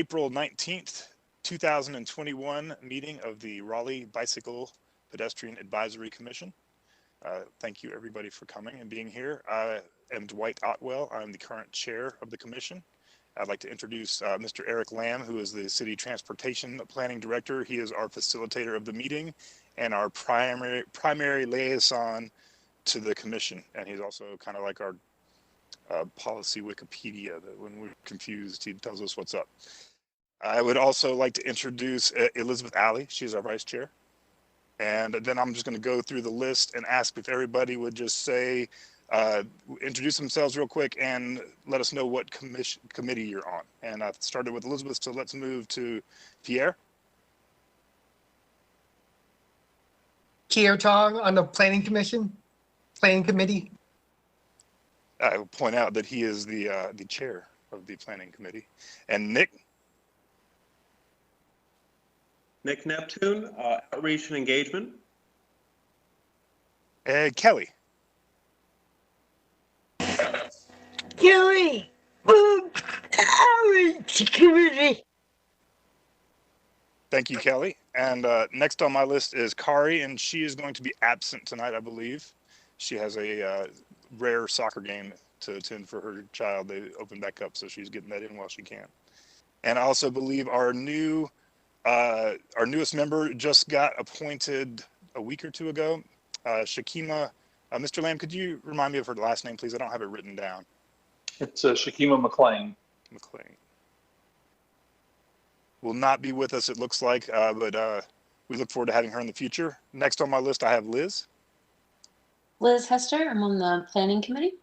April 19th, 2021 meeting of the Raleigh Bicycle Pedestrian Advisory Commission. Thank you everybody for coming and being here. I am Dwight Otwell. I'm the current chair of the commission. I'd like to introduce Mr. Eric Lamb, who is the City Transportation Planning Director. He is our facilitator of the meeting and our primary liaison to the commission. And he's also kind of like our policy Wikipedia, that when we're confused, he tells us what's up. I would also like to introduce Elizabeth Alley. She's our vice chair. And then I'm just going to go through the list and ask if everybody would just say, introduce themselves real quick and let us know what committee you're on. And I started with Elizabeth, so let's move to Pierre. Pierre Tong on the planning committee. I will point out that he is the chair of the planning committee. And Nick. Nick Neptune, Outreach and Engagement. And Kelly. Kelly, Outreach Committee. Thank you, Kelly. And next on my list is Kari, and she is going to be absent tonight, I believe. She has a rare soccer game to attend for her child. They opened back up, so she's getting that in while she can. And I also believe our newest member just got appointed a week or two ago. Shakima. Mr. Lamb, could you remind me of her last name, please? I don't have it written down. It's Shakima McLean. McLean will not be with us, it looks like, but we look forward to having her in the future. Next on my list, I have Liz. Liz Hester, I'm on the planning committee.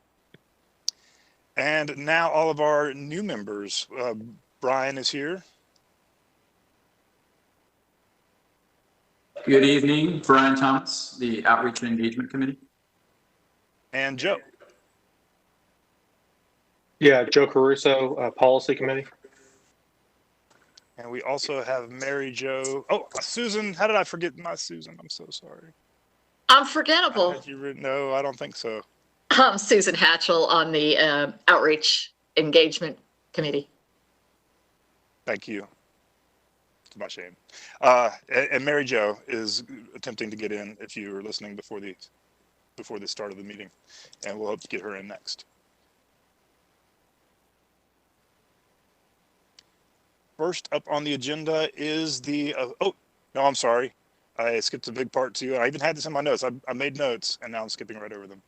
And now all of our new members. Brian is here. Good evening, Brian Thomas, the Outreach and Engagement Committee. And Joe. Yeah, Joe Caruso, Policy Committee. And we also have Mary Jo. Oh, Susan. How did I forget my Susan? I'm so sorry. Unforgettable. No, I don't think so. I'm Susan Hatchell on the Outreach Engagement Committee. Thank you. It's my shame. And Mary Jo is attempting to get in if you were listening before the start of the meeting, and we'll hope to get her in next. First up on the agenda is the, oh, no, I'm sorry. I skipped a big part too. I even had this in my notes. I made notes and now I'm skipping right over them.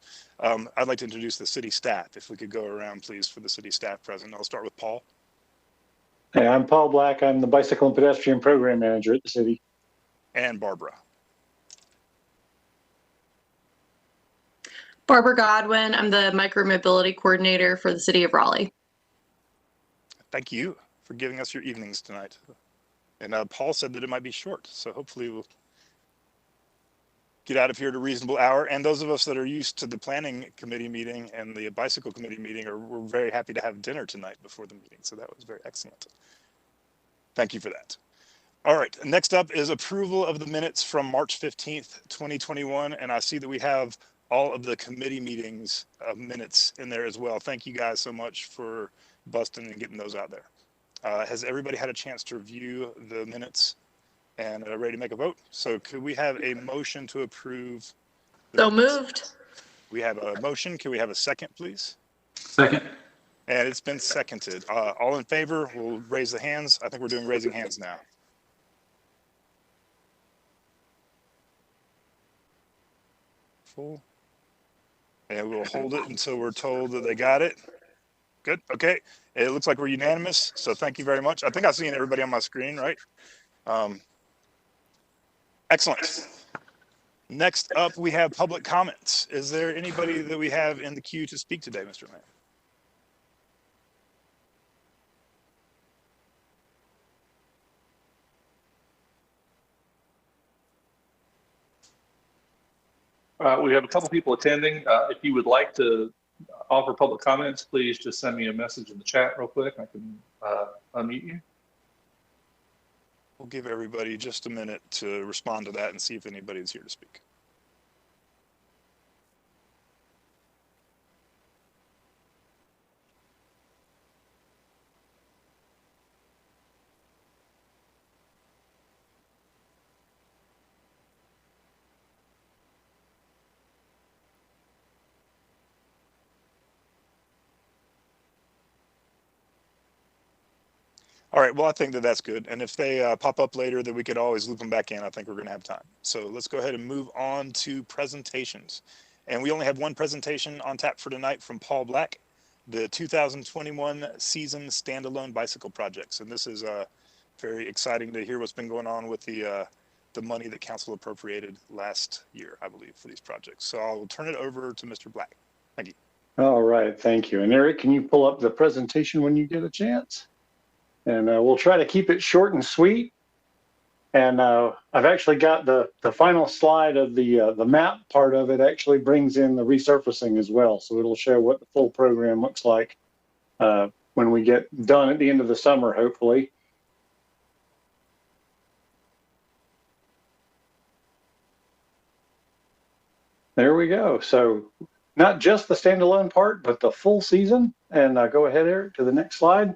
I'd like to introduce the city staff. If we could go around, please, for the city staff present. I'll start with Paul. Hey, I'm Paul Black. I'm the Bicycle and Pedestrian Program Manager at the city. And Barbara. Barbara Godwin. I'm the Micromobility Coordinator for the City of Raleigh. Thank you for giving us your evenings tonight. And Paul said that it might be short, so hopefully we'll get out of here at a reasonable hour. And those of us that are used to the planning committee meeting and the bicycle committee meeting we're very happy to have dinner tonight before the meeting. So that was very excellent. Thank you for that. All right, next up is approval of the minutes from March 15th, 2021. And I see that we have all of the committee meetings minutes in there as well. Thank you guys so much for busting and getting those out there. Has everybody had a chance to review the minutes and ready to make a vote? So could we have a motion to approve? So moved. We have a motion. Can we have a second, please? Second. And it's been seconded. All in favor, we'll raise the hands. I think we're doing raising hands now. Full. And we'll hold it until we're told that they got it. Good. Okay. It looks like we're unanimous. So thank you very much. I think I've seen everybody on my screen, right? Excellent. Next up, we have public comments. Is there anybody that we have in the queue to speak today, Mr. Lamb? We have a couple people attending. If you would like to offer public comments, please just send me a message in the chat real quick. I can unmute you. We'll give everybody just a minute to respond to that and see if anybody's here to speak. All right, well, I think that that's good. And if they pop up later, then we could always loop them back in. I think we're going to have time. So let's go ahead and move on to presentations. And we only have one presentation on tap for tonight from Paul Black, the 2021 season standalone bicycle projects. And this is very exciting to hear what's been going on with the money that council appropriated last year, I believe, for these projects. So I'll turn it over to Mr. Black. Thank you. All right, thank you. And Eric, can you pull up the presentation when you get a chance? And we'll try to keep it short and sweet. And I've actually got the final slide of the map part of it actually brings in the resurfacing as well. So it'll show what the full program looks like when we get done at the end of the summer, hopefully. There we go. So not just the standalone part, but the full season. And go ahead, Eric, to the next slide.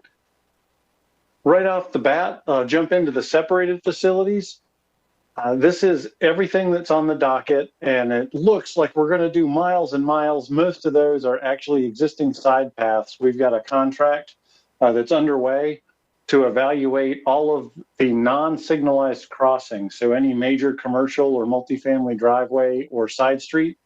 Right off the bat, jump into the separated facilities. This is everything that's on the docket, and it looks like we're going to do miles and miles. Most of those are actually existing side paths. We've got a contract that's underway to evaluate all of the non-signalized crossings. So any major commercial or multifamily driveway or side street,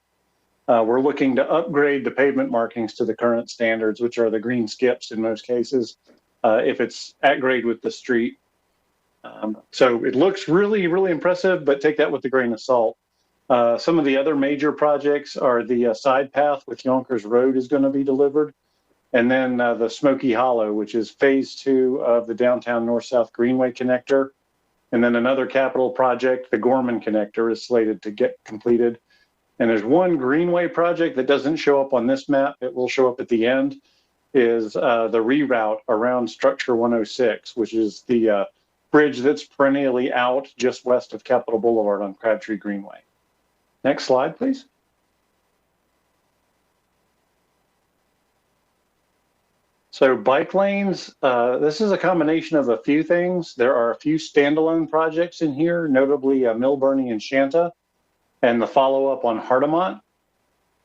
we're looking to upgrade the pavement markings to the current standards, which are the green skips in most cases. If it's at grade with the street. So it looks really, really impressive, but take that with a grain of salt. Some of the other major projects are the side path with Yonkers Road is going to be delivered. And then the Smoky Hollow, which is phase 2 of the downtown North-South Greenway connector. And then another capital project, the Gorman connector, is slated to get completed. And there's one Greenway project that doesn't show up on this map. It will show up at the end. Is the reroute around Structure 106, which is the bridge that's perennially out just west of Capitol Boulevard on Crabtree Greenway. Next slide, please. So bike lanes, this is a combination of a few things. There are a few standalone projects in here, notably Millburnie and Shanta, and the follow-up on Hardemont.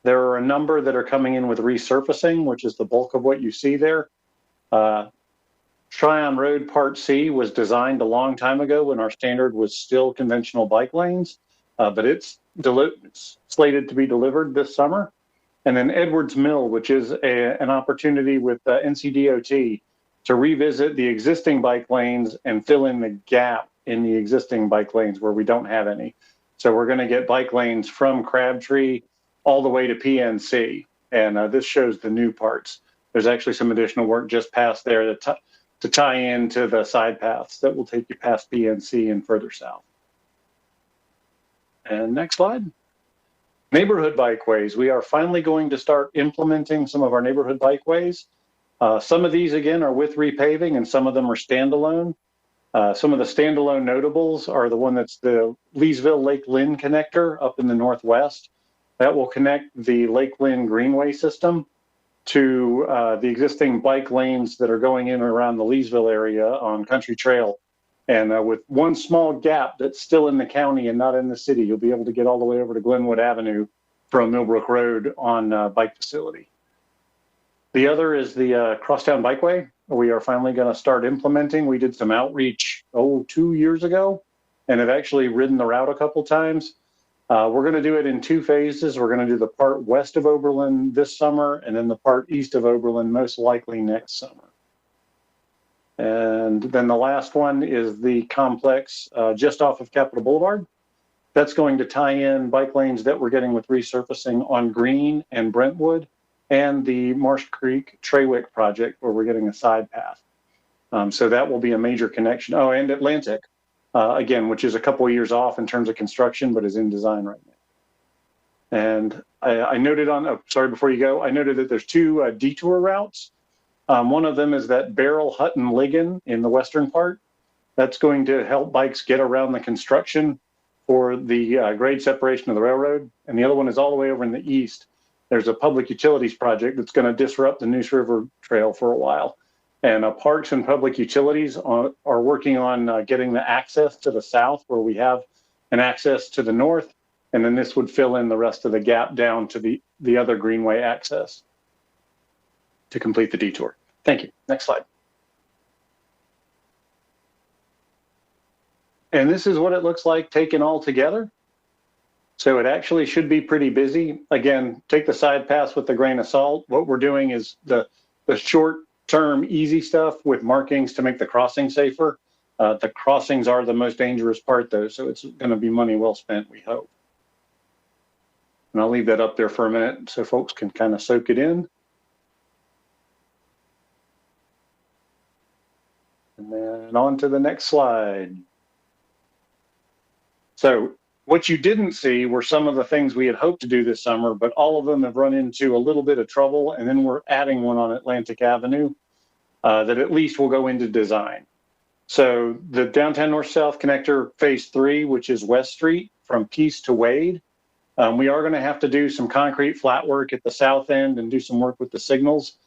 There are a number that are coming in with resurfacing, which is the bulk of what you see there. Tryon Road Part C was designed a long time ago when our standard was still conventional bike lanes, but it's slated to be delivered this summer. And then Edwards Mill, which is an opportunity with NCDOT to revisit the existing bike lanes and fill in the gap in the existing bike lanes where we don't have any. So we're going to get bike lanes from Crabtree all the way to PNC. And this shows the new parts. There's actually some additional work just past there to tie into the side paths that will take you past PNC and further south. And next slide. Neighborhood bikeways. We are finally going to start implementing some of our neighborhood bikeways. Some of these, again, are with repaving and some of them are standalone. Some of the standalone notables are the one that's the Leesville Lake Lynn connector up in the northwest. That will connect the Lake Lynn Greenway system to the existing bike lanes that are going in and around the Leesville area on Country Trail. And with one small gap that's still in the county and not in the city, you'll be able to get all the way over to Glenwood Avenue from Millbrook Road on bike facility. The other is the Crosstown Bikeway. We are finally going to start implementing. We did some outreach, 2 years ago, and have actually ridden the route a couple times. We're going to do it in 2 phases. We're going to do the part west of Oberlin this summer, and then the part east of Oberlin most likely next summer. And then the last one is the complex just off of Capitol Boulevard. That's going to tie in bike lanes that we're getting with resurfacing on Green and Brentwood, and the Marsh Creek Traywick project where we're getting a side path. So that will be a major connection. Oh, and Atlantic. Again, which is a couple of years off in terms of construction, but is in design right now. And I noted on, sorry, before you go, I noted that there's 2 detour routes. One of them is that Barrel Hutton Ligon in the western part. That's going to help bikes get around the construction for the grade separation of the railroad. And the other one is all the way over in the east. There's a public utilities project that's going to disrupt the Neuse River Trail for a while. And Parks and Public Utilities are working on getting the access to the south where we have an access to the north. And then this would fill in the rest of the gap down to the other Greenway access to complete the detour. Thank you. Next slide. And this is what it looks like taken all together. So it actually should be pretty busy. Again, take the side paths with a grain of salt. What we're doing is the short-term easy stuff with markings to make the crossing safer. The crossings are the most dangerous part though, so it's going to be money well spent, we hope. And I'll leave that up there for a minute so folks can kind of soak it in. And then on to the next slide. So what you didn't see were some of the things we had hoped to do this summer, but all of them have run into a little bit of trouble. And then we're adding one on Atlantic Avenue that at least will go into design. So the downtown north-south connector phase 3, which is West Street from Peace to Wade, we are going to have to do some concrete flat work at the south end and do some work with the signals.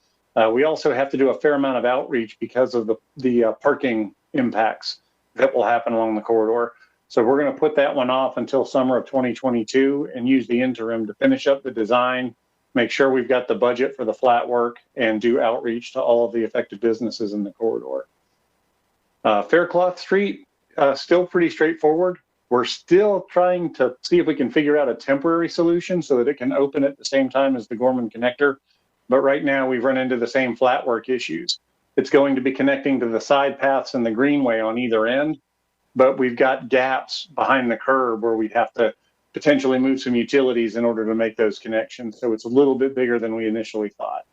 We also have to do a fair amount of outreach because of the parking impacts that will happen along the corridor. So we're going to put that one off until summer of 2022 and use the interim to finish up the design, make sure we've got the budget for the flat work, and do outreach to all of the affected businesses in the corridor. Faircloth Street, still pretty straightforward. We're still trying to see if we can figure out a temporary solution so that it can open at the same time as the Gorman connector. But right now we've run into the same flat work issues. It's going to be connecting to the side paths and the greenway on either end, but we've got gaps behind the curb where we'd have to potentially move some utilities in order to make those connections. So it's a little bit bigger than we initially thought.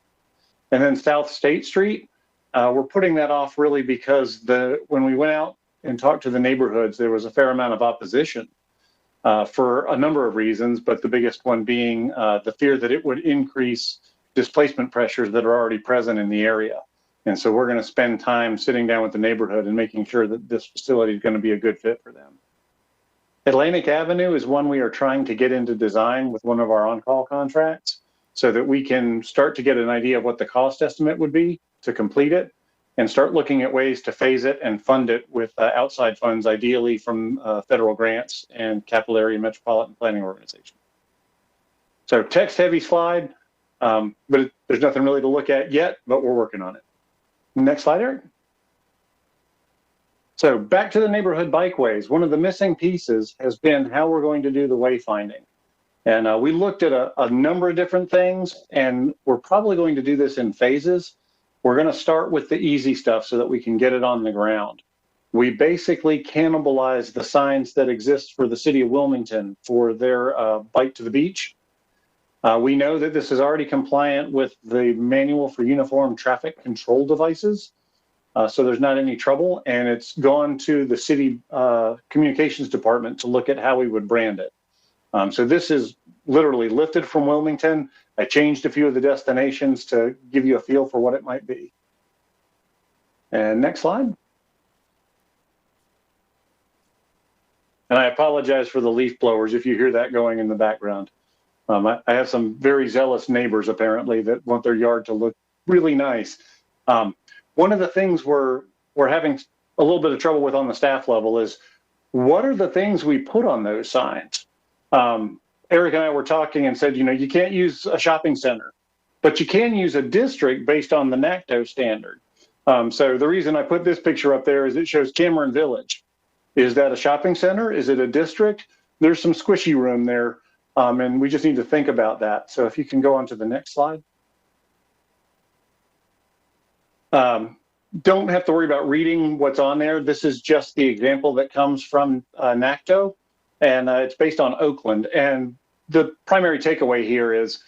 And then South State Street, we're putting that off really because when we went out and talked to the neighborhoods, there was a fair amount of opposition for a number of reasons, but the biggest one being the fear that it would increase displacement pressures that are already present in the area. And so we're going to spend time sitting down with the neighborhood and making sure that this facility is going to be a good fit for them. Atlantic Avenue is one we are trying to get into design with one of our on-call contracts so that we can start to get an idea of what the cost estimate would be to complete it and start looking at ways to phase it and fund it with outside funds, ideally from federal grants and capital area metropolitan planning organization. So text heavy slide, but there's nothing really to look at yet, but we're working on it. Next slide, Eric. So back to the neighborhood bikeways. One of the missing pieces has been how we're going to do the wayfinding. And we looked at a number of different things, and we're probably going to do this in phases. We're going to start with the easy stuff so that we can get it on the ground. We basically cannibalize the signs that exist for the city of Wilmington for their bike to the beach. We know that this is already compliant with the manual for uniform traffic control devices. So there's not any trouble, and it's gone to the city communications department to look at how we would brand it. So this is literally lifted from Wilmington. I changed a few of the destinations to give you a feel for what it might be. And next slide. And I apologize for the leaf blowers if you hear that going in the background. I have some very zealous neighbors apparently that want their yard to look really nice. One of the things we're having a little bit of trouble with on the staff level is what are the things we put on those signs? Eric and I were talking and said, you can't use a shopping center, but you can use a district based on the NACTO standard. So the reason I put this picture up there is it shows Cameron Village. Is that a shopping center? Is it a district? There's some squishy room there, and we just need to think about that. So if you can go on to the next slide. Don't have to worry about reading what's on there. This is just the example that comes from NACTO, and it's based on Oakland. And the primary takeaway here is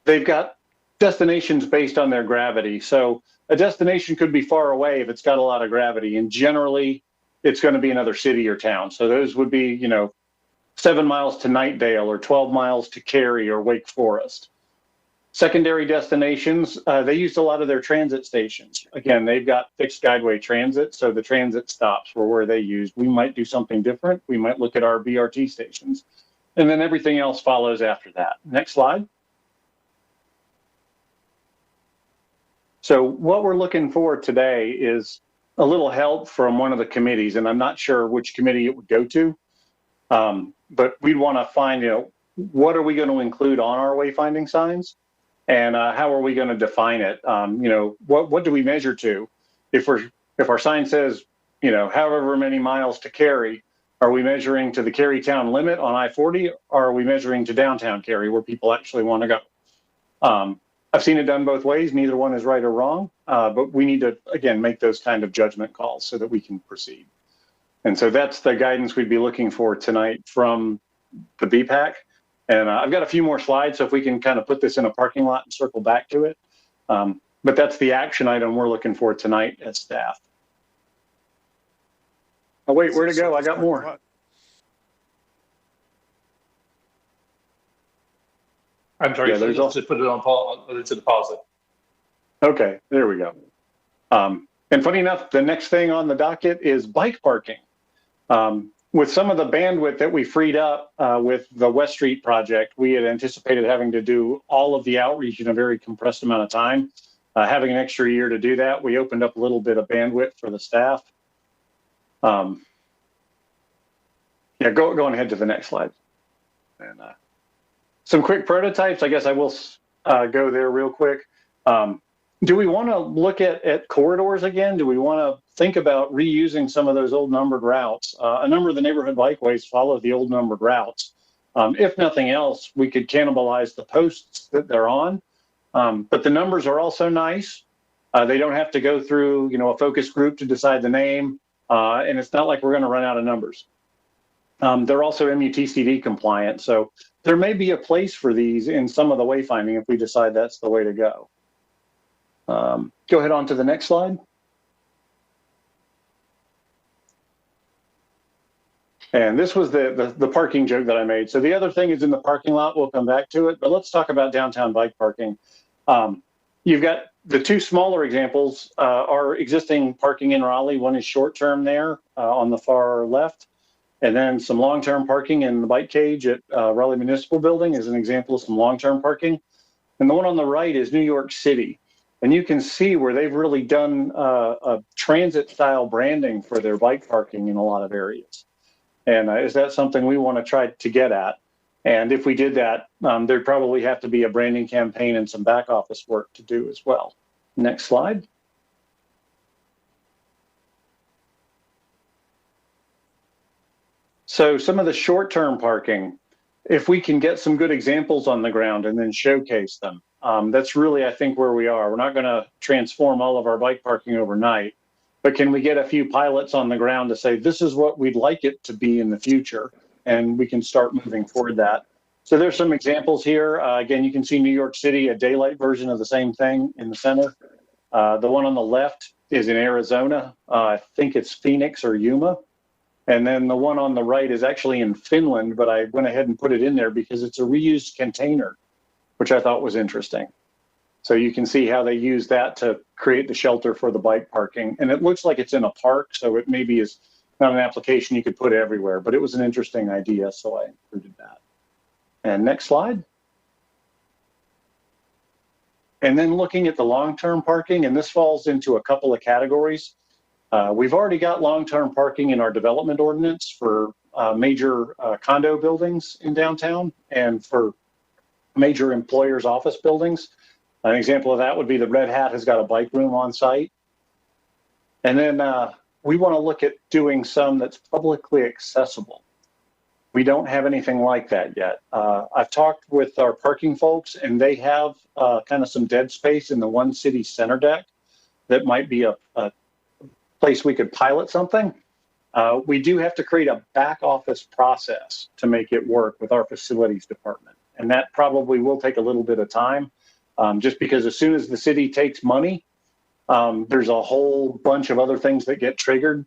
they've got destinations based on their gravity. So a destination could be far away if it's got a lot of gravity, and generally it's going to be another city or town. So those would be, 7 miles to Nightdale or 12 miles to Cary or Wake Forest. Secondary destinations, they used a lot of their transit stations. Again, they've got fixed guideway transit, so the transit stops were where they used. We might do something different. We might look at our BRT stations. And then everything else follows after that. Next slide. So what we're looking for today is a little help from one of the committees, and I'm not sure which committee it would go to, but we'd want to find, what are we going to include on our wayfinding signs? And how are we going to define it? What do we measure to? If our sign says, however many miles to Cary, Are we measuring to the Cary town limit on I-40? Or are we measuring to downtown Cary where people actually want to go? I've seen it done both ways. Neither one is right or wrong, but we need to, again, make those kind of judgment calls so that we can proceed. And so that's the guidance we'd be looking for tonight from the BPAC. And I've got a few more slides, so if we can kind of put this in a parking lot and circle back to it. But that's the action item we're looking for tonight as staff. Oh, wait, where'd it go? I got more. I'm sorry, Yeah, there's also put it on pause, to deposit. Okay, there we go. And funny enough, the next thing on the docket is bike parking. With some of the bandwidth that we freed up with the West Street project, we had anticipated having to do all of the outreach in a very compressed amount of time. Having an extra year to do that, we opened up a little bit of bandwidth for the staff. Yeah, going ahead to the next slide. And some quick prototypes. I guess I will go there real quick. Do we want to look at corridors again? Do we want to think about reusing some of those old numbered routes? A number of the neighborhood bikeways follow the old numbered routes. If nothing else, we could cannibalize the posts that they're on. But the numbers are also nice. They don't have to go through, a focus group to decide the name. And it's not like we're going to run out of numbers. They're also MUTCD compliant. So there may be a place for these in some of the wayfinding if we decide that's the way to go. Go ahead on to the next slide. And this was the parking joke that I made. So the other thing is in the parking lot. We'll come back to it, but let's talk about downtown bike parking. You've got the two smaller examples are existing parking in Raleigh. One is short-term there on the far left. And then some long-term parking in the bike cage at Raleigh Municipal Building is an example of some long-term parking. And the one on the right is New York City. And you can see where they've really done a transit-style branding for their bike parking in a lot of areas. And is that something we want to try to get at? And if we did that, there'd probably have to be a branding campaign and some back office work to do as well. Next slide. So some of the short-term parking, if we can get some good examples on the ground and then showcase them, that's really, I think, where we are. We're not going to transform all of our bike parking overnight, but can we get a few pilots on the ground to say, this is what we'd like it to be in the future, and we can start moving toward that. So there's some examples here. Again, you can see New York City, a daylight version of the same thing in the center. The one on the left is in Arizona. I think it's Phoenix or Yuma. And then the one on the right is actually in Finland, but I went ahead and put it in there because it's a reused container, which I thought was interesting. So you can see how they use that to create the shelter for the bike parking. And it looks like it's in a park, so it maybe is not an application you could put everywhere, but it was an interesting idea, so I included that. And next slide. And then looking at the long-term parking, and this falls into a couple of categories. We've already got long-term parking in our development ordinance for major condo buildings in downtown and for major employers' office buildings. An example of that would be the Red Hat has got a bike room on site. And then we want to look at doing some that's publicly accessible. We don't have anything like that yet. I've talked with our parking folks, and they have kind of some dead space in the One City Center deck that might be a place we could pilot something. We do have to create a back office process to make it work with our facilities department. And that probably will take a little bit of time, just because as soon as the city takes money, there's a whole bunch of other things that get triggered.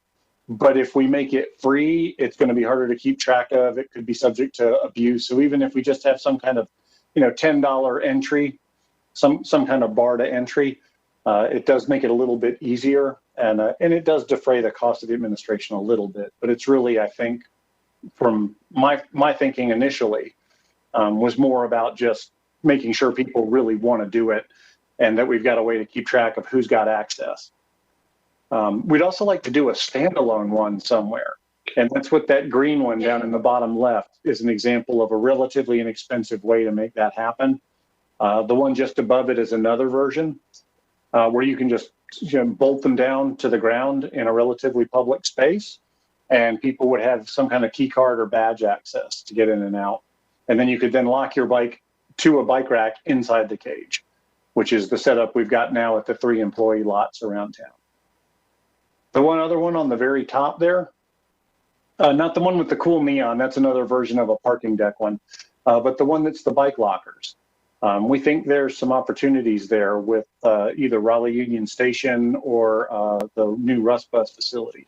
But if we make it free, it's going to be harder to keep track of. It could be subject to abuse. So even if we just have some kind of, $10 entry, some kind of bar to entry, it does make it a little bit easier. And it does defray the cost of the administration a little bit. But it's really, I think, from my thinking initially, was more about just making sure people really want to do it and that we've got a way to keep track of who's got access. We'd also like to do a standalone one somewhere. And that's what that green one down in the bottom left is an example of a relatively inexpensive way to make that happen. The one just above it is another version where you can just bolt them down to the ground in a relatively public space. and people would have some kind of key card or badge access to get in and out. And then you could then lock your bike to a bike rack inside the cage, which is the setup we've got now at the 3 employee lots around town. The one other one on the very top there, not the one with the cool neon, that's another version of a parking deck one, but the one that's the bike lockers. We think there's some opportunities there with either Raleigh Union Station or the new Rust Bus facility.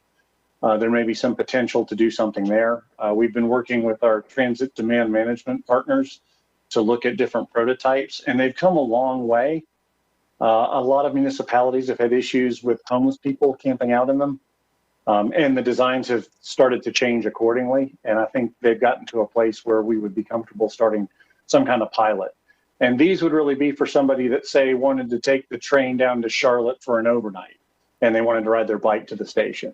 There may be some potential to do something there. We've been working with our transit demand management partners to look at different prototypes, and they've come a long way. A lot of municipalities have had issues with homeless people camping out in them, and the designs have started to change accordingly. And I think they've gotten to a place where we would be comfortable starting some kind of pilot. And these would really be for somebody that, say, wanted to take the train down to Charlotte for an overnight, and they wanted to ride their bike to the station.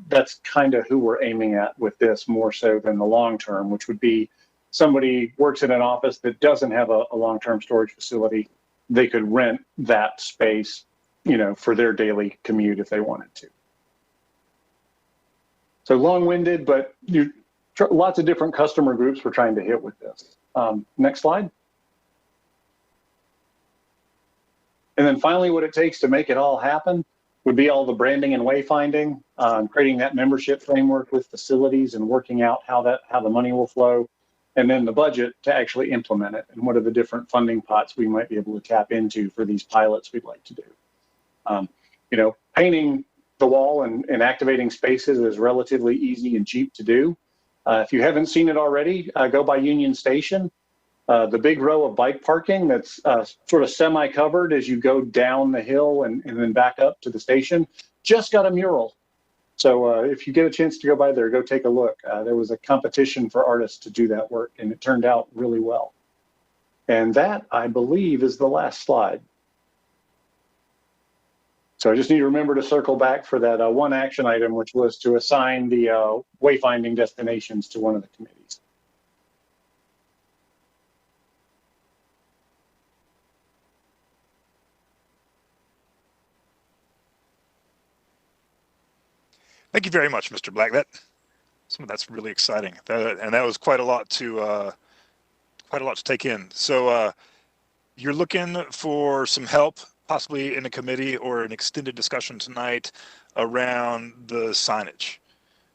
That's kind of who we're aiming at with this, more so than the long term, which would be somebody works in an office that doesn't have a long-term storage facility. They could rent that space, you know, for their daily commute if they wanted to. So long-winded, but lots of different customer groups we're trying to hit with this. Next slide. And then finally, what it takes to make it all happen would be all the branding and wayfinding, creating that membership framework with facilities and working out how the money will flow, and then the budget to actually implement it, and what are the different funding pots we might be able to tap into for these pilots we'd like to do. You know, painting the wall and activating spaces is relatively easy and cheap to do. If you haven't seen it already, go by Union Station. The big row of bike parking that's sort of semi-covered as you go down the hill and then back up to the station just got a mural. So if you get a chance to go by there, go take a look. There was a competition for artists to do that work, and it turned out really well. And that, I believe, is the last slide. So I just need to remember to circle back for that one action item, which was to assign the wayfinding destinations to one of the committees. Thank you very much, Mr. Black. That's really exciting, and that was quite a lot to take in. So you're looking for some help, possibly in a committee or an extended discussion tonight around the signage.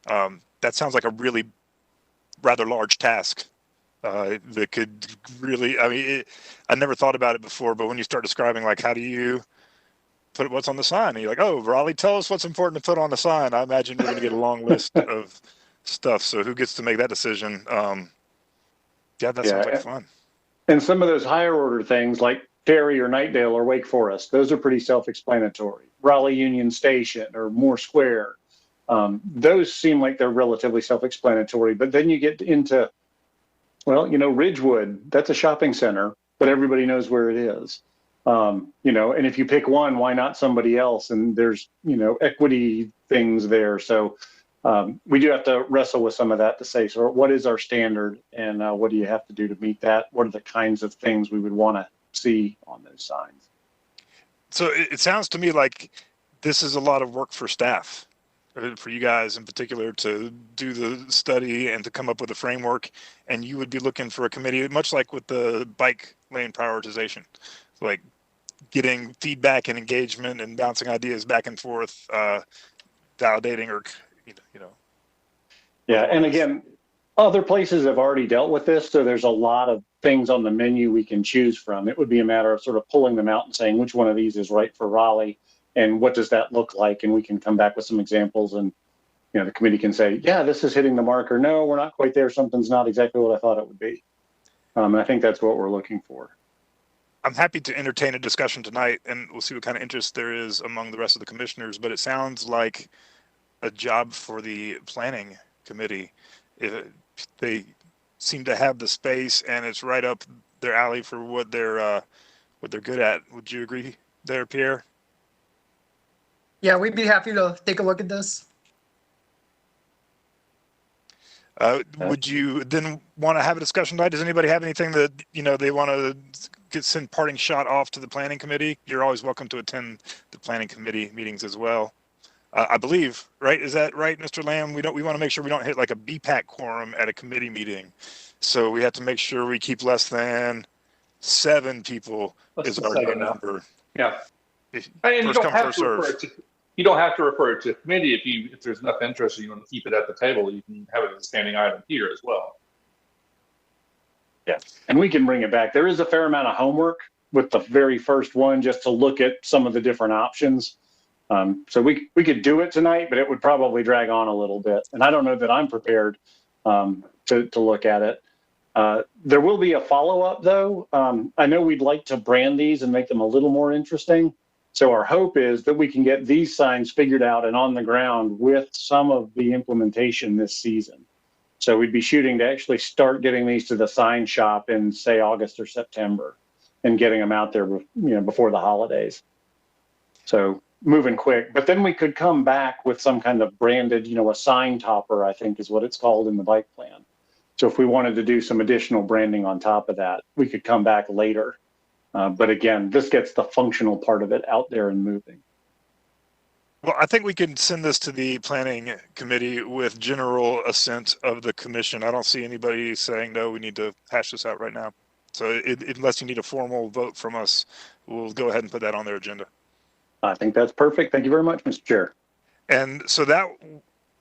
That sounds like a really rather large task that could really. I mean, I never thought about it before, but when you start describing, like, how do you put what's on the sign, and you're like, oh, Raleigh, tell us what's important to put on the sign. I imagine we're going to get a long list of stuff. So who gets to make that decision? Yeah, that sounds like fun. And some of those higher order things like Terry or Nightdale or Wake Forest, those are pretty self-explanatory. Raleigh Union Station or Moore Square, those seem like they're relatively self-explanatory. But then you get into, well, you know, Ridgewood, that's a shopping center, but everybody knows where it is. You know, and if you pick one, why not somebody else? And there's, you know, equity things there. So we do have to wrestle with some of that to say, so what is our standard, and what do you have to do to meet that? What are the kinds of things we would want to see on those signs? So it sounds to me like this is a lot of work for staff, for you guys in particular, to do the study and to come up with a framework. And you would be looking for a committee, much like with the bike lane prioritization, like getting feedback and engagement and bouncing ideas back and forth, validating or, you know. Yeah, and again, other places have already dealt with this, so there's a lot of things on the menu we can choose from. It would be a matter of sort of pulling them out and saying which one of these is right for Raleigh and what does that look like, and we can come back with some examples, and you know, the committee can say, yeah, this is hitting the mark, or no, we're not quite there, something's not exactly what I thought it would be. And I think that's what we're looking for. I'm happy to entertain a discussion tonight, and we'll see what kind of interest there is among the rest of the commissioners, but it sounds like a job for the planning committee. If they seem to have the space and it's right up their alley for what they're good at. Would you agree there, Pierre? Yeah, we'd be happy to take a look at this. Would you then want to have a discussion tonight? Does anybody have anything that, you know, they want to send parting shot off to the planning committee? You're always welcome to attend the planning committee meetings as well. I believe, right? Is that right, Mr. Lamb? We want to make sure we don't hit like a BPAC quorum at a committee meeting. So we have to make sure we keep less than 7 people Let's is just our say enough. number. Yeah. And you First don't come, have first to refer serve. it to, you don't have to refer it to committee if there's enough interest and you want to keep it at the table. You can have it as a standing item here as well. Yeah, and we can bring it back. There is a fair amount of homework with the very first one, just to look at some of the different options. So we could do it tonight, but it would probably drag on a little bit. And I don't know that I'm prepared to look at it. There will be a follow-up though. I know we'd like to brand these and make them a little more interesting. So our hope is that we can get these signs figured out and on the ground with some of the implementation this season. So we'd be shooting to actually start getting these to the sign shop in, say, August or September, and getting them out there, before the holidays. So moving quick, but then we could come back with some kind of branded, a sign topper, I think is what it's called in the bike plan. So if we wanted to do some additional branding on top of that, we could come back later. But again, this gets the functional part of it out there and moving. Well, I think we can send this to the planning committee with general assent of the commission. I don't see anybody saying, no, we need to hash this out right now. So unless you need a formal vote from us, we'll go ahead and put that on their agenda. I think that's perfect. Thank you very much, Mr. Chair. And so that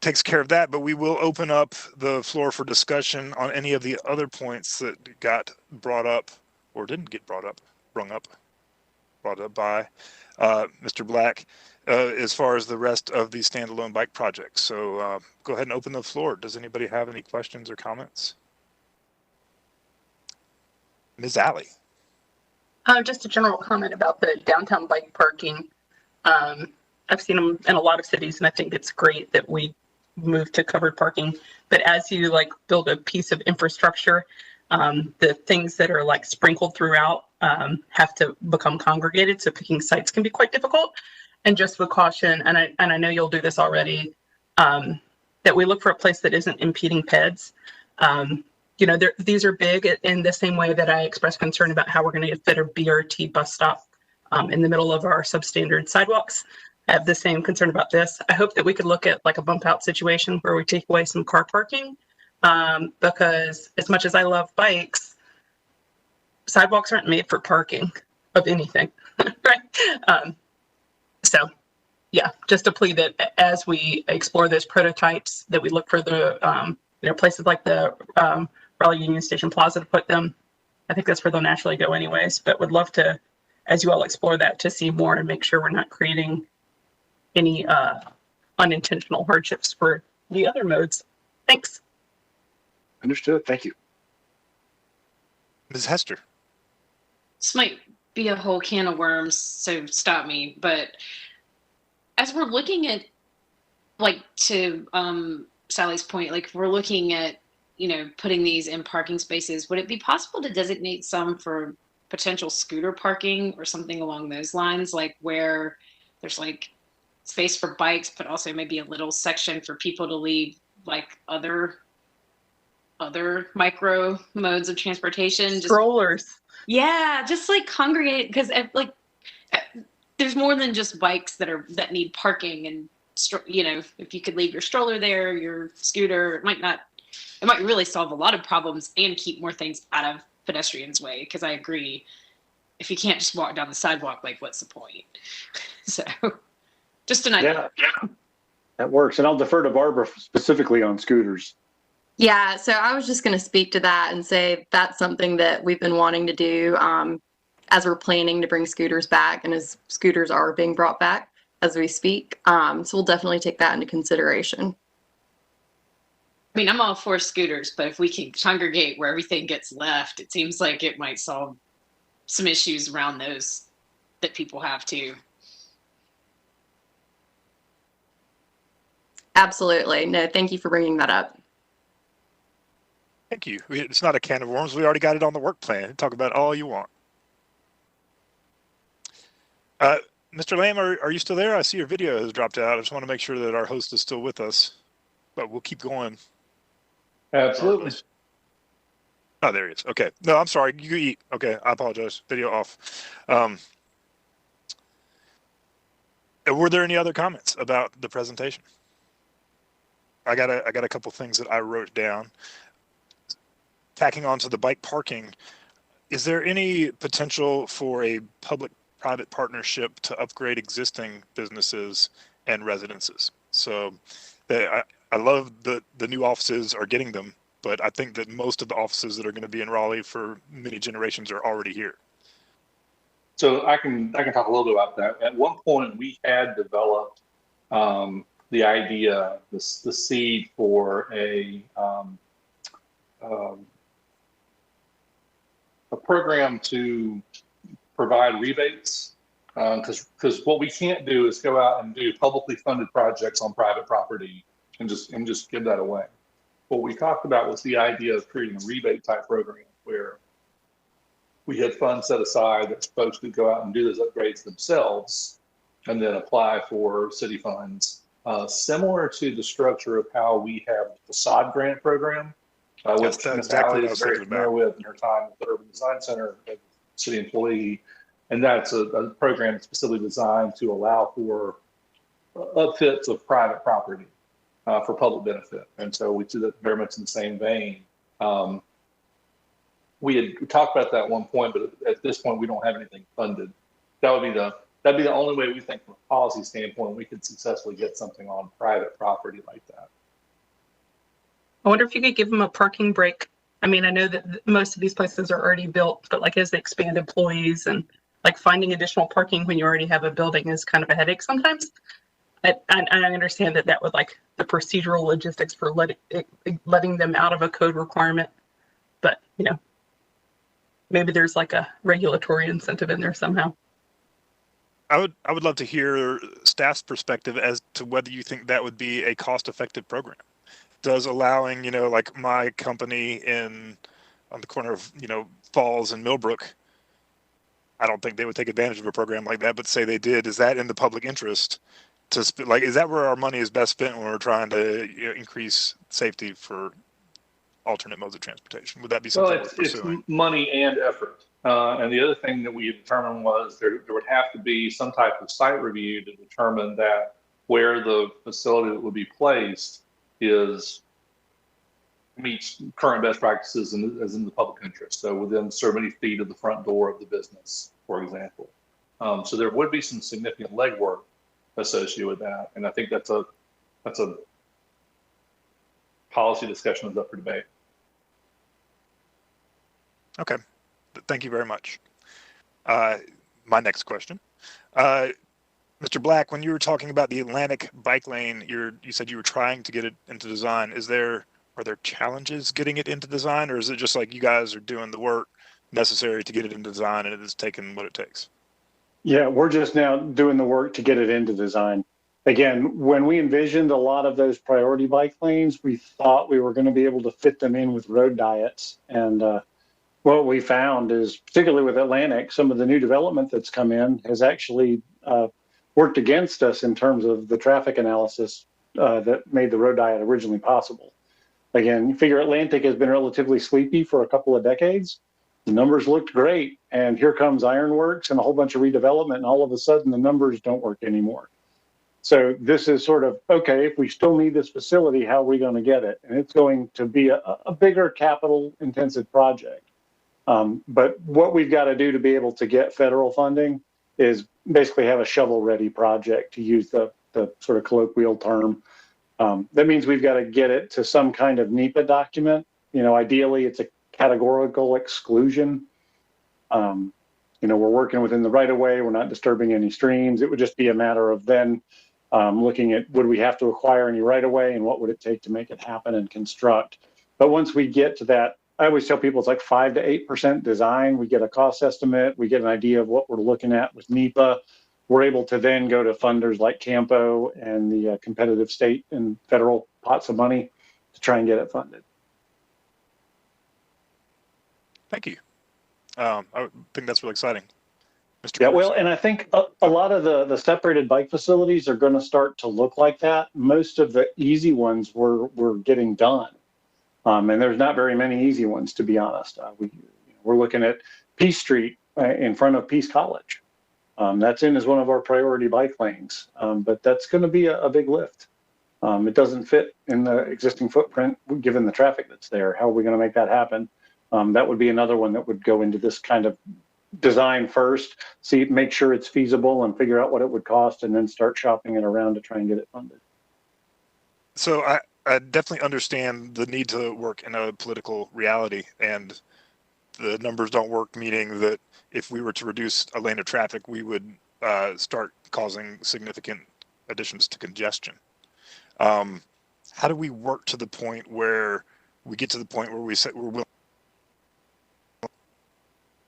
takes care of that, but we will open up the floor for discussion on any of the other points that got brought up or didn't get brought up by Mr. Black. As far as the rest of the standalone bike projects. So go ahead and open the floor. Does anybody have any questions or comments? Ms. Alley. Just a general comment about the downtown bike parking. I've seen them in a lot of cities, and I think it's great that we move to covered parking. But as you build a piece of infrastructure, the things that are sprinkled throughout have to become congregated. So picking sites can be quite difficult. And just with caution, and I know you'll do this already, that we look for a place that isn't impeding peds. These are big in the same way that I expressed concern about how we're going to fit a BRT bus stop in the middle of our substandard sidewalks. I have the same concern about this. I hope that we could look at a bump out situation where we take away some car parking, because as much as I love bikes, sidewalks aren't made for parking of anything, right? So, yeah, just a plea that as we explore those prototypes, that we look for the places like the Raleigh Union Station Plaza to put them. I think that's where they'll naturally go anyways, but would love to, as you all explore that, to see more and make sure we're not creating any unintentional hardships for the other modes. Thanks. Understood. Thank you. Ms. Hester. This might be a whole can of worms, so stop me. But as we're looking at, to Sally's point, we're looking at, putting these in parking spaces, would it be possible to designate some for potential scooter parking or something along those lines, where there's space for bikes, but also maybe a little section for people to leave other micro modes of transportation? Strollers. Yeah, just congregate, because there's more than just bikes that need parking, and if you could leave your stroller there, your scooter, it might really solve a lot of problems and keep more things out of pedestrians' way. Because I agree, if you can't just walk down the sidewalk, what's the point? So, just an idea. Yeah, that works. And I'll defer to Barbara specifically on scooters. Yeah, so I was just going to speak to that and say that's something that we've been wanting to do as we're planning to bring scooters back, and as scooters are being brought back as we speak. So we'll definitely take that into consideration. I mean, I'm all for scooters, but if we can congregate where everything gets left, it seems like it might solve some issues around those that people have too. Absolutely. No, thank you for bringing that up. Thank you. It's not a can of worms. We already got it on the work plan. Talk about all you want. Mr. Lamb, are you still there? I see your video has dropped out. I just want to make sure that our host is still with us, but we'll keep going. Absolutely. Oh, there he is. Okay. No, I'm sorry. You eat. Okay. I apologize. Video off. Were there any other comments about the presentation? I got a couple things that I wrote down. Tacking onto the bike parking, is there any potential for a public-private partnership to upgrade existing businesses and residences? So I love the new offices are getting them, but I think that most of the offices that are going to be in Raleigh for many generations are already here. So I can talk a little bit about that. At one point, we had developed the idea, the seed for a program to provide rebates, because what we can't do is go out and do publicly funded projects on private property and just give that away. What we talked about was the idea of creating a rebate type program where we had funds set aside that folks could go out and do those upgrades themselves and then apply for city funds, similar to the structure of how we have the facade grant program, which Ms. Alley is very familiar with in her time at the Urban Design Center as a city employee. And that's a program that's specifically designed to allow for upfits of private property for public benefit. And so we do that very much in the same vein. We had talked about that at one point, but at this point, we don't have anything funded. That'd be the only way we think from a policy standpoint we could successfully get something on private property like that. I wonder if you could give them a parking break. I mean, I know that most of these places are already built, but like as they expand employees and like finding additional parking when you already have a building is kind of a headache sometimes. And I understand that would like the procedural logistics for letting them out of a code requirement, but maybe there's like a regulatory incentive in there somehow. I would love to hear staff's perspective as to whether you think that would be a cost-effective program. Does allowing, like my company on the corner of, Falls and Millbrook, I don't think they would take advantage of a program like that, but say they did, is that in the public interest to is that where our money is best spent when we're trying to increase safety for alternate modes of transportation? Would that be something worth pursuing? It's money and effort. And the other thing that we determined was there would have to be some type of site review to determine that where the facility that would be placed meets current best practices and is in the public interest. So within so many feet of the front door of the business, for example. So there would be some significant legwork associated with that. And I think that's a policy discussion that's up for debate. Okay, thank you very much. My next question. Mr. Black, when you were talking about the Atlantic bike lane, you said you were trying to get it into design. Are there challenges getting it into design, or is it just like you guys are doing the work necessary to get it into design and it is taking what it takes? Yeah, we're just now doing the work to get it into design. Again, when we envisioned a lot of those priority bike lanes, we thought we were going to be able to fit them in with road diets. And what we found is, particularly with Atlantic, some of the new development that's come in has actually worked against us in terms of the traffic analysis that made the road diet originally possible. Again, you figure Atlantic has been relatively sleepy for a couple of decades. The numbers looked great, and here comes Ironworks and a whole bunch of redevelopment, and all of a sudden the numbers don't work anymore. So this is sort of, okay, if we still need this facility, how are we going to get it? And it's going to be a bigger capital-intensive project. But what we've got to do to be able to get federal funding is basically have a shovel-ready project, to use the sort of colloquial term. That means we've got to get it to some kind of NEPA document. Ideally, it's a categorical exclusion. We're working within the right of way. We're not disturbing any streams. It would just be a matter of then looking at, would we have to acquire any right of way, and what would it take to make it happen and construct? But once we get to that, I always tell people it's like 5 to 8% design. We get a cost estimate. We get an idea of what we're looking at with NEPA. We're able to then go to funders like Campo and the competitive state and federal pots of money to try and get it funded. Thank you. I think that's really exciting. Mr. Yeah, Pierce. well, and I think a lot of the separated bike facilities are going to start to look like that. Most of the easy ones we're getting done. And there's not very many easy ones, to be honest. We're looking at Peace Street in front of Peace College. That's in as one of our priority bike lanes, but that's going to be a big lift. It doesn't fit in the existing footprint given the traffic that's there. How are we going to make that happen? That would be another one that would go into this kind of design first, make sure it's feasible and figure out what it would cost, and then start shopping it around to try and get it funded. So I definitely understand the need to work in a political reality, and the numbers don't work, meaning that if we were to reduce a lane of traffic, we would start causing significant additions to congestion. How do we work to the point where we get to the point where we say we're willing?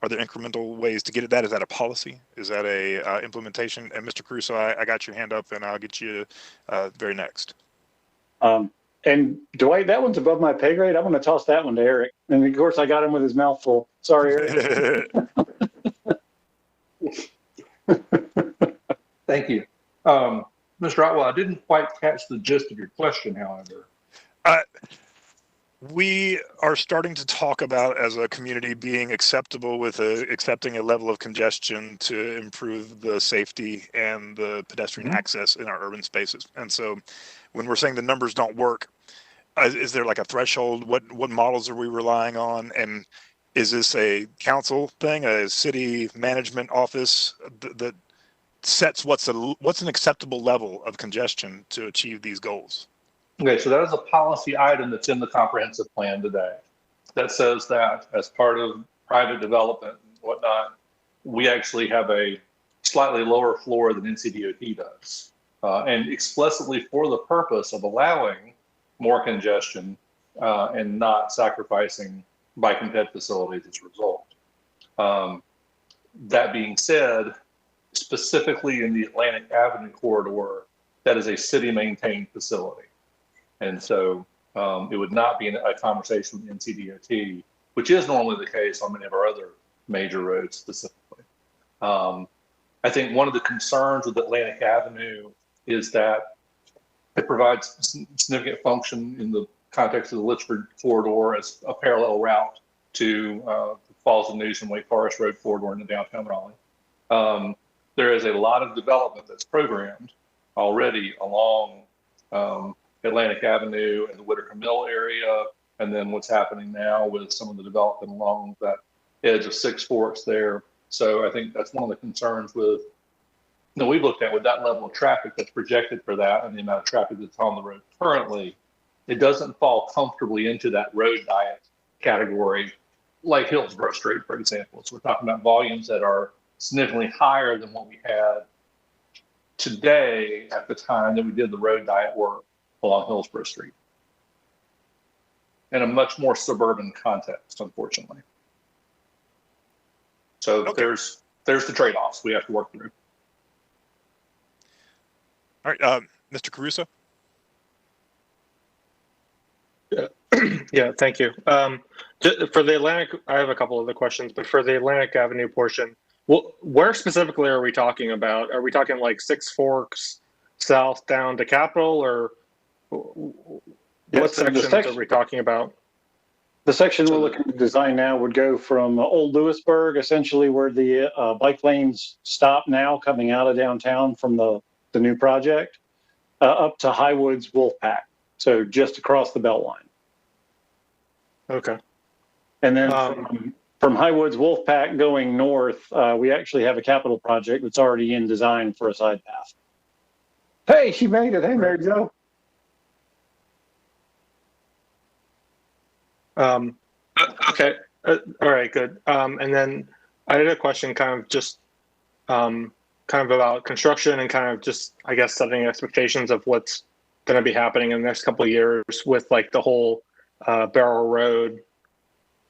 Are there incremental ways to get at that? Is that a policy? Is that a implementation? And Mr. Caruso, I got your hand up, and I'll get you very next. And Dwight, that one's above my pay grade. I'm going to toss that one to Eric. And of course, I got him with his mouth full. Sorry, Eric. Thank you. Mr. Otwell, I didn't quite catch the gist of your question, however. We are starting to talk about, as a community, being acceptable with accepting a level of congestion to improve the safety and the pedestrian access in our urban spaces. And so when we're saying the numbers don't work, is there like a threshold? What models are we relying on? And is this a council thing, a city management office that sets what's an acceptable level of congestion to achieve these goals? Okay, so that is a policy item that's in the comprehensive plan today that says that as part of private development and whatnot, we actually have a slightly lower floor than NCDOT does, and explicitly for the purpose of allowing more congestion and not sacrificing bike and ped facilities as a result. That being said, specifically in the Atlantic Avenue corridor, that is a city-maintained facility. And so it would not be a conversation with NCDOT, which is normally the case on many of our other major roads specifically. I think one of the concerns with Atlantic Avenue is that it provides significant function in the context of the Litchford corridor as a parallel route to the Falls of News and Wake Forest Road corridor in the downtown Raleigh. There is a lot of development that's programmed already along Atlantic Avenue and the Whitaker Mill area, and then what's happening now with some of the development along that edge of Six Forks there. So I think that's one of the concerns with, we've looked at with that level of traffic that's projected for that and the amount of traffic that's on the road currently, it doesn't fall comfortably into that road diet category like Hillsborough Street, for example. So we're talking about volumes that are significantly higher than what we had today at the time that we did the road diet work along Hillsborough Street, in a much more suburban context, unfortunately. So there's the trade-offs we have to work through. All right, Mr. Caruso. Yeah, thank you. For the Atlantic, I have a couple other questions, but for the Atlantic Avenue portion, where specifically are we talking about? Are we talking like Six Forks south down to Capitol, or what sections are we talking about? The section we're looking to design now would go from Old Lewisburg, essentially where the bike lanes stop now coming out of downtown from the new project, up to Highwoods Wolfpack. So just across the Beltline. Okay. And then from Highwoods Wolfpack going north, we actually have a capital project that's already in design for a side path. Hey, she made it. Hey, Mary Jo. Okay. All right, good. And then I had a question kind of about construction and kind of just, I guess, setting expectations of what's going to be happening in the next couple of years with like the whole Barrel Road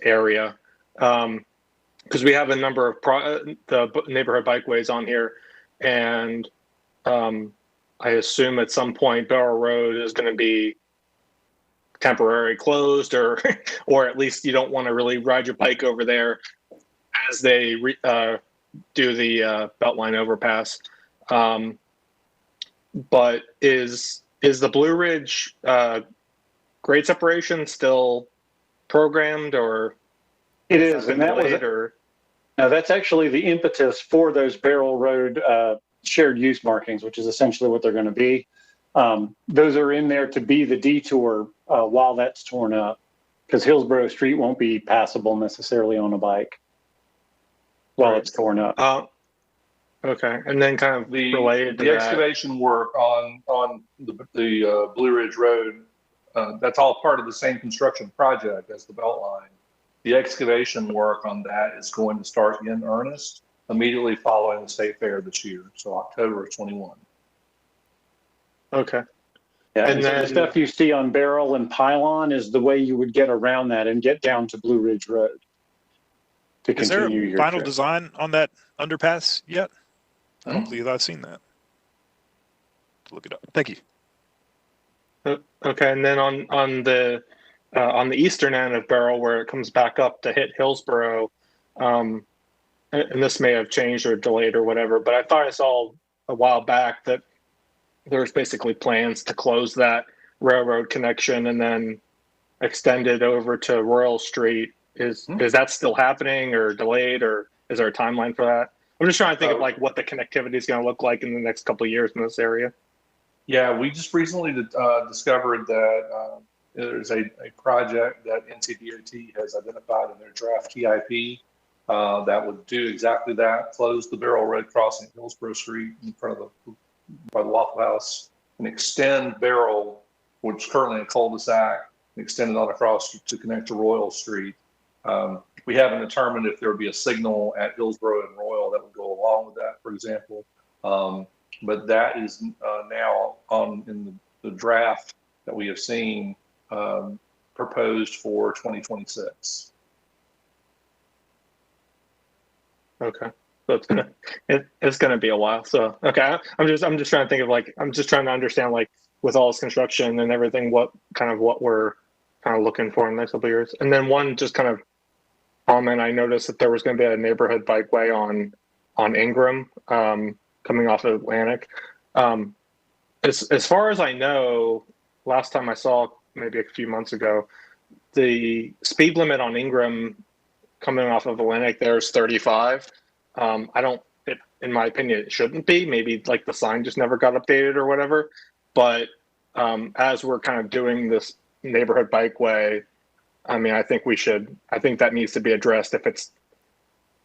area. Because we have a number of the neighborhood bikeways on here, and I assume at some point Barrel Road is going to be temporarily closed, or at least you don't want to really ride your bike over there as they do the Beltline overpass. But is the Blue Ridge grade separation still programmed, or it is? And that was Now, that's actually the impetus for those Barrel Road shared use markings, which is essentially what they're going to be. Those are in there to be the detour while that's torn up, because Hillsborough Street won't be passable necessarily on a bike while it's torn up. Okay, and then kind of related to the that, excavation work on the Blue Ridge Road, that's all part of the same construction project as the Beltline. The excavation work on that is going to start in earnest immediately following the State Fair this year, so October of 21. Okay. Yeah, And so then the stuff you see on Barrel and Pylon is the way you would get around that and get down to Blue Ridge Road to Is there continue a your final trip. design on that underpass yet? I don't believe I've seen that. Look it up. Thank you. Okay, and then on the eastern end of Barrel, where it comes back up to hit Hillsborough, and this may have changed or delayed or whatever, but I thought I saw a while back that there's basically plans to close that railroad connection and then extend it over to Royal Street. Is that still happening or delayed, or is there a timeline for that? I'm just trying to think of like what the connectivity is going to look like in the next couple of years in this area. Yeah, we just recently discovered that there's a project that NCDOT has identified in their draft TIP that would do exactly that, close the Barrel Road crossing at Hillsborough Street in front of by the Waffle House, and extend Barrel, which is currently a cul-de-sac, and extend it on across to connect to Royal Street. We haven't determined if there would be a signal at Hillsborough and Royal that would go along with that, for example. But that is now in the draft that we have seen proposed for 2026. Okay, so it's gonna be a while. So okay, I'm just trying to think of I'm just trying to understand with all this construction and everything, what we're kind of looking for in the next couple of years. And then one just kind of comment, I noticed that there was going to be a neighborhood bikeway on Ingram coming off of Atlantic. As far as I know, last time I saw, maybe a few months ago, the speed limit on Ingram coming off of Atlantic there is 35. In my opinion, it shouldn't be. Maybe the sign just never got updated or whatever. But as we're kind of doing this neighborhood bikeway, I think that needs to be addressed. If it's,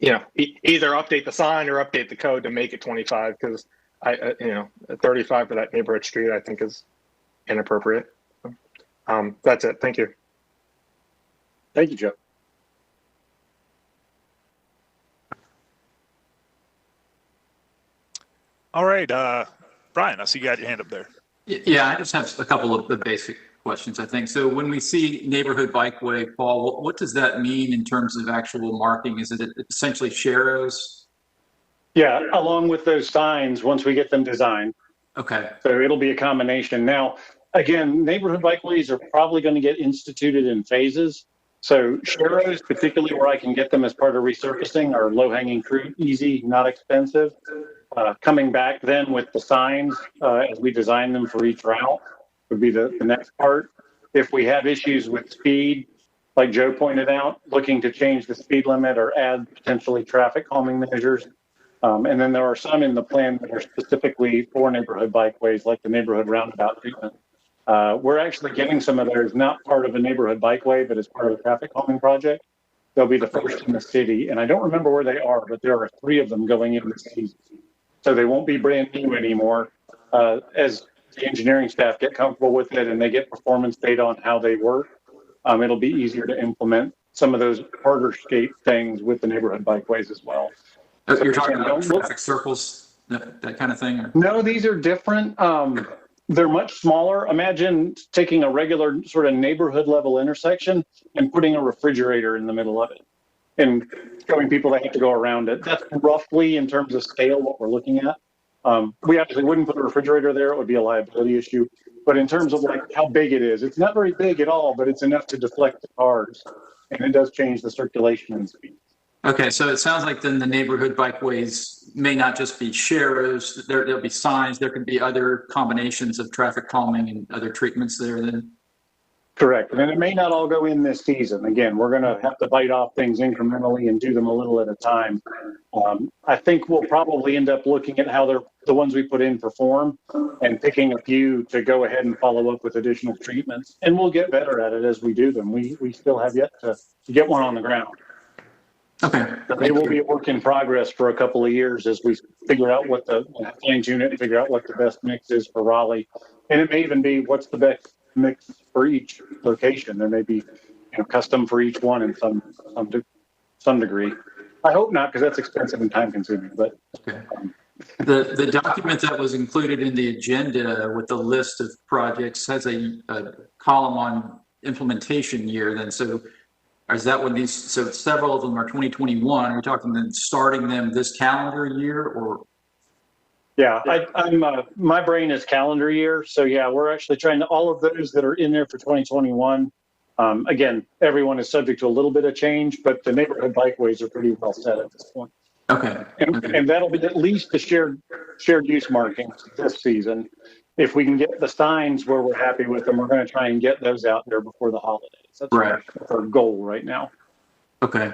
either update the sign or update the code to make it 25, because 35 for that neighborhood street, I think is inappropriate. That's it. Thank you. Thank you, Joe. All right, Brian, I see you got your hand up there. Yeah, I just have a couple of the basic questions, I think. So when we see neighborhood bikeway, Paul, what does that mean in terms of actual marking? Is it essentially sharrows? Yeah, along with those signs, once we get them designed. Okay. So it'll be a combination. Now, again, neighborhood bikeways are probably going to get instituted in phases. So sharrows, particularly where I can get them as part of resurfacing, are low-hanging fruit, easy, not expensive. Coming back then with the signs as we design them for each route would be the next part. If we have issues with speed, like Joe pointed out, looking to change the speed limit or add potentially traffic calming measures. And then there are some in the plan that are specifically for neighborhood bikeways, like the neighborhood roundabout treatment. We're actually getting some of those, not part of a neighborhood bikeway, but as part of a traffic calming project. They'll be the first in the city. And I don't remember where they are, but there are 3 of them going in this season. So they won't be brand new anymore. As the engineering staff get comfortable with it and they get performance data on how they work, it'll be easier to implement some of those harder skate things with the neighborhood bikeways as well. So you're talking about traffic circles, that kind of thing? Or? No, these are different. They're much smaller. Imagine taking a regular sort of neighborhood level intersection and putting a refrigerator in the middle of it and showing people they have to go around it. That's roughly, in terms of scale, what we're looking at. We actually wouldn't put a refrigerator there. It would be a liability issue. But in terms of how big it is, it's not very big at all, but it's enough to deflect the cars. And it does change the circulation and speed. Okay, so it sounds like then the neighborhood bikeways may not just be sharrows. There'll be signs. There could be other combinations of traffic calming and other treatments there then. Correct. And it may not all go in this season. Again, we're going to have to bite off things incrementally and do them a little at a time. I think we'll probably end up looking at how the ones we put in perform and picking a few to go ahead and follow up with additional treatments. And we'll get better at it as we do them. We still have yet to get one on the ground. Okay. So they will be a work in progress for a couple of years as we figure out what the fine tune it and figure out what the best mix is for Raleigh. And it may even be what's the best mix for each location. There may be custom for each one in some degree. I hope not, because that's expensive and time consuming. But okay. The document that was included in the agenda with the list of projects has a column on implementation year. Then so. Is that when these? So several of them are 2021. Are we talking then starting them this calendar year, or? Yeah, I'm. My brain is calendar year, so yeah, we're actually trying to all of those that are in there for 2021. Again, everyone is subject to a little bit of change, but the neighborhood bikeways are pretty well set at this point. Okay. And that'll be at least the shared use markings this season. If we can get the signs where we're happy with them, we're going to try and get those out there before the holidays. That's right. Our goal right now. Okay.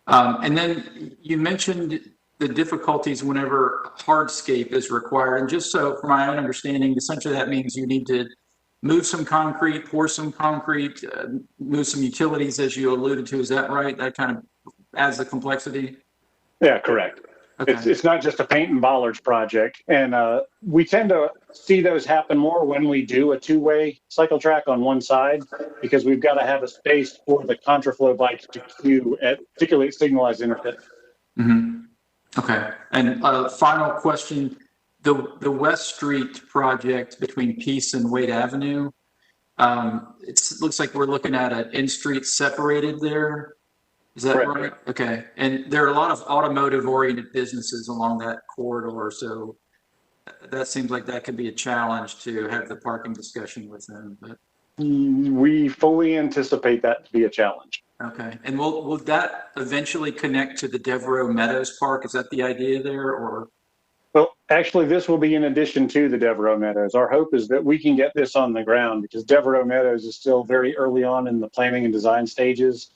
And then you mentioned the difficulties whenever hardscape is required. And just so from my own understanding, essentially that means you need to move some concrete, pour some concrete, move some utilities, as you alluded to. Is that right? That kind of adds the complexity? Yeah, correct. Okay. It's not just a paint and bollards project. And we tend to see those happen more when we do a two-way cycle track on one side, because we've got to have a space for the contraflow bikes to queue at particularly signalized interface. Mm-hmm. Okay. And final question, the West Street project between Peace and Wade Avenue, it looks like we're looking at an in-street separated there. Is that right? Okay. And there are a lot of automotive oriented businesses along that corridor. So that seems like that could be a challenge to have the parking discussion with them. But we fully anticipate that to be a challenge. Okay. And will that eventually connect to the Devereaux Meadows Park? Is that the idea there, or? Well, actually, this will be in addition to the Devereaux Meadows. Our hope is that we can get this on the ground, because Devereaux Meadows is still very early on in the planning and design stages.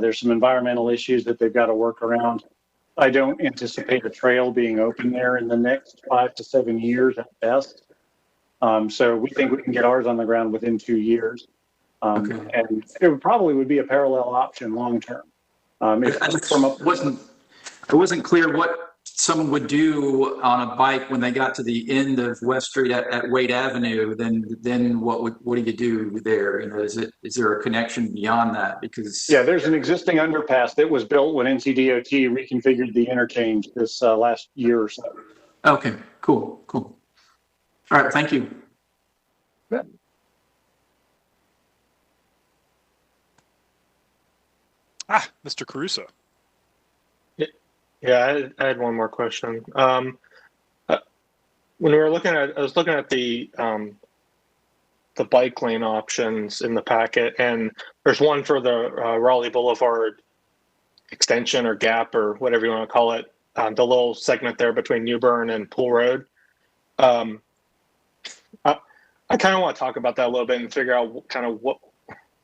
There's some environmental issues that they've got to work around. I don't anticipate a trail being open there in the next 5 to 7 years at best. So we think we can get ours on the ground within 2 years. Okay. And it probably would be a parallel option long term. It wasn't clear what someone would do on a bike when they got to the end of West Street at Wade Avenue. Then what do you do there? Is there a connection beyond that? Because there's an existing underpass that was built when NCDOT reconfigured the interchange this last year or so. Okay, cool. All right, thank you. Yeah. Mr. Caruso. Yeah, I had one more question. When we were I was looking at the bike lane options in the packet, and there's one for the Raleigh Boulevard extension or gap or whatever you want to call it, the little segment there between Newbern and Pool Road. I kind of want to talk about that a little bit and figure out kind of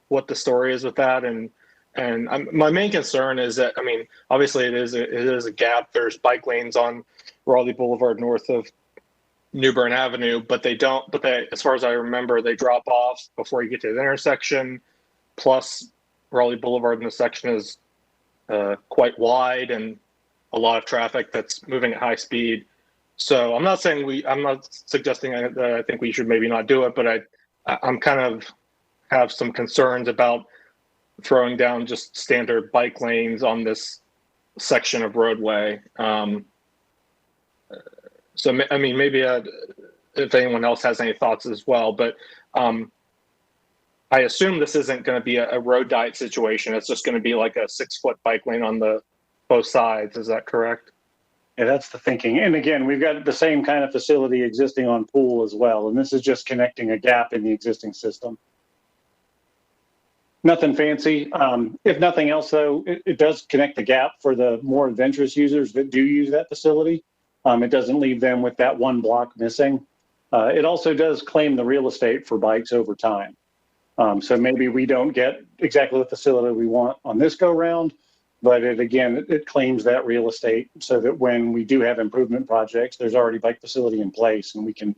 what the story is with that. And my main concern is that, obviously it is a gap. There's bike lanes on Raleigh Boulevard north of Newbern Avenue, but they, as far as I remember, they drop off before you get to the intersection. Plus, Raleigh Boulevard in the section is quite wide and a lot of traffic that's moving at high speed. So I'm not suggesting that I think we should maybe not do it, but I'm kind of have some concerns about throwing down just standard bike lanes on this section of roadway. So, maybe if anyone else has any thoughts as well, but I assume this isn't going to be a road diet situation. It's just going to be like a 6-foot bike lane on both sides. Is that correct? Yeah, that's the thinking. And again, we've got the same kind of facility existing on Pool as well. And this is just connecting a gap in the existing system. Nothing fancy. If nothing else, though, it does connect the gap for the more adventurous users that do use that facility. It doesn't leave them with that one block missing. It also does claim the real estate for bikes over time. So maybe we don't get exactly the facility we want on this go round, but it claims that real estate so that when we do have improvement projects, there's already bike facility in place and we can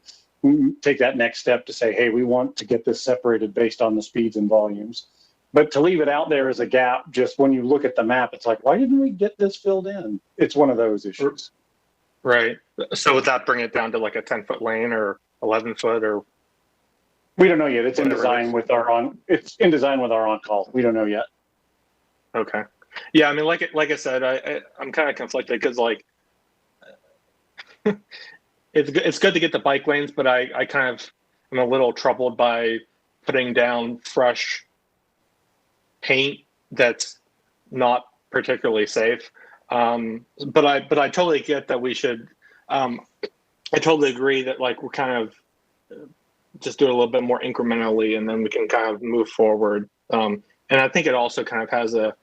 take that next step to say, hey, we want to get this separated based on the speeds and volumes. But to leave it out there as a gap, just when you look at the map, it's like, why didn't we get this filled in? It's one of those issues. Right. So would that bring it down to like a 10-foot lane or 11-foot or? We don't know yet. It's in design with our on-call. We don't know yet. Okay. Yeah, I mean, like I said, I'm kind of conflicted because like it's good to get the bike lanes, but I kind of am a little troubled by putting down fresh paint that's not particularly safe. But I totally get that we should. I totally agree that like we're kind of just do it a little bit more incrementally, and then we can kind of move forward. And I think it also kind of has a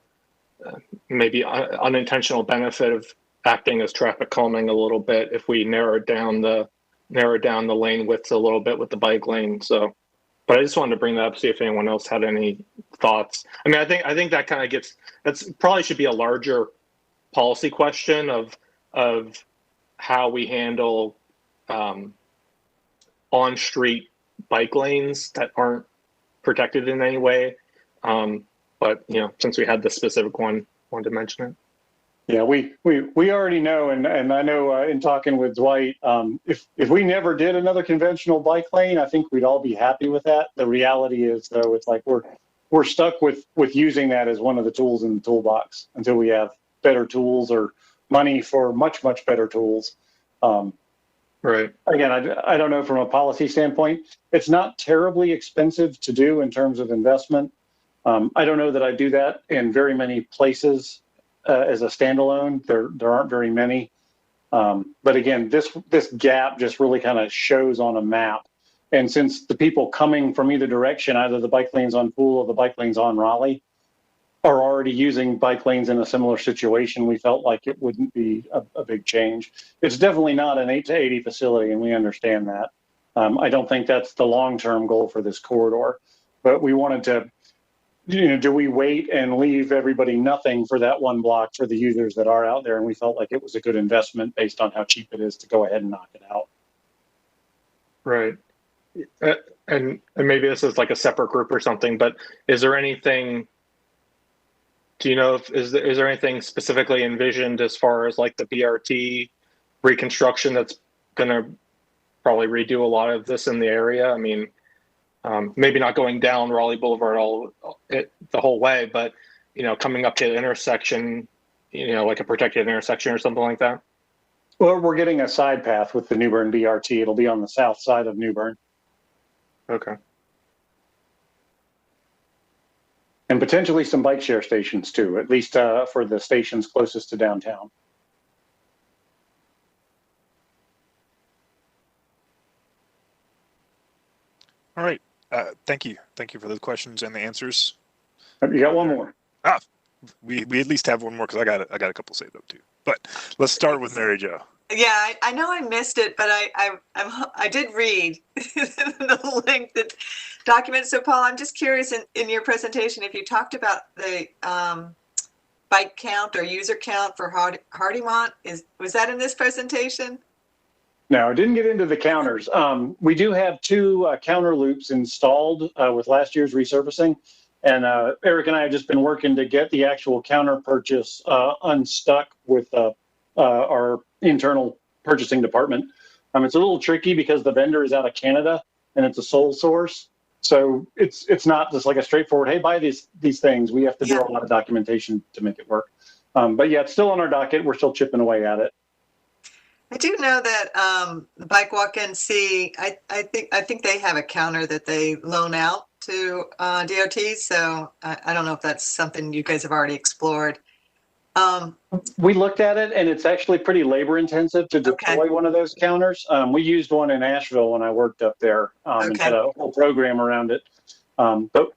maybe unintentional benefit of acting as traffic calming a little bit if we narrow down the lane widths a little bit with the bike lane. So, but I just wanted to bring that up, see if anyone else had any thoughts. I mean, I think that kind of that's probably should be a larger policy question of how we handle on-street bike lanes that aren't protected in any way. But since we had this specific one, wanted to mention it. Yeah, we already know, and I know in talking with Dwight, if we never did another conventional bike lane, I think we'd all be happy with that. The reality is, though, it's like we're stuck with using that as one of the tools in the toolbox until we have better tools or money for much better tools. Right. Again, I don't know from a policy standpoint, it's not terribly expensive to do in terms of investment. I don't know that I do that in very many places as a standalone. There aren't very many. But again, this gap just really kind of shows on a map. And since the people coming from either direction, either the bike lanes on Poole or the bike lanes on Raleigh, are already using bike lanes in a similar situation, we felt like it wouldn't be a big change. It's definitely not an 8 to 80 facility, and we understand that. I don't think that's the long-term goal for this corridor, but we wanted to, do we wait and leave everybody nothing for that one block for the users that are out there? And we felt like it was a good investment based on how cheap it is to go ahead and knock it out. Right. And maybe this is like a separate group or something, but is there anything, do you know is there anything specifically envisioned as far as like the BRT reconstruction that's going to probably redo a lot of this in the area? I mean, maybe not going down Raleigh Boulevard the whole way, but coming up to the intersection, like a protected intersection or something like that. Well, we're getting a side path with the Newbern BRT. It'll be on the south side of Newbern. Okay. And potentially some bike share stations too, at least for the stations closest to downtown. All right. Thank you. Thank you for the questions and the answers. You got one more. We at least have one more because I got a couple saved up too. But let's start with Mary Jo. Yeah, I know I missed it, but I did read the link that document. So Paul, I'm just curious in your presentation if you talked about the bike count or user count for Hardymont. Was that in this presentation? No, I didn't get into the counters. We do have 2 counter loops installed with last year's resurfacing. And Eric and I have just been working to get the actual counter purchase unstuck with our internal purchasing department. It's a little tricky because the vendor is out of Canada and it's a sole source. So it's not just like a straightforward, hey, buy these things. We have to do a lot of documentation to make it work. But yeah, it's still on our docket. We're still chipping away at it. I do know that the Bike Walk NC, I think they have a counter that they loan out to DOT. So I don't know if that's something you guys have already explored. We looked at it, and it's actually pretty labor intensive to deploy one of those counters. We used one in Asheville when I worked up there and had a whole program around it. But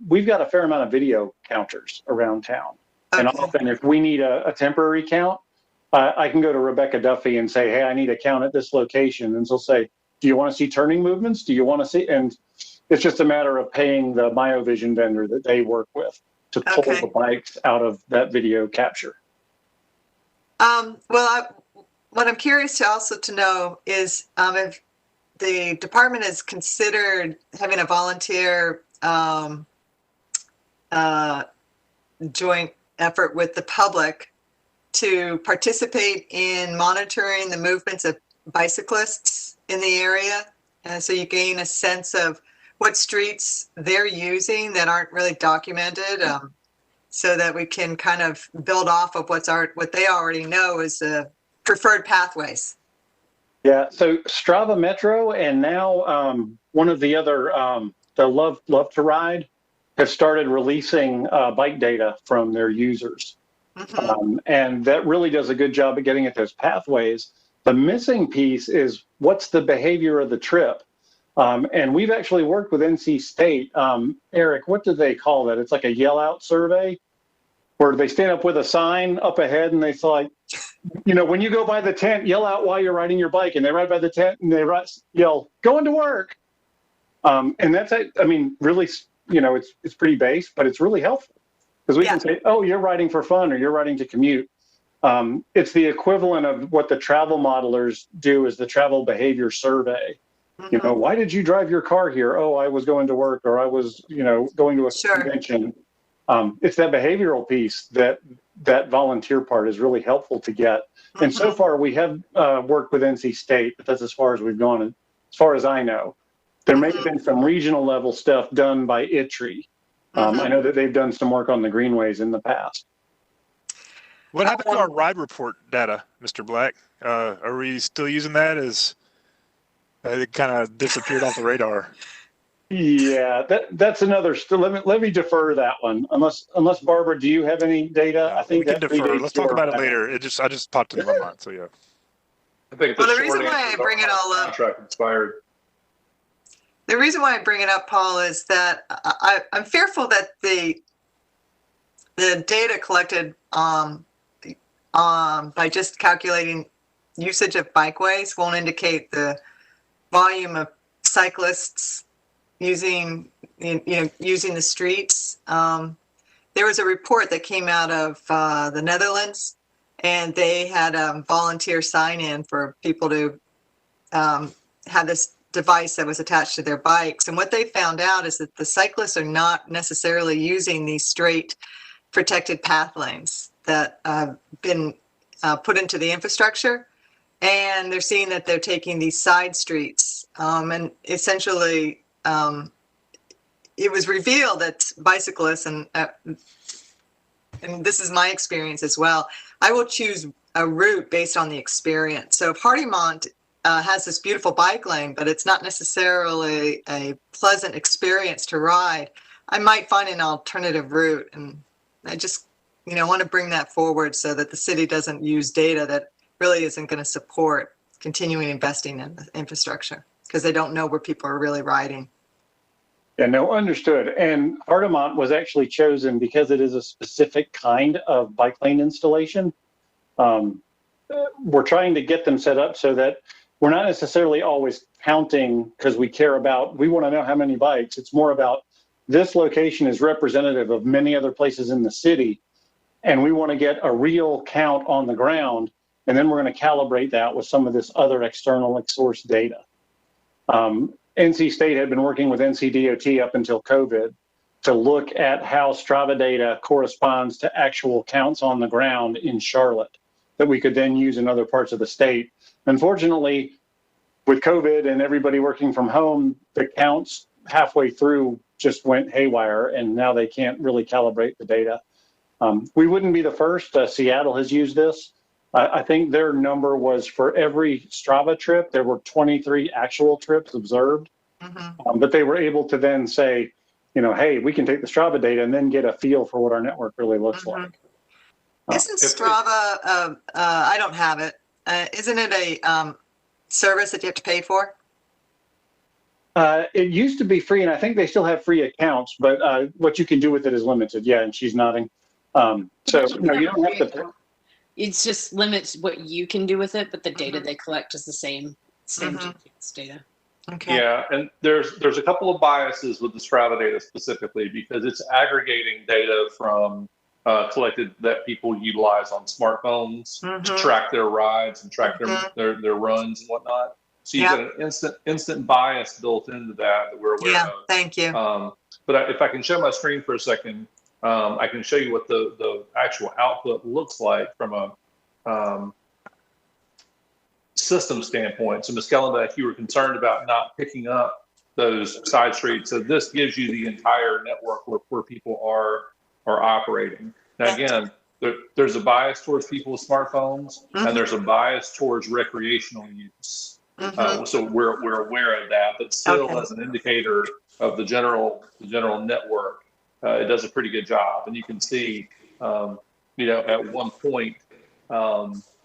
we've got a fair amount of video counters around town. And often if we need a temporary count, I can go to Rebecca Duffy and say, hey, I need a count at this location. And she'll say, do you want to see turning movements? Do you want to see? And It's just a matter of paying the MyoVision vendor that they work with to pull Okay. the bikes out of that video capture. What I'm curious to also to know is if the department has considered having a volunteer joint effort with the public to participate in monitoring the movements of bicyclists in the area. And so you gain a sense of what streets they're using that aren't really documented, so that we can kind of build off of what they already know is preferred pathways. Yeah, so Strava Metro and now one of the other, the Love to Ride, have started releasing bike data from their users. And that really does a good job at getting at those pathways. The missing piece is what's the behavior of the trip? And we've actually worked with NC State. Eric, what do they call that? It's like a yell out survey where they stand up with a sign up ahead and they say, like, you know, when you go by the tent, yell out while you're riding your bike, and they ride by the tent and they yell, going to work. And that's, I mean, really, you know, it's pretty base, but it's really helpful because we can say, oh, you're riding for fun or you're riding to commute. It's the equivalent of what the travel modelers do is the travel behavior survey. You know, why did you drive your car here? Oh, I was going to work, or I was, you know, going to a convention. It's that behavioral piece that volunteer part is really helpful to get. And so far we have worked with NC State, but that's as far as we've gone. As far as I know, there may have been some regional level stuff done by ITRI. I know that they've done some work on the greenways in the past. What happened to our ride report data, Mr. Black? Are we still using that as it kind of disappeared off the radar? Yeah, that's another. Let me defer that one. Unless Barbara, do you have any data? I think we can defer. Let's talk about it later. I just popped into my mind. So yeah. I think the reason why I bring it all up. Contract expired. The reason why I bring it up, Paul, is that I'm fearful that the data collected by just calculating usage of bikeways won't indicate the volume of cyclists using the streets. There was a report that came out of the Netherlands, and they had a volunteer sign-in for people to have this device that was attached to their bikes. And what they found out is that the cyclists are not necessarily using these straight protected path lanes that have been put into the infrastructure. And they're seeing that they're taking these side streets. And essentially, it was revealed that bicyclists, and this is my experience as well, I will choose a route based on the experience. So if Hardymont has this beautiful bike lane, but it's not necessarily a pleasant experience to ride, I might find an alternative route. And I just, want to bring that forward so that the city doesn't use data that really isn't going to support continuing investing in the infrastructure because they don't know where people are really riding. Yeah, no, understood. And Hardymont was actually chosen because it is a specific kind of bike lane installation. We're trying to get them set up so that we're not necessarily always counting because we want to know how many bikes. It's more about this location is representative of many other places in the city, and we want to get a real count on the ground, and then we're going to calibrate that with some of this other external source data. NC State had been working with NCDOT up until COVID to look at how Strava data corresponds to actual counts on the ground in Charlotte that we could then use in other parts of the state. Unfortunately, with COVID and everybody working from home, the counts halfway through just went haywire, and now they can't really calibrate the data. We wouldn't be the first. Seattle has used this. I think their number was for every Strava trip, there were 23 actual trips observed. But they were able to then say, hey, we can take the Strava data and then get a feel for what our network really looks like. Isn't Strava, I don't have it, isn't it a service that you have to pay for? It used to be free, and I think they still have free accounts, but what you can do with it is limited. Yeah, and she's nodding. So no, you don't have to. It just limits what you can do with it, but the data they collect is the same GPS data. Okay. Yeah, and there's a couple of biases with the Strava data specifically because it's aggregating data from collected that people utilize on smartphones to track their rides and track their runs and whatnot. So you've got an instant bias built into that we're aware of. Thank you. But if I can show my screen for a second, I can show you what the actual output looks like from a system standpoint. So Ms. Kellenbeck, you were concerned about not picking up those side streets. So this gives you the entire network where people are operating. Now, again, there's a bias towards people with smartphones, and there's a bias towards recreational use. So we're aware of that, but still, as an indicator of the general network, it does a pretty good job. And you can see, at one point,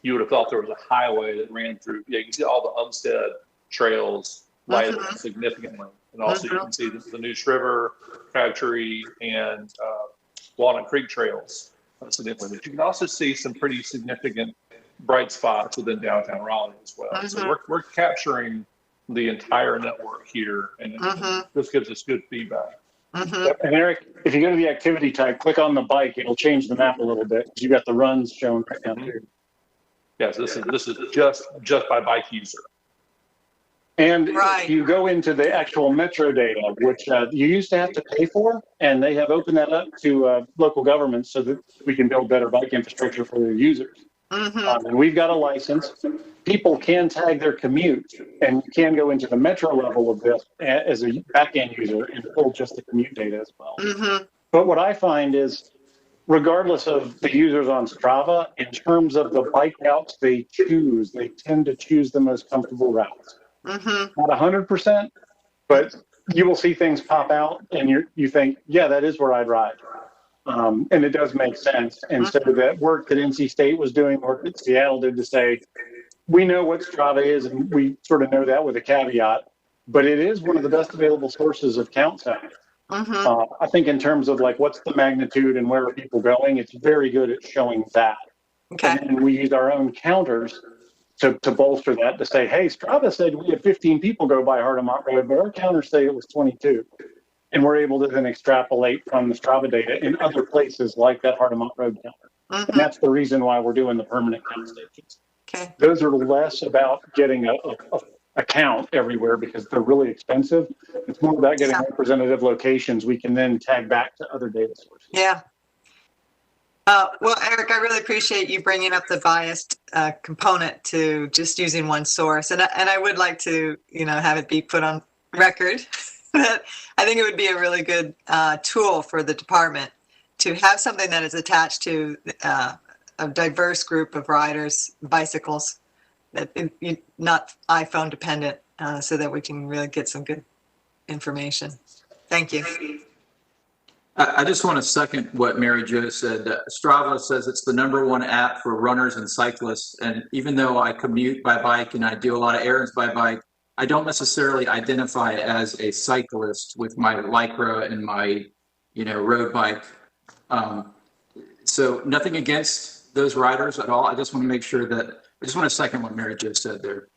you would have thought there was a highway that ran through. Yeah, you can see all the Umstead trails lighted up significantly, and also you can see the Neuse River, Crabtree, and Walnut Creek trails significantly. But you can also see some pretty significant bright spots within downtown Raleigh as well. So we're capturing the entire network here, and this gives us good feedback. And Eric, if you go to the activity type, click on the bike, it'll change the map a little bit. You got the runs shown right now too. Yes, this is just by bike user. And if you go into the actual metro data, which you used to have to pay for, and they have opened that up to local governments so that we can build better bike infrastructure for their users. And we've got a license. People can tag their commute, and you can go into the metro level of this as a back-end user and pull just the commute data as well. But what I find is, regardless of the users on Strava, in terms of the bike routes they tend to choose the most comfortable routes. Not 100%, but you will see things pop out and you think, yeah, that is where I'd ride. And it does make sense. And so that work that NC State was doing, work that Seattle did to say, we know what Strava is and we sort of know that with a caveat, but it is one of the best available sources of count size. I think in terms of like what's the magnitude and where are people going, it's very good at showing that. And we use our own counters to bolster that, to say, hey, Strava said we had 15 people go by Hardemont Road, but our counters say it was 22. And we're able to then extrapolate from the Strava data in other places like that Hardemont Road counter. And that's the reason why we're doing the permanent count stations. Those are less about getting a count everywhere because they're really expensive. It's more about getting representative locations we can then tag back to other data sources. Well, Eric, I really appreciate you bringing up the biased component to just using one source. And I would like to, have it be put on record that I think it would be a really good tool for the department to have something that is attached to a diverse group of riders, bicycles, that not iPhone dependent, so that we can really get some good information. Thank you. I just want to second what Mary Jo said. Strava says it's the #1 app for runners and cyclists. And even though I commute by bike and I do a lot of errands by bike, I don't necessarily identify as a cyclist with my Lycra and my, road bike. So nothing against those riders at all. I just want to make sure that, I just want to second what Mary Jo said there.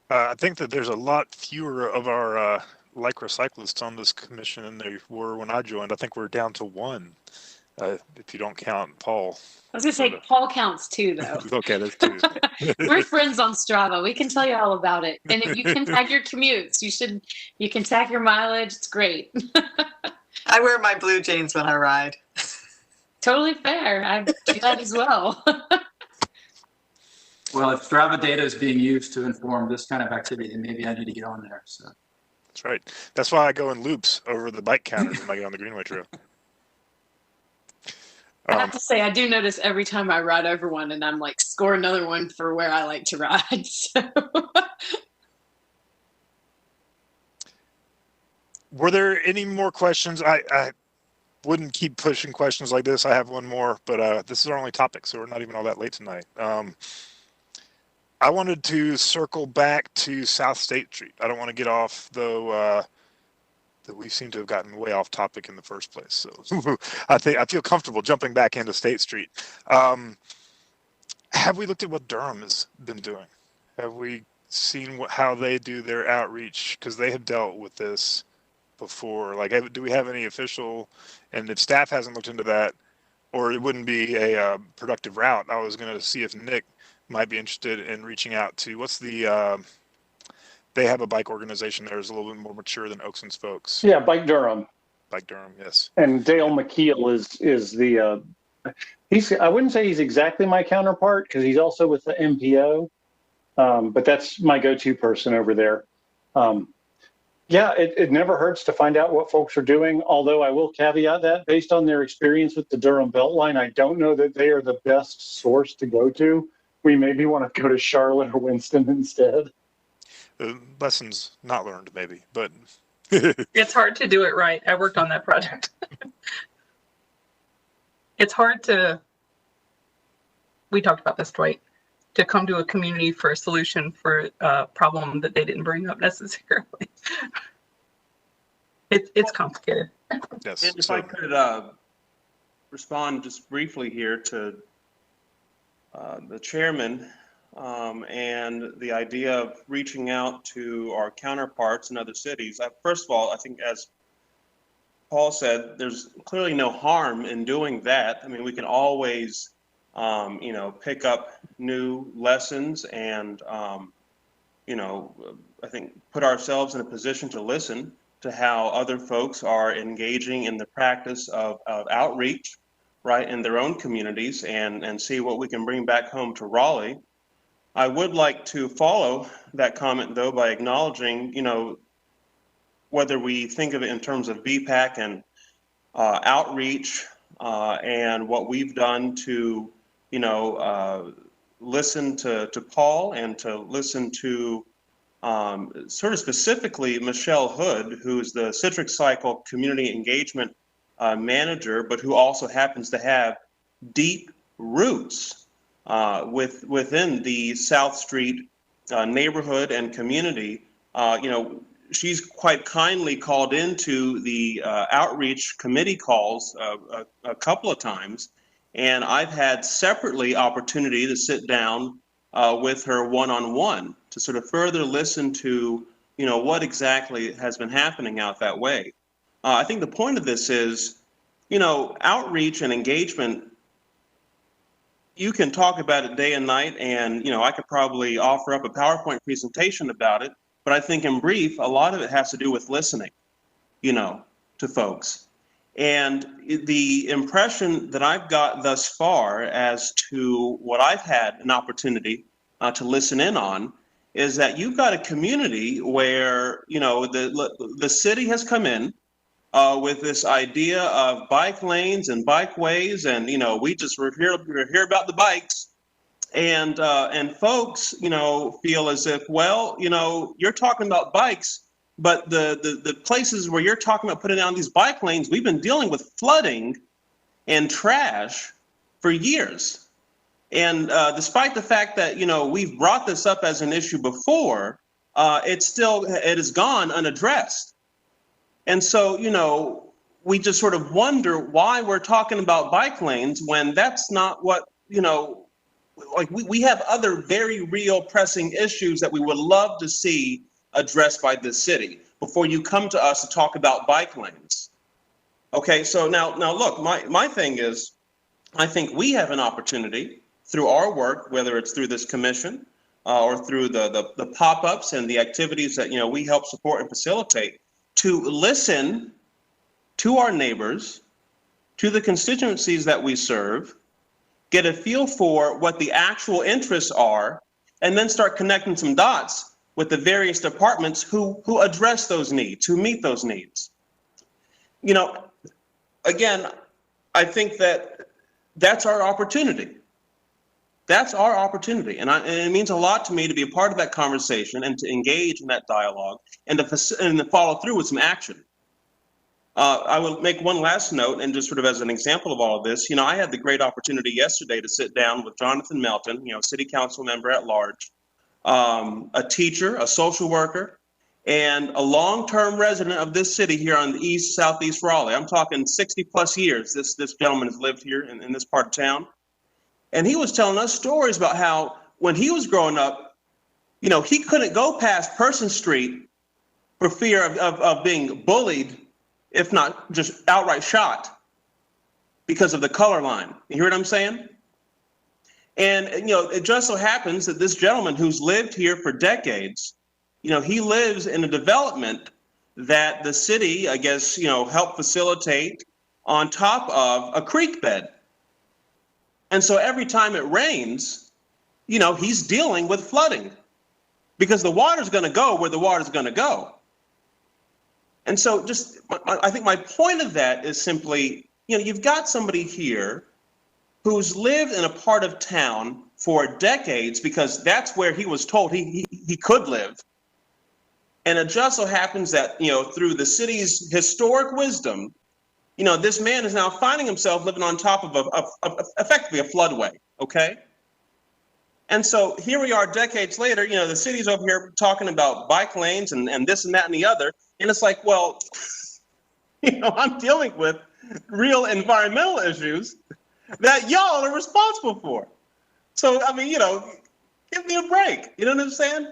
I think that there's a lot fewer of our Lycra cyclists on this commission than there were when I joined. I think we're down to 1, if you don't count Paul. I was going to say, Paul counts too, though. Okay, that's 2. We're friends on Strava. We can tell you all about it. And if you can tag your commutes, you can tag your mileage. It's great. I wear my blue jeans when I ride. Totally fair. I do that as well. Well, if Strava data is being used to inform this kind of activity, then maybe I need to get on there. So that's right. That's why I go in loops over the bike counters when I get on the Greenway Trail. I have to say, I do notice every time I ride over one, and I'm like, score another one for where I like to ride. So. Were there any more questions? I wouldn't keep pushing questions like this. I have one more, but this is our only topic, so we're not even all that late tonight. I wanted to circle back to South State Street. I don't want to get off, though, that we seem to have gotten way off topic in the first place. So I feel comfortable jumping back into State Street. have we looked at what Durham has been doing? Have we seen how they do their outreach? Because they have dealt with this before. Like, do we have any official? And if staff hasn't looked into that, or it wouldn't be a productive route, I was going to see if Nick might be interested in reaching out to what's the. They have a bike organization there is a little bit more mature than Oakson's folks. Yeah, Bike Durham. Bike Durham, yes. And Dale McKeel is the I wouldn't say he's exactly my counterpart because he's also with the MPO, but that's my go-to person over there. Yeah, it never hurts to find out what folks are doing, although I will caveat that based on their experience with the Durham Beltline, I don't know that they are the best source to go to. We maybe want to go to Charlotte or Winston instead. Lessons not learned, maybe, but It's hard to do it right. I worked on that project. It's hard to, we talked about this, Dwight, to come to a community for a solution for a problem that they didn't bring up necessarily. It's complicated. yes. And if So, I could respond just briefly here to the chairman and the idea of reaching out to our counterparts in other cities. First of all, I think as Paul said, there's clearly no harm in doing that. I mean, we can always, pick up new lessons and, I think put ourselves in a position to listen to how other folks are engaging in the practice of outreach, right, in their own communities and see what we can bring back home to Raleigh. I would like to follow that comment, though, by acknowledging, whether we think of it in terms of BPAC and outreach and what we've done to, listen to Paul and to listen to sort of specifically Michelle Hood, who's the Citric Cycle Community Engagement Manager, but who also happens to have deep roots within the South Street neighborhood and community. She's quite kindly called into the outreach committee calls a couple of times, and I've had separately opportunity to sit down with her one-on-one to sort of further listen to, what exactly has been happening out that way. I think the point of this is, outreach and engagement, you can talk about it day and night, and, I could probably offer up a PowerPoint presentation about it. But I think in brief, a lot of it has to do with listening, to folks. And the impression that I've got thus far as to what I've had an opportunity to listen in on is that you've got a community where, the city has come in with this idea of bike lanes and bikeways, and, we're here about the bikes. And folks, feel as if, well, you're talking about bikes, but the places where you're talking about putting down these bike lanes, we've been dealing with flooding and trash for years. And despite the fact that, we've brought this up as an issue before, it has gone unaddressed. And so, we just sort of wonder why we're talking about bike lanes when that's not what, like we have other very real pressing issues that we would love to see addressed by this city before you come to us to talk about bike lanes. Okay, so now look, my thing is, I think we have an opportunity through our work, whether it's through this commission or through the pop-ups and the activities that, we help support and facilitate, to listen to our neighbors, to the constituencies that we serve, get a feel for what the actual interests are, and then start connecting some dots with the various departments who address those needs, who meet those needs. Again, I think that's our opportunity. That's our opportunity. And it means a lot to me to be a part of that conversation and to engage in that dialogue and to follow through with some action. I will make one last note, and just sort of as an example of all of this, I had the great opportunity yesterday to sit down with Jonathan Melton, city council member at large, a teacher, a social worker, and a long-term resident of this city here on the southeast Raleigh. I'm talking 60 plus years this gentleman has lived here in this part of town. And he was telling us stories about how when he was growing up, you know, he couldn't go past Person Street for fear of being bullied, if not just outright shot because of the color line. You hear what I'm saying? And, you know, it just so happens that this gentleman who's lived here for decades, you know, he lives in a development that the city, I guess, you know, helped facilitate on top of a creek bed. And so every time it rains, you know, he's dealing with flooding because the water's going to go where the water's going to go. And so just, I think my point of that is simply, you know, you've got somebody here who's lived in a part of town for decades because that's where he was told he could live. And it just so happens that, you know, through the city's historic wisdom, you know, this man is now finding himself living on top of effectively a floodway, okay? And so here we are decades later, you know, the city's over here talking about bike lanes and this and that and the other. And it's like, well, you know, I'm dealing with real environmental issues that y'all are responsible for. So, I mean, you know, give me a break. You know what I'm saying?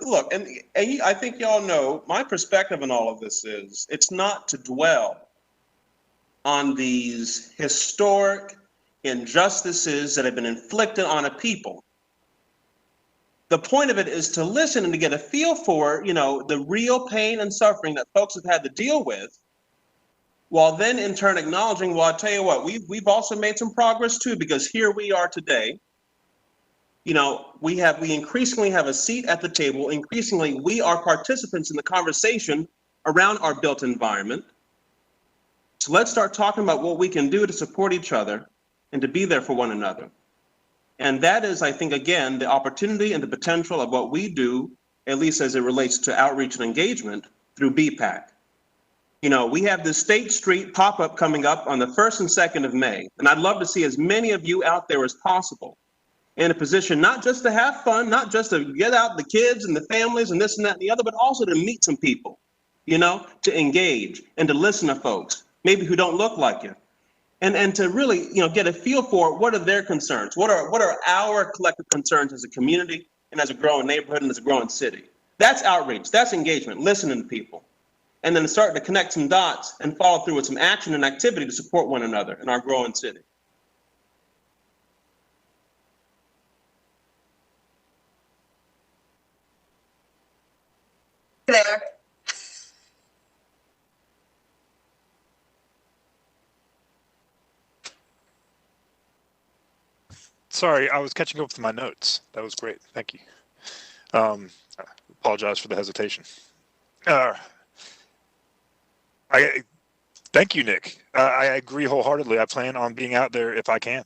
Look, and I think y'all know my perspective on all of this is it's not to dwell on these historic injustices that have been inflicted on a people. The point of it is to listen and to get a feel for, you know, the real pain and suffering that folks have had to deal with, while then in turn acknowledging, well, I'll tell you what, we've also made some progress too, because here we are today. You know, we increasingly have a seat at the table. Increasingly, we are participants in the conversation around our built environment. So let's start talking about what we can do to support each other and to be there for one another. And that is, I think, again, the opportunity and the potential of what we do, at least as it relates to outreach and engagement through BPAC. You know, we have this State Street pop-up coming up on the 1st and 2nd of May. And I'd love to see as many of you out there as possible in a position not just to have fun, not just to get out the kids and the families and this and that and the other, but also to meet some people, you know, to engage and to listen to folks, maybe who don't look like you. And to really, you know, get a feel for what are their concerns? What are our collective concerns as a community and as a growing neighborhood and as a growing city? That's outreach, that's engagement, listening to people. And then starting to connect some dots and follow through with some action and activity to support one another in our growing city. There. Sorry, I was catching up with my notes. That was great. Thank you. Apologize for the hesitation. Thank you, Nick. I agree wholeheartedly. I plan on being out there if I can.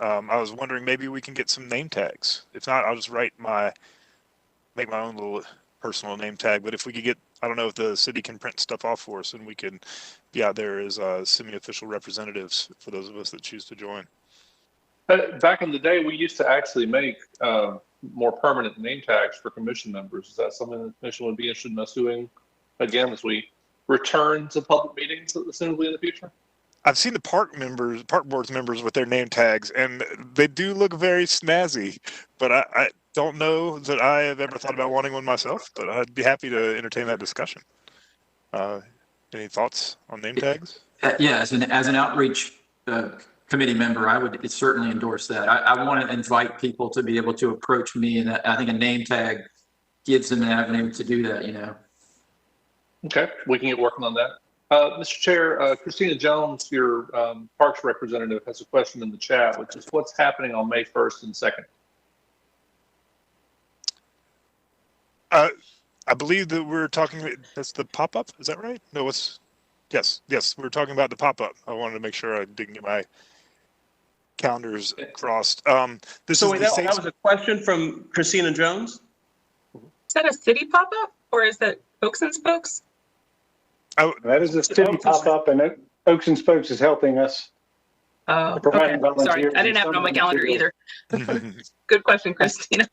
I was wondering maybe we can get some name tags. If not, I'll just make my own little personal name tag. But if we could get, I don't know if the city can print stuff off for us and we can be out there as semi-official representatives for those of us that choose to join. Back in the day, we used to actually make more permanent name tags for commission members. Is that something the commission would be interested in us doing again as we return to public meetings assumably in the future? I've seen the park boards members with their name tags, and they do look very snazzy, but I don't know that I have ever thought about wanting one myself, but I'd be happy to entertain that discussion. Any thoughts on name tags? Yeah, as an outreach committee member, I would certainly endorse that. I want to invite people to be able to approach me, and I think a name tag gives them an avenue to do that, you know. Okay, we can get working on that. Mr. Chair, Christina Jones, your Parks representative, has a question in the chat, which is what's happening on May 1st and 2nd? I believe that we're talking, that's the pop-up, is that right? No, yes, we're talking about the pop-up. I wanted to make sure I didn't get my calendars crossed. That was a question from Christina Jones? Is that a city pop-up or is that Oaks and Spokes? That is a city pop-up, and Oaks and Spokes is helping us. Oh, okay. Sorry, I didn't have it on my calendar either. Good question, Christina.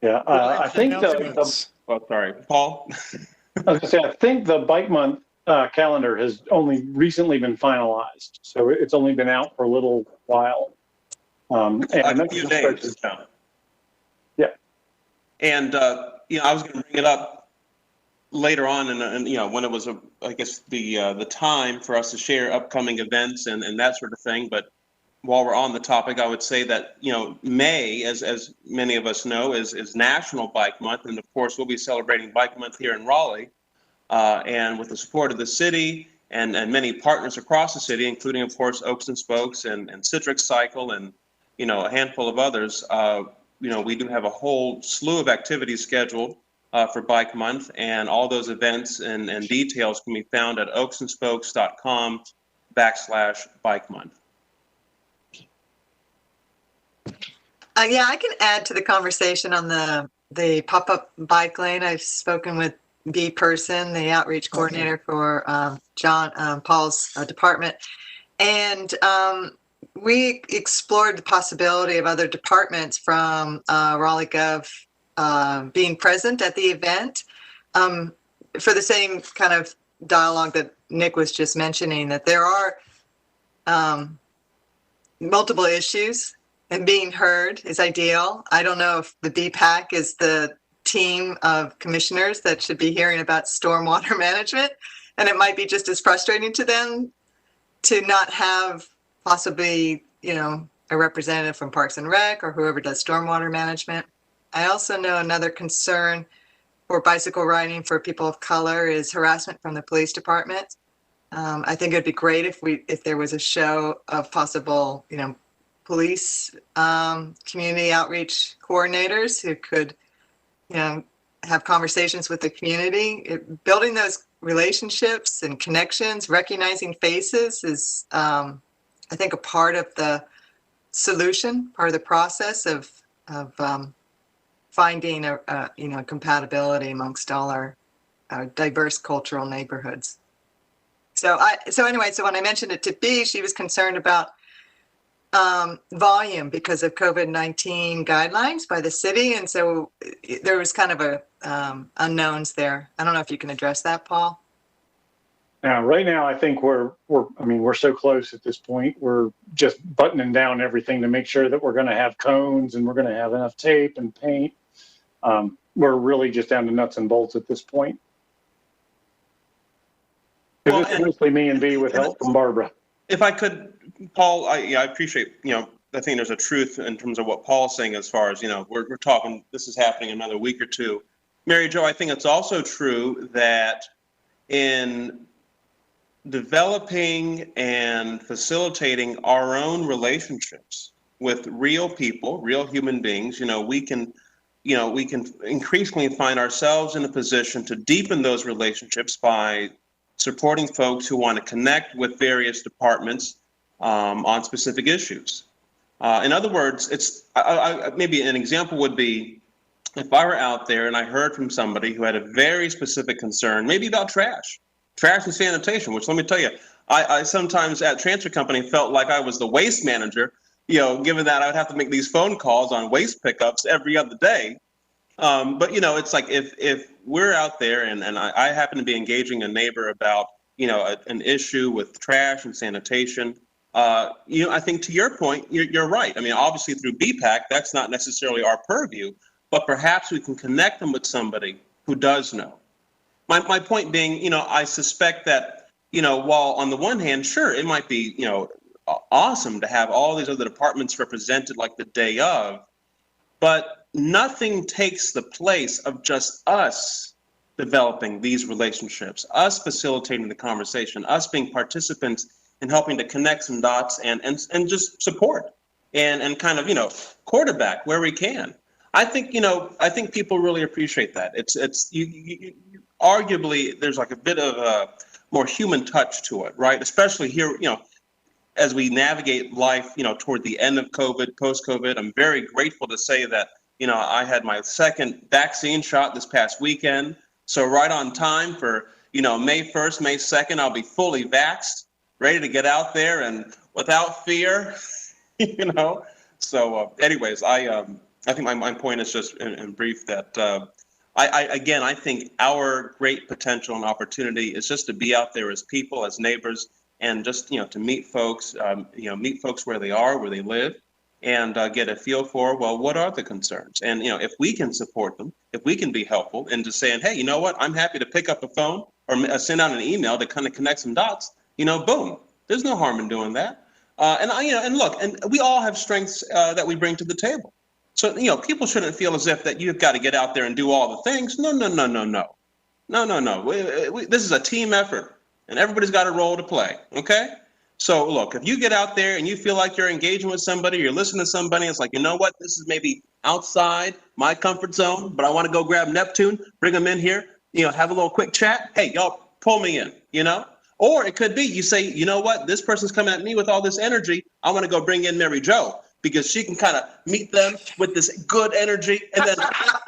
Yeah, I think sorry, Paul. I was gonna say, I think the Bike Month calendar has only recently been finalized, so it's only been out for a little while. And A few days. Yeah. And, I was going to bring it up later on, and when it was, I guess, the time for us to share upcoming events and that sort of thing. But while we're on the topic, I would say that, May, as many of us know, is National Bike Month. And of course, we'll be celebrating Bike Month here in Raleigh. And with the support of the city and many partners across the city, including, of course, Oaks and Spokes and Citrix Cycle and, a handful of others, we do have a whole slew of activities scheduled for Bike Month, and all those events and details can be found at oaksandspokes.com/Bike Month. Yeah, I can add to the conversation on the pop-up bike lane. I've spoken with B. Person, the outreach coordinator for Paul's department, and we explored the possibility of other departments from Raleigh Gov being present at the event for the same kind of dialogue that Nick was just mentioning, that there are multiple issues, and being heard is ideal. I don't know if the BPAC is the team of commissioners that should be hearing about stormwater management, and it might be just as frustrating to them to not have possibly, a representative from Parks and Rec or whoever does stormwater management. I also know another concern for bicycle riding for people of color is harassment from the police department. I think it'd be great if there was a show of possible, police community outreach coordinators who could, have conversations with the community. Building those relationships and connections, recognizing faces is, I think, a part of the solution, part of the process of finding a compatibility amongst all our diverse cultural neighborhoods. So when I mentioned it to B, she was concerned about volume because of COVID-19 guidelines by the city, and so there was kind of a unknowns there. I don't know if you can address that, Paul. Now, right now, I think we're so close at this point. We're just buttoning down everything to make sure that we're going to have cones and we're going to have enough tape and paint. We're really just down to nuts and bolts at this point. Well, it's mostly me and B with help from Barbara. If I could, Paul, I appreciate, I think there's a truth in terms of what Paul's saying as far as, we're talking, this is happening in another week or two. Mary Jo, I think it's also true that in developing and facilitating our own relationships with real people, real human beings, we can increasingly find ourselves in a position to deepen those relationships by supporting folks who want to connect with various departments on specific issues. In other words, maybe an example would be if I were out there and I heard from somebody who had a very specific concern, maybe about trash and sanitation, which let me tell you, I sometimes at transfer company felt like I was the waste manager, given that I would have to make these phone calls on waste pickups every other day. But it's like if we're out there and I happen to be engaging a neighbor about, an issue with trash and sanitation, I think to your point, you're right. I mean, obviously through BPAC, that's not necessarily our purview, but perhaps we can connect them with somebody who does know. My point being, I suspect that, while on the one hand, sure, it might be, awesome to have all these other departments represented like the day of, but nothing takes the place of just us developing these relationships, us facilitating the conversation, us being participants in helping to connect some dots and just support and kind of, quarterback where we can. I think people really appreciate that. It's you arguably there's like a bit of a more human touch to it, right? Especially here, as we navigate life, toward the end of COVID, post-COVID. I'm very grateful to say that, I had my second vaccine shot this past weekend. So right on time for, May 1st, May 2nd, I'll be fully vaxxed, ready to get out there and without fear, So anyways, I think my point is just in brief that I think our great potential and opportunity is just to be out there as people, as neighbors, and just, to meet folks, meet folks where they are, where they live, and get a feel for, well, what are the concerns? And, if we can support them, if we can be helpful into saying, hey, you know what, I'm happy to pick up a phone or send out an email to kind of connect some dots, boom, there's no harm in doing that. And look, and we all have strengths that we bring to the table. So, people shouldn't feel as if that you've got to get out there and do all the things. No. This is a team effort, and everybody's got a role to play, okay? So, look, if you get out there and you feel like you're engaging with somebody, you're listening to somebody, it's like, you know what, this is maybe outside my comfort zone, but I want to go grab Neptune, bring them in here, have a little quick chat. Hey, y'all, pull me in, Or it could be you say, you know what, this person's coming at me with all this energy. I want to go bring in Mary Jo because she can kind of meet them with this good energy. And then,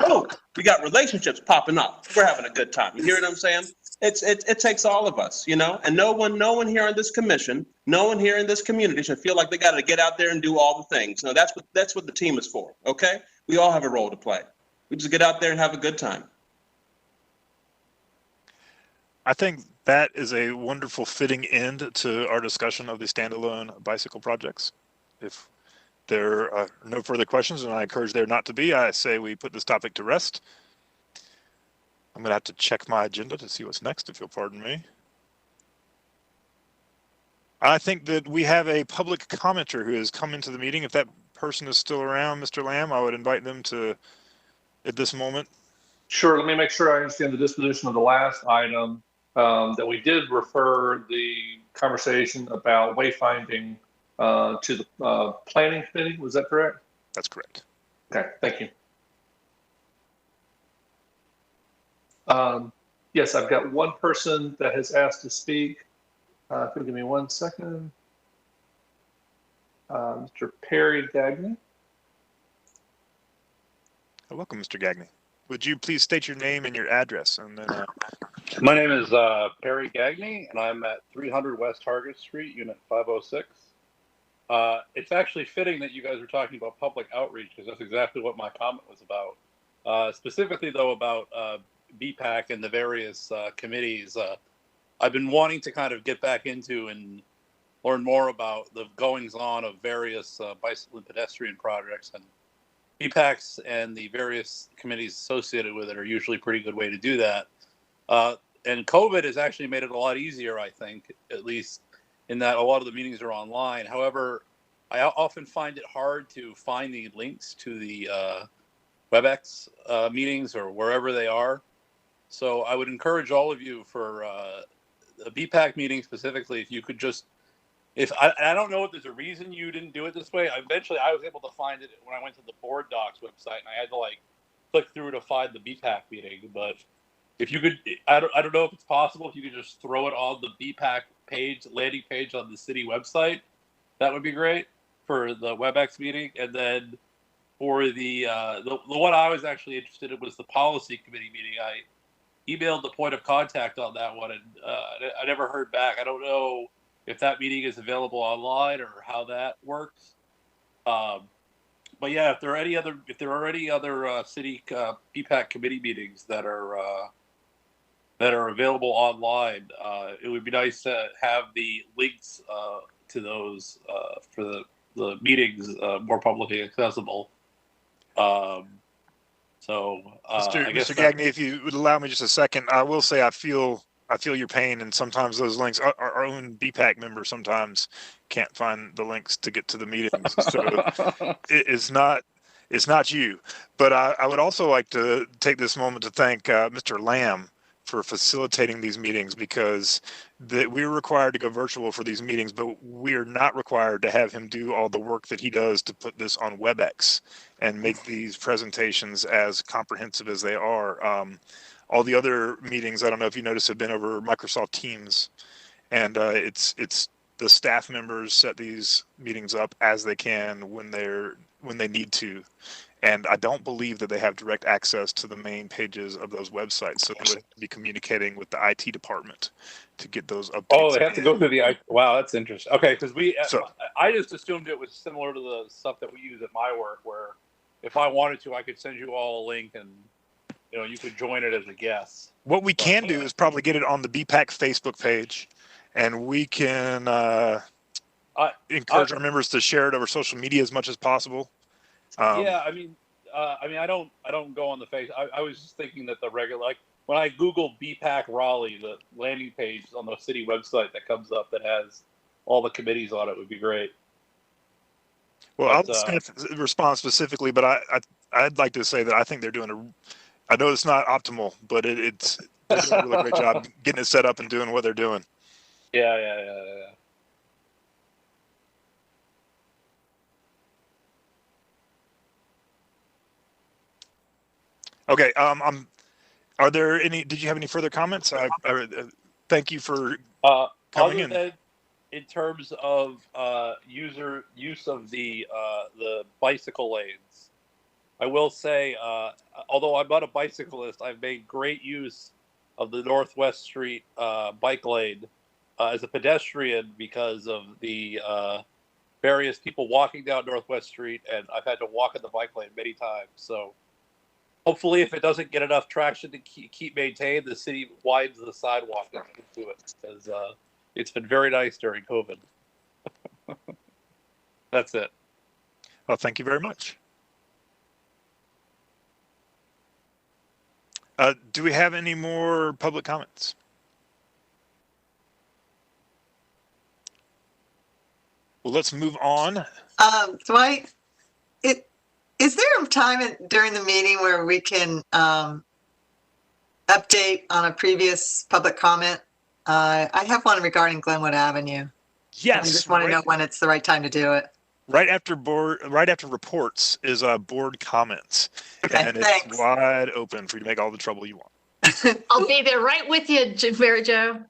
boom, we got relationships popping up. We're having a good time. You hear what I'm saying? It takes all of us, and no one here on this commission, no one here in this community should feel like they got to get out there and do all the things. No, that's what the team is for. Okay. We all have a role to play. We just get out there and have a good time. I think that is a wonderful fitting end to our discussion of the standalone bicycle projects. If there are no further questions, and I encourage there not to be, I say we put this topic to rest. I'm going to have to check my agenda to see what's next, if you'll pardon me. I think that we have a public commenter who has come into the meeting. If that person is still around, Mr. Lamb, I would invite them to, at this moment. Sure, let me make sure I understand the disposition of the last item. That we did refer the conversation about wayfinding to the planning committee. Was that correct? That's correct. Okay, thank you. Yes, I've got one person that has asked to speak. If you'll give me 1 second. Mr. Perry Gagney. Welcome, Mr. Gagney. Would you please state your name and your address? And then, My name is Perry Gagney, and I'm at 300 West Target Street, Unit 506. It's actually fitting that you guys are talking about public outreach, because that's exactly what my comment was about. Specifically, though, about BPAC and the various committees. I've been wanting to kind of get back into and learn more about the goings-on of various bicycle and pedestrian projects, and BPACs and the various committees associated with it are usually a pretty good way to do that. And COVID has actually made it a lot easier, I think, at least in that a lot of the meetings are online. However, I often find it hard to find the links to the WebEx meetings or wherever they are. So I would encourage all of you for a BPAC meeting specifically, if you could just, I don't know if there's a reason you didn't do it this way. Eventually, I was able to find it when I went to the board docs website, and I had to click through to find the BPAC meeting. But if you could, I don't know if it's possible if you could just throw it on the BPAC page, landing page on the city website. That would be great for the WebEx meeting. And then for the one I was actually interested in was the policy committee meeting. I emailed the point of contact on that one, and I never heard back. I don't know if that meeting is available online or how that works. But yeah, if there are any other city BPAC committee meetings that are available online, it would be nice to have the links to those for the meetings more publicly accessible. Mr. Gagney, if you would allow me just a second, I will say I feel your pain, and sometimes those links, our own BPAC members sometimes can't find the links to get to the meetings. So it's not you. But I would also like to take this moment to thank Mr. Lamb for facilitating these meetings, because we're required to go virtual for these meetings, but we are not required to have him do all the work that he does to put this on WebEx and make these presentations as comprehensive as they are. All the other meetings, I don't know if you noticed, have been over Microsoft Teams, and it's the staff members set these meetings up as they can when they need to. And I don't believe that they have direct access to the main pages of those websites. So they would be communicating with the IT department to get those updates. Oh, they have to go through the IT. Wow, that's interesting. Okay, because I just assumed it was similar to the stuff that we use at my work, where if I wanted to, I could send you all a link and you could join it as a guest. What we can do is probably get it on the BPAC Facebook page, and we can encourage our members to share it over social media as much as possible. Yeah, I mean, I don't go on the face. I was just thinking that the regular, like when I Google BPAC Raleigh, the landing page on the city website that comes up that has all the committees on it would be great. Well, I was going to respond specifically, but I'd like to say that I think they're doing I know it's not optimal, but they're doing a really great job getting it set up and doing what they're doing. Yeah. Okay. Are there any? Did you have any further comments? Thank you for coming in. Than in terms of use of the bicycle lanes, I will say, although I'm not a bicyclist, I've made great use of the Northwest Street bike lane as a pedestrian because of the various people walking down Northwest Street, and I've had to walk in the bike lane many times. So hopefully, if it doesn't get enough traction to keep maintained, the city widens the sidewalk into it, because it's been very nice during COVID. That's it. Well, thank you very much. Do we have any more public comments? Well, let's move on. Dwight, is there a time during the meeting where we can update on a previous public comment? I have one regarding Glenwood Avenue. Yes. I just want to know when it's the right time to do it. Right after reports is board comments, Okay, and thanks. it's wide open for you to make all the trouble you want. I'll be there right with you, Mary Jo.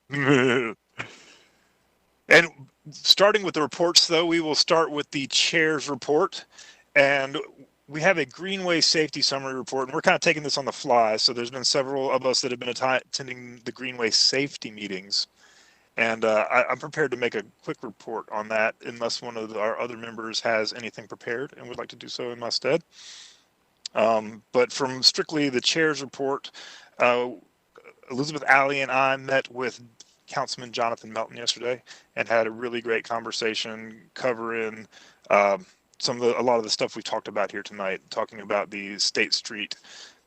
And starting with the reports, though, we will start with the chair's report, and we have a Greenway safety summary report, and we're kind of taking this on the fly. So there's been several of us that have been attending the Greenway safety meetings. And I'm prepared to make a quick report on that unless one of our other members has anything prepared and would like to do so in my stead. But from strictly the chair's report, Elizabeth Alley and I met with Councilman Jonathan Melton yesterday and had a really great conversation covering a lot of the stuff we talked about here tonight, talking about the State Street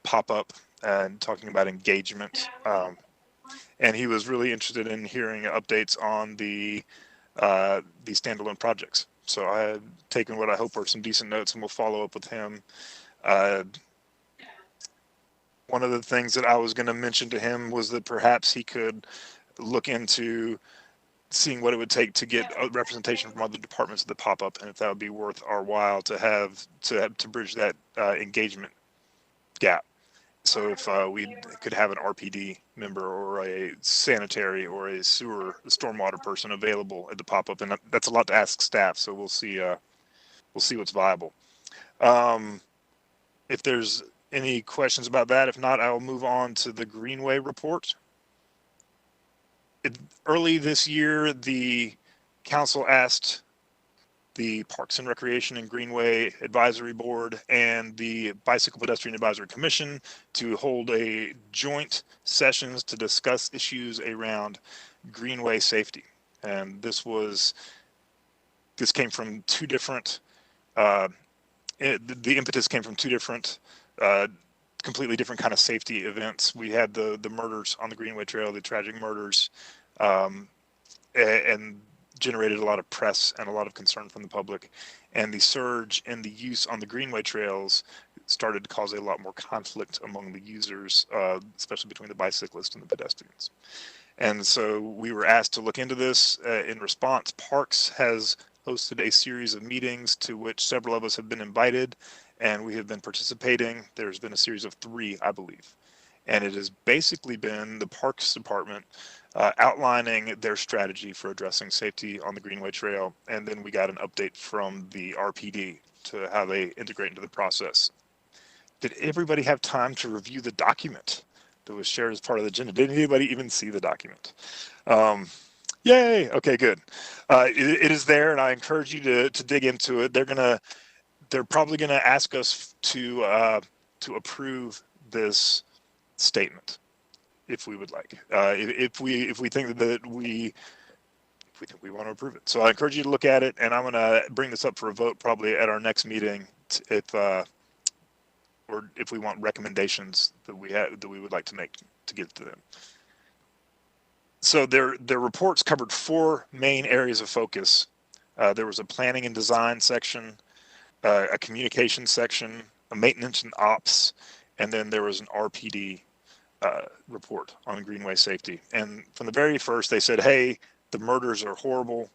pop-up and talking about engagement. And he was really interested in hearing updates on the standalone projects. So I had taken what I hope are some decent notes, and we'll follow up with him. One of the things that I was going to mention to him was that perhaps he could look into seeing what it would take to get a representation from other departments of the pop-up, and if that would be worth our while to have to bridge that engagement gap. So if we could have an RPD member or a sanitary or a stormwater person available at the pop-up, and that's a lot to ask staff. So we'll see what's viable. If there's any questions about that, if not, I'll move on to the Greenway report. Early this year, the council asked the Parks and Recreation and Greenway Advisory Board and the Bicycle Pedestrian Advisory Commission to hold a joint sessions to discuss issues around Greenway safety. And this came from two different, the impetus came from two different, completely different kind of safety events. We had the murders on the Greenway Trail, the tragic murders, and generated a lot of press and a lot of concern from the public, and the surge in the use on the Greenway trails started to cause a lot more conflict among the users, especially between the bicyclists and the pedestrians. And so we were asked to look into this. In response, Parks has hosted a series of meetings to which several of us have been invited, and we have been participating. There's been a series of 3, I believe. And it has basically been the Parks Department outlining their strategy for addressing safety on the Greenway Trail. And then we got an update from the RPD to how they integrate into the process. Did everybody have time to review the document that was shared as part of the agenda? Did anybody even see the document? Yay! Okay, good. It is there, and I encourage you to dig into it. They're probably gonna ask us to approve this statement, if we would like. If we think that we we want to approve it. So I encourage you to look at it, and I'm going to bring this up for a vote probably at our next meeting or if we want recommendations that we would like to make to give to them. So their reports covered 4 main areas of focus. There was a planning and design section, a communication section, a maintenance and ops, and then there was an RPD report on greenway safety. And from the very first, they said, hey, the murders are horrible,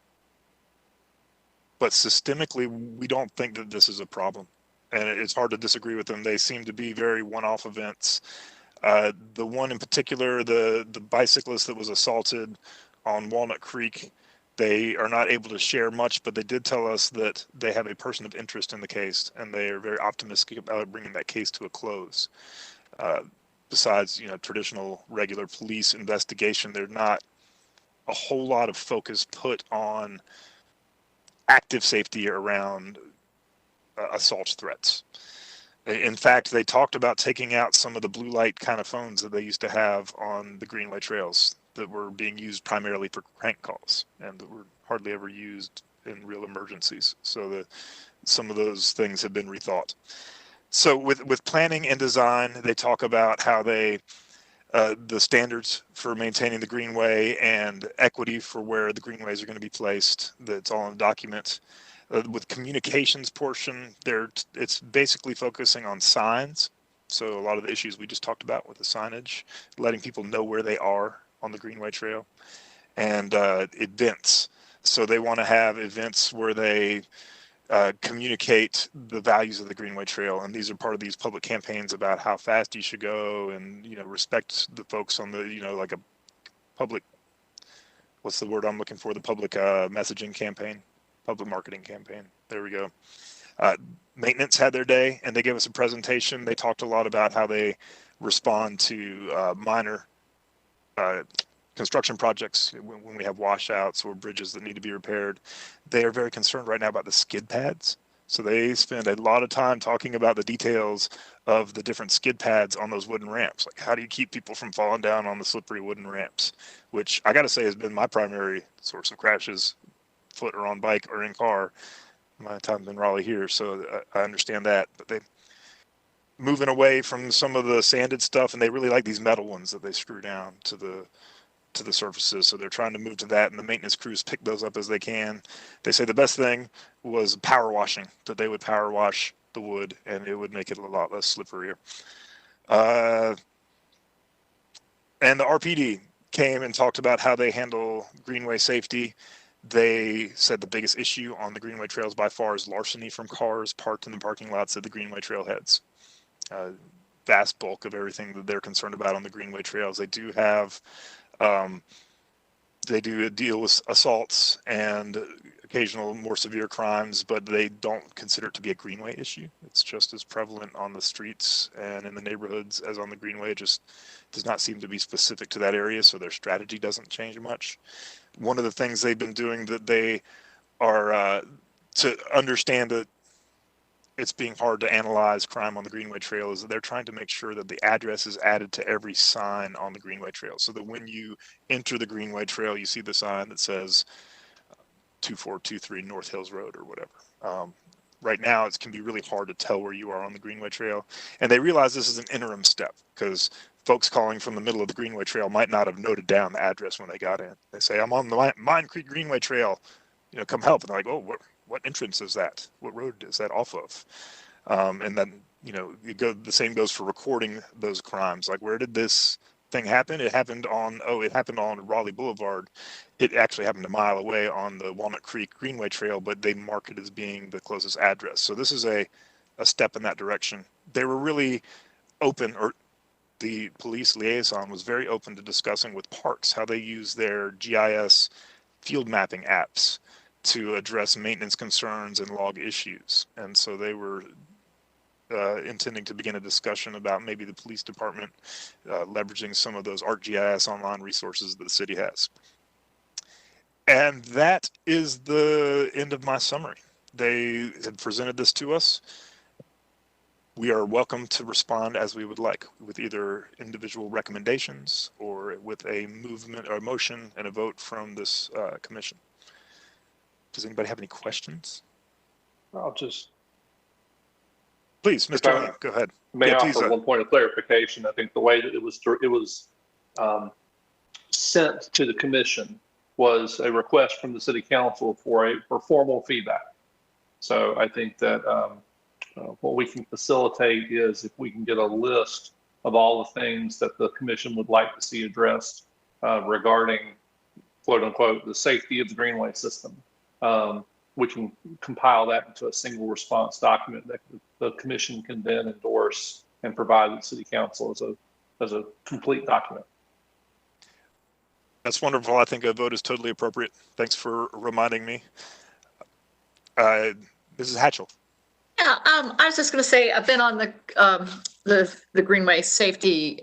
but systemically, we don't think that this is a problem. And it's hard to disagree with them. They seem to be very one-off events. The one in particular, the bicyclist that was assaulted on Walnut Creek, they are not able to share much, but they did tell us that they have a person of interest in the case, and they are very optimistic about bringing that case to a close. Besides, traditional regular police investigation, there's not a whole lot of focus put on active safety around assault threats. In fact, they talked about taking out some of the blue light kind of phones that they used to have on the Greenway trails that were being used primarily for crank calls and that were hardly ever used in real emergencies. So some of those things have been rethought. So with planning and design, they talk about how the standards for maintaining the greenway and equity for where the greenways are going to be placed. That's all in the document. With communications portion, it's basically focusing on signs. So a lot of the issues we just talked about with the signage, letting people know where they are on the Greenway Trail, and events. So they want to have events where they communicate the values of the Greenway Trail, and these are part of these public campaigns about how fast you should go, and respect the folks on the like a public. What's the word I'm looking for? The public messaging campaign. Public marketing campaign. There we go. Maintenance had their day, and they gave us a presentation. They talked a lot about how they respond to minor construction projects when we have washouts or bridges that need to be repaired. They are very concerned right now about the skid pads. So they spend a lot of time talking about the details of the different skid pads on those wooden ramps. Like, how do you keep people from falling down on the slippery wooden ramps? Which I got to say has been my primary source of crashes, foot or on bike or in car, my time's in Raleigh here, so I understand that. But they moving away from some of the sanded stuff, and they really like these metal ones that they screw down to the surfaces. So they're trying to move to that, and the maintenance crews pick those up as they can. They say the best thing was power washing, that they would power wash the wood, and it would make it a lot less slipperier. And the RPD came and talked about how they handle greenway safety. They said the biggest issue on the Greenway trails by far is larceny from cars parked in the parking lots of the Greenway trailheads. Vast bulk of everything that they're concerned about on the Greenway trails. They do have, they do deal with assaults and occasional more severe crimes, but they don't consider it to be a Greenway issue. It's just as prevalent on the streets and in the neighborhoods as on the Greenway. It just does not seem to be specific to that area, so their strategy doesn't change much. One of the things they've been doing that they are to understand that it's being hard to analyze crime on the Greenway Trail is that they're trying to make sure that the address is added to every sign on the Greenway Trail, so that when you enter the Greenway Trail, you see the sign that says 2423 North Hills Road or whatever. Right now, it can be really hard to tell where you are on the Greenway Trail, and they realize this is an interim step because folks calling from the middle of the Greenway Trail might not have noted down the address when they got in. They say, I'm on the Mine Creek Greenway Trail, come help. And they're like, oh, what entrance is that? What road is that off of? And then, the same goes for recording those crimes. Like, where did this thing happen? It happened on Raleigh Boulevard. It actually happened a mile away on the Walnut Creek Greenway Trail, but they mark it as being the closest address. So this is a step in that direction. They were really open, or the police liaison was very open to discussing with parks how they use their GIS field mapping apps to address maintenance concerns and log issues. And so they were intending to begin a discussion about maybe the police department leveraging some of those ArcGIS online resources that the city has. And that is the end of my summary. They had presented this to us. We are welcome to respond as we would like, with either individual recommendations or with a movement or a motion and a vote from this commission. Does anybody have any questions? I'll just Please, Mr. Lamb, go ahead. may Yeah, offer please, one point of clarification. I think the way that it was sent to the commission was a request from the city council for formal feedback. So I think that what we can facilitate is if we can get a list of all the things that the commission would like to see addressed regarding, quote unquote, the safety of the greenway system. We can compile that into a single response document that the commission can then endorse and provide to the city council as a complete document. That's wonderful. I think a vote is totally appropriate. Thanks for reminding me. Mrs. Hatchell. Yeah, I was just going to say I've been on the Greenway Safety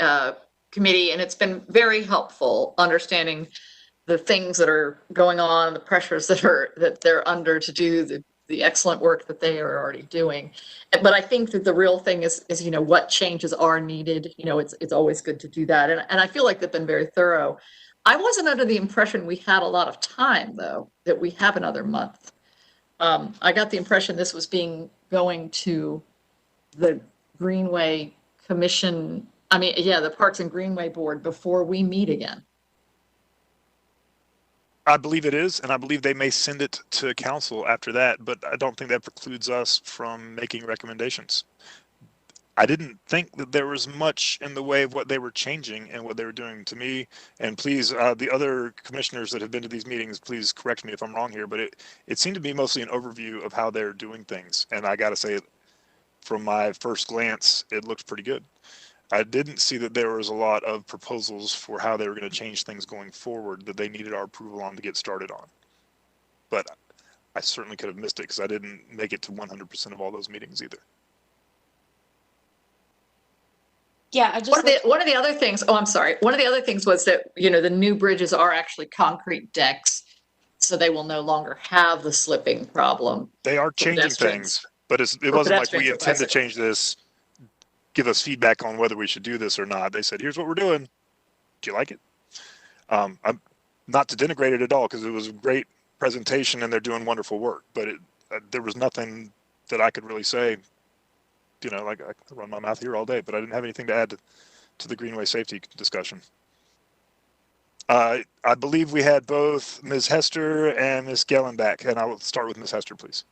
Committee, and it's been very helpful understanding the things that are going on, the pressures that they're under to do the excellent work that they are already doing. But I think that the real thing is what changes are needed. It's always good to do that, and I feel like they've been very thorough. I wasn't under the impression we had a lot of time, though, that we have another month. I got the impression this was going to the Greenway Commission. The Parks and Greenway Board before we meet again. I believe it is, and I believe they may send it to council after that, but I don't think that precludes us from making recommendations. I didn't think that there was much in the way of what they were changing and what they were doing to me. And please, the other commissioners that have been to these meetings, please correct me if I'm wrong here, but it seemed to be mostly an overview of how they're doing things. And I got to say, from my first glance, it looked pretty good. I didn't see that there was a lot of proposals for how they were going to change things going forward that they needed our approval on to get started on. But I certainly could have missed it because I didn't make it to 100% of all those meetings either. Yeah, I just one of the other things. Oh, I'm sorry. One of the other things was that the new bridges are actually concrete decks, so they will no longer have the slipping problem. They are changing things, but it wasn't like we intend to change this. Give us feedback on whether we should do this or not. They said, "Here's what we're doing. Do you like it?" I'm not to denigrate it at all because it was a great presentation and they're doing wonderful work. But there was nothing that I could really say. Like I could run my mouth here all day, but I didn't have anything to add to the Greenway safety discussion. I believe we had both Ms. Hester and Ms. Gellenbach, and I will start with Ms. Hester, please.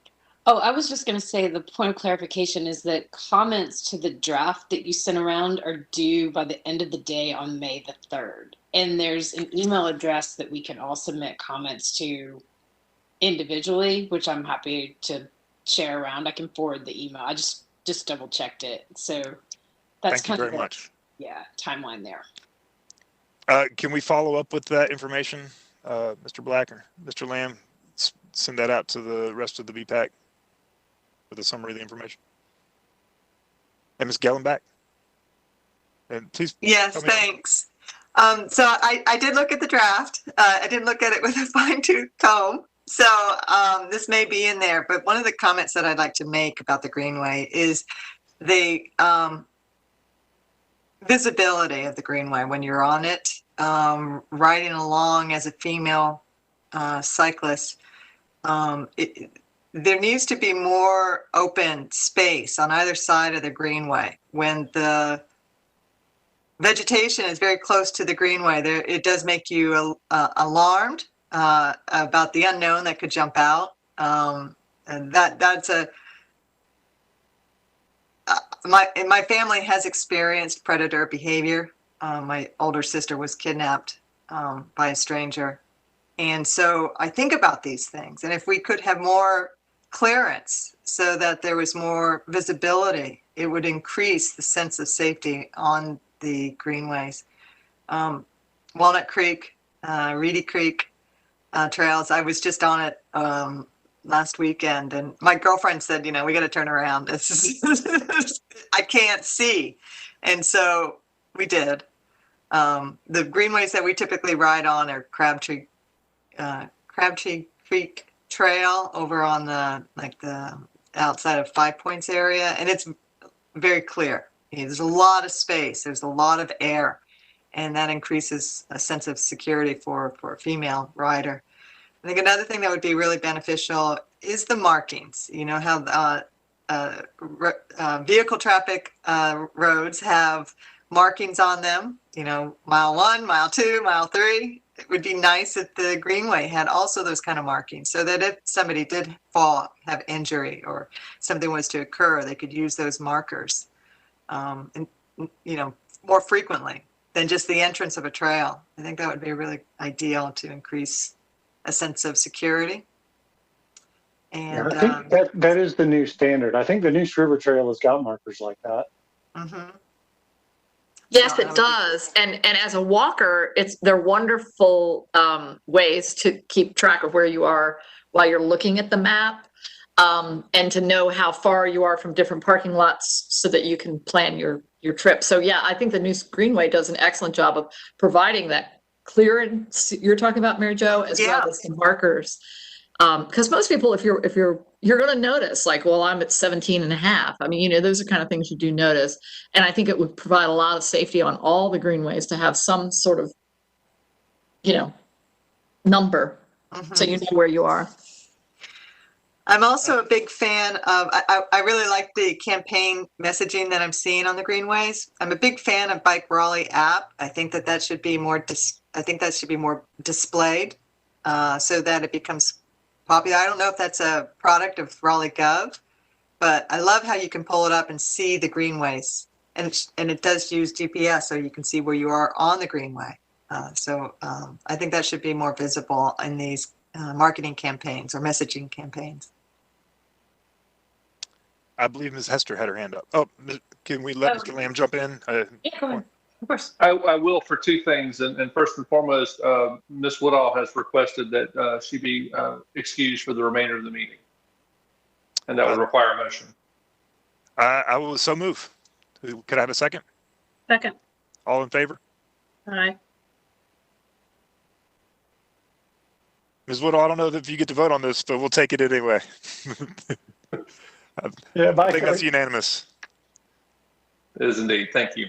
Oh, I was just going to say the point of clarification is that comments to the draft that you sent around are due by the end of the day on May the 3rd. And there's an email address that we can all submit comments to individually, which I'm happy to share around. I can forward the email. I just double checked it. So that's Thank you kind of very much. Timeline there. Can we follow up with that information, Mr. Black or Mr. Lamb? Send that out to the rest of the BPAC with a summary of the information. And Ms. Gellenbach? And please. Yes, thanks. So I did look at the draft. I didn't look at it with a fine-tooth comb. So this may be in there, but one of the comments that I'd like to make about the Greenway is the visibility of the Greenway when you're on it, riding along as a female cyclist. There needs to be more open space on either side of the Greenway. When the vegetation is very close to the Greenway, it does make you alarmed about the unknown that could jump out. And that's my family has experienced predator behavior. My older sister was kidnapped by a stranger. And so I think about these things. And if we could have more clearance so that there was more visibility, it would increase the sense of safety on the greenways. Walnut Creek, Reedy Creek trails, I was just on it last weekend, and my girlfriend said, we got to turn around. I can't see. And so we did. The greenways that we typically ride on are Crabtree Creek Trail over on the outside of Five Points area, and it's very clear. There's a lot of space. There's a lot of air, and that increases a sense of security for a female rider. I think another thing that would be really beneficial is the markings. You know how vehicle traffic roads have markings on them, you know, mile 1, mile 2, mile 3. It would be nice if the Greenway had also those kind of markings so that if somebody did fall, have injury, or something was to occur, they could use those markers, and, you know, more frequently than just the entrance of a trail. I think that would be really ideal to increase a sense of security. And I think that is the new standard. I think the Neuse River Trail has got markers like that. Mm-hmm. Yes, it does. And as a walker, they're wonderful ways to keep track of where you are while you're looking at the map, and to know how far you are from different parking lots so that you can plan your trip. So yeah, I think the Neuse Greenway does an excellent job of providing that clearance you're talking about, Mary Jo, as well as the markers. Because most people, if you're going to notice, like, well, I'm at 17.5. I mean, you know, those are kind of things you do notice. And I think it would provide a lot of safety on all the greenways to have some sort of, you know, number, so you know where you are. I'm also a big fan of, I really like the campaign messaging that I'm seeing on the greenways. I'm a big fan of Bike Raleigh app. I think that should be more displayed so that it becomes popular. I don't know if that's a product of Raleigh Gov, but I love how you can pull it up and see the greenways, and it does use GPS, so you can see where you are on the greenway. So I think that should be more visible in these marketing campaigns or messaging campaigns. I believe Ms. Hester had her hand up. Oh, can we let Mr. Lamb jump in? Yeah, go ahead. Of course. I will for two things. And first and foremost, Ms. Woodall has requested that she be excused for the remainder of the meeting. And that would require a motion. I will so move. Could I have a second? Second. All in favor? Aye. Ms. Woodall, I don't know if you get to vote on this, but we'll take it anyway. Yeah, I think that's unanimous. It is indeed. Thank you.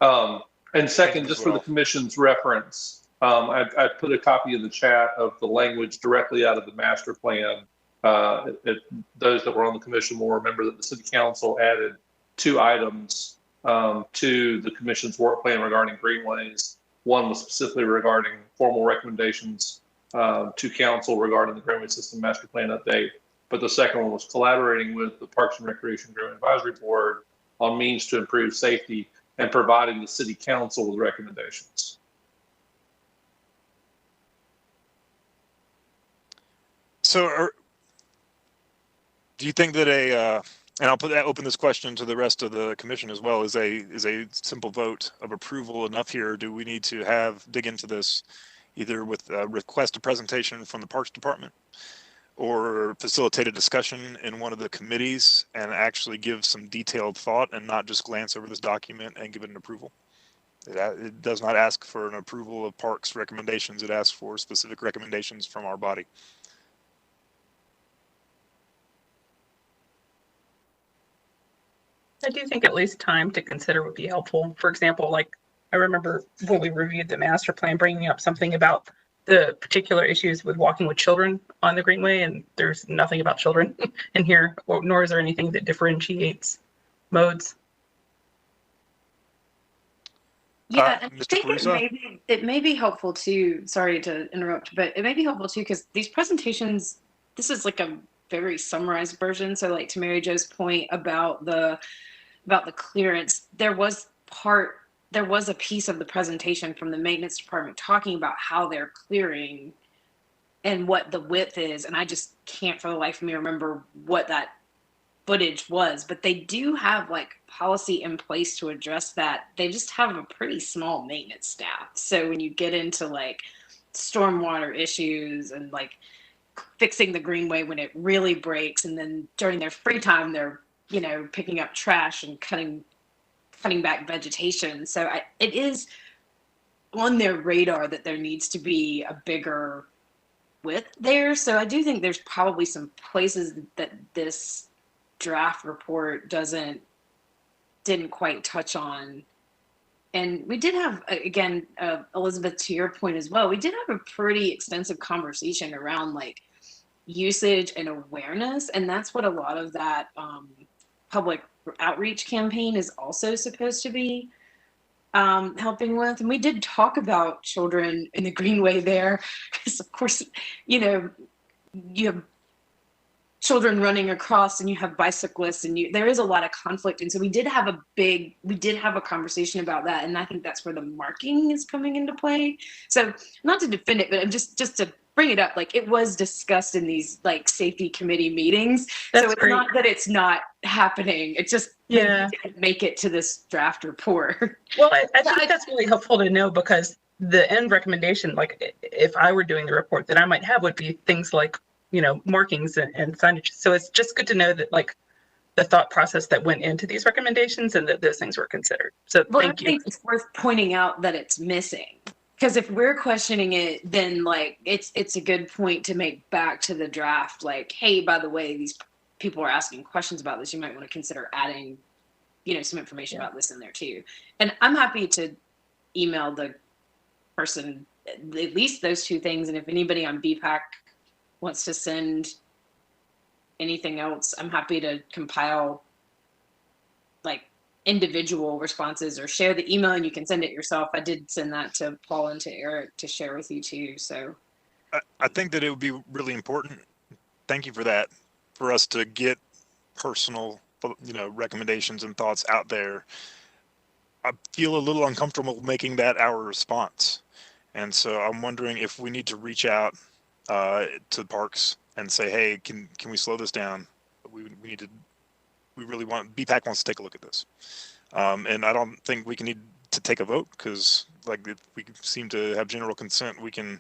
And second, just for the commission's reference, I put a copy in the chat of the language directly out of the master plan. Those that were on the commission will remember that the city council added 2 items to the commission's work plan regarding greenways. One was specifically regarding formal recommendations to council regarding the Greenway System Master Plan update. But the second one was collaborating with the Parks and Recreation Greenway Advisory Board on means to improve safety and providing the city council with recommendations. So do you think that and I'll open this question to the rest of the commission as well, is a simple vote of approval enough here? Or do we need to dig into this either with request a presentation from the Parks Department, or facilitate a discussion in one of the committees and actually give some detailed thought and not just glance over this document and give it an approval? It does not ask for an approval of Parks recommendations. It asks for specific recommendations from our body. I do think at least time to consider would be helpful. For example, like I remember when we reviewed the master plan, bringing up something about the particular issues with walking with children on the Greenway, and there's nothing about children in here, nor is there anything that differentiates modes. Yeah, and I think it may be helpful too. Sorry to interrupt, but it may be helpful too, because these presentations, this is like a very summarized version. So like to Mary Jo's point about the clearance, there was a piece of the presentation from the maintenance department talking about how they're clearing and what the width is. And I just can't for the life of me remember what that footage was, but they do have like policy in place to address that. They just have a pretty small maintenance staff. So when you get into like stormwater issues and like fixing the Greenway when it really breaks, and then during their free time, they're, you know, picking up trash and cutting back vegetation. So it is on their radar that there needs to be a bigger width there. So I do think there's probably some places that this draft report didn't quite touch on And we did have, again, Elizabeth, to your point as well, we did have a pretty extensive conversation around like usage and awareness. And that's what a lot of that public outreach campaign is also supposed to be helping with. And we did talk about children in the Greenway there, because of course, you know, you have children running across and you have bicyclists and there is a lot of conflict. And so we did have a conversation about that. And I think that's where the marking is coming into play. So not to defend it, but just to bring it up, like it was discussed in these like safety committee meetings. That's so it's great. not that it's not happening. It just didn't make it to this draft report. Well, I think that's really helpful to know, because the end recommendation, like if I were doing the report that I might have, would be things like, you know, markings and signage. So it's just good to know that like the thought process that went into these recommendations and that those things were considered. So thank you. I think it's worth pointing out that it's missing, because if we're questioning it, then like it's a good point to make back to the draft. Like, hey, by the way, these people are asking questions about this. You might want to consider adding, you know, some information about this in there too. And I'm happy to email the person at least those two things. And if anybody on BPAC wants to send anything else, I'm happy to compile like individual responses or share the email, and you can send it yourself. I did send that to Paul and to Eric to share with you too. So I think that it would be really important. Thank you for that, for us to get personal, you know, recommendations and thoughts out there. I feel a little uncomfortable making that our response. And so I'm wondering if we need to reach out to parks and say, hey, can we slow this down? We really want, BPAC wants to take a look at this. And I don't think we can need to take a vote, because like if we seem to have general consent, we can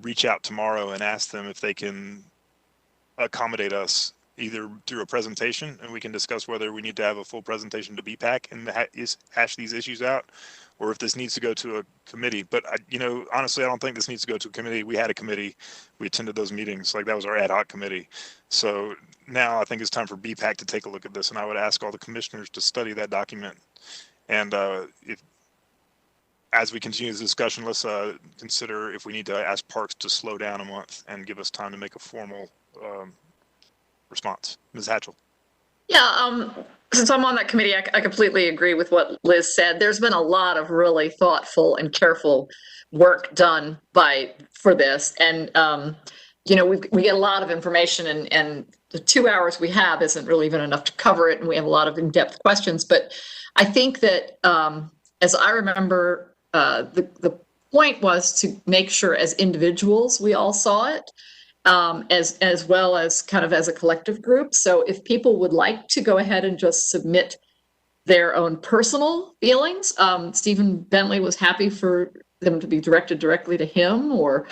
reach out tomorrow and ask them if they can accommodate us either through a presentation, and we can discuss whether we need to have a full presentation to BPAC and hash these issues out, or if this needs to go to a committee. But you know, honestly, I don't think this needs to go to a committee. We had a committee, we attended those meetings, like that was our ad hoc committee. So now I think it's time for BPAC to take a look at this, and I would ask all the commissioners to study that document. And as we continue this discussion, let's consider if we need to ask parks to slow down a month and give us time to make a formal response. Ms. Hatchell. Yeah, since I'm on that committee, I completely agree with what Liz said. There's been a lot of really thoughtful and careful work done for this. And, you know, we get a lot of information, and the 2 hours we have isn't really even enough to cover it. And we have a lot of in-depth questions. But I think that, as I remember, the point was to make sure as individuals we all saw it, as well as kind of as a collective group. So if people would like to go ahead and just submit their own personal feelings, Stephen Bentley was happy for them to be directed directly to him or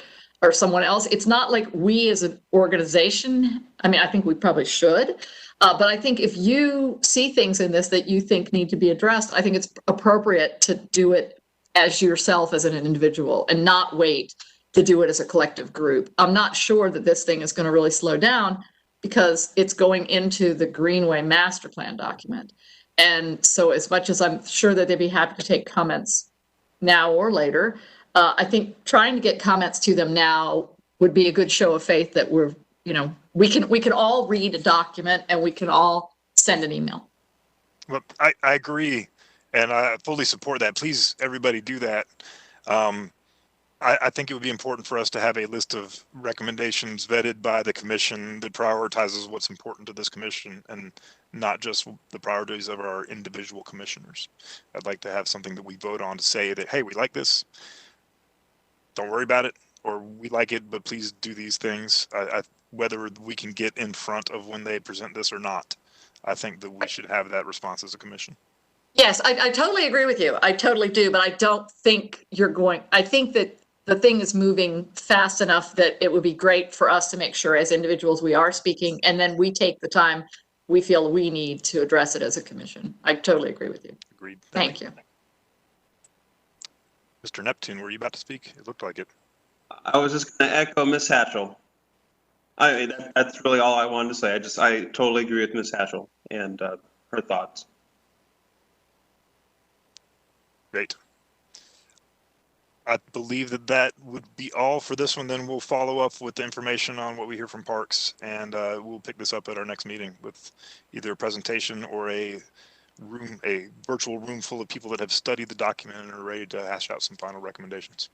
someone else. It's not like we as an organization, I mean, I think we probably should, but I think if you see things in this that you think need to be addressed, I think it's appropriate to do it as yourself as an individual and not wait to do it as a collective group. I'm not sure that this thing is going to really slow down, because it's going into the Greenway master plan document. And so as much as I'm sure that they'd be happy to take comments now or later, I think trying to get comments to them now would be a good show of faith that we're, you know, we can all read a document and we can all send an email. Well, I agree, and I fully support that. Please, everybody, do that. I think it would be important for us to have a list of recommendations vetted by the commission that prioritizes what's important to this commission and not just the priorities of our individual commissioners. I'd like to have something that we vote on to say that, hey, we like this, don't worry about it, or we like it, but please do these things. Whether we can get in front of when they present this or not, I think that we should have that response as a commission. Yes, I totally agree with you. I totally do, but I don't think I think that the thing is moving fast enough that it would be great for us to make sure as individuals we are speaking, and then we take the time we feel we need to address it as a commission. I totally agree with you. Agreed. Thank you. Mr. Neptune, were you about to speak? It looked like it. I was just going to echo Ms. Hatchell. That's really all I wanted to say. I totally agree with Ms. Hatchell and her thoughts. Great. I believe that that would be all for this one. Then we'll follow up with the information on what we hear from Parks, and we'll pick this up at our next meeting with either a presentation or a virtual room full of people that have studied the document and are ready to hash out some final recommendations.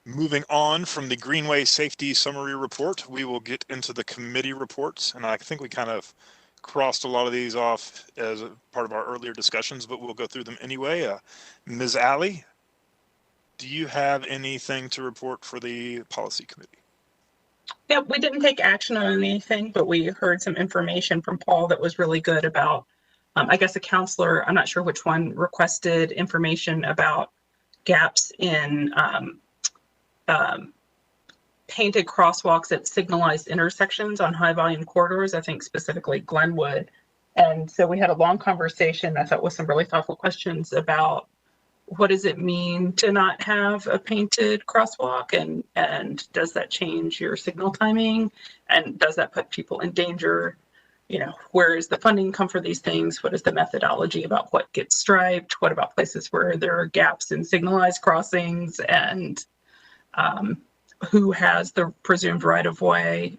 Moving on from the Greenway Safety Summary Report, we will get into the committee reports, and I think we kind of crossed a lot of these off as a part of our earlier discussions, but we'll go through them anyway. Ms. Alley, do you have anything to report for the policy committee? Yeah, we didn't take action on anything, but we heard some information from Paul that was really good about, I guess a counselor, I'm not sure which one, requested information about gaps in painted crosswalks at signalized intersections on high volume corridors, I think specifically Glenwood. And so we had a long conversation, I thought, with some really thoughtful questions about what does it mean to not have a painted crosswalk, and does that change your signal timing, and does that put people in danger? You know, where is the funding come for these things? What is the methodology about what gets striped? What about places where there are gaps in signalized crossings, and who has the presumed right of way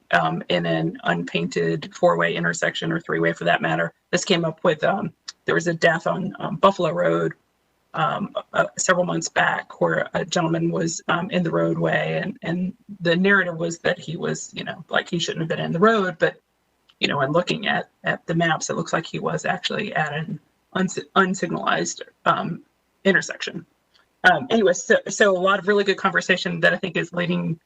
in an unpainted four-way intersection, or three-way for that matter? This came up with, there was a death on Buffalo Road several months back where a gentleman was in the roadway, and the narrative was that he was, you know, like he shouldn't have been in the road, but, you know, and looking at the maps, it looks like he was actually at an unsignalized intersection. Anyway, so a lot of really good conversation that I think is leading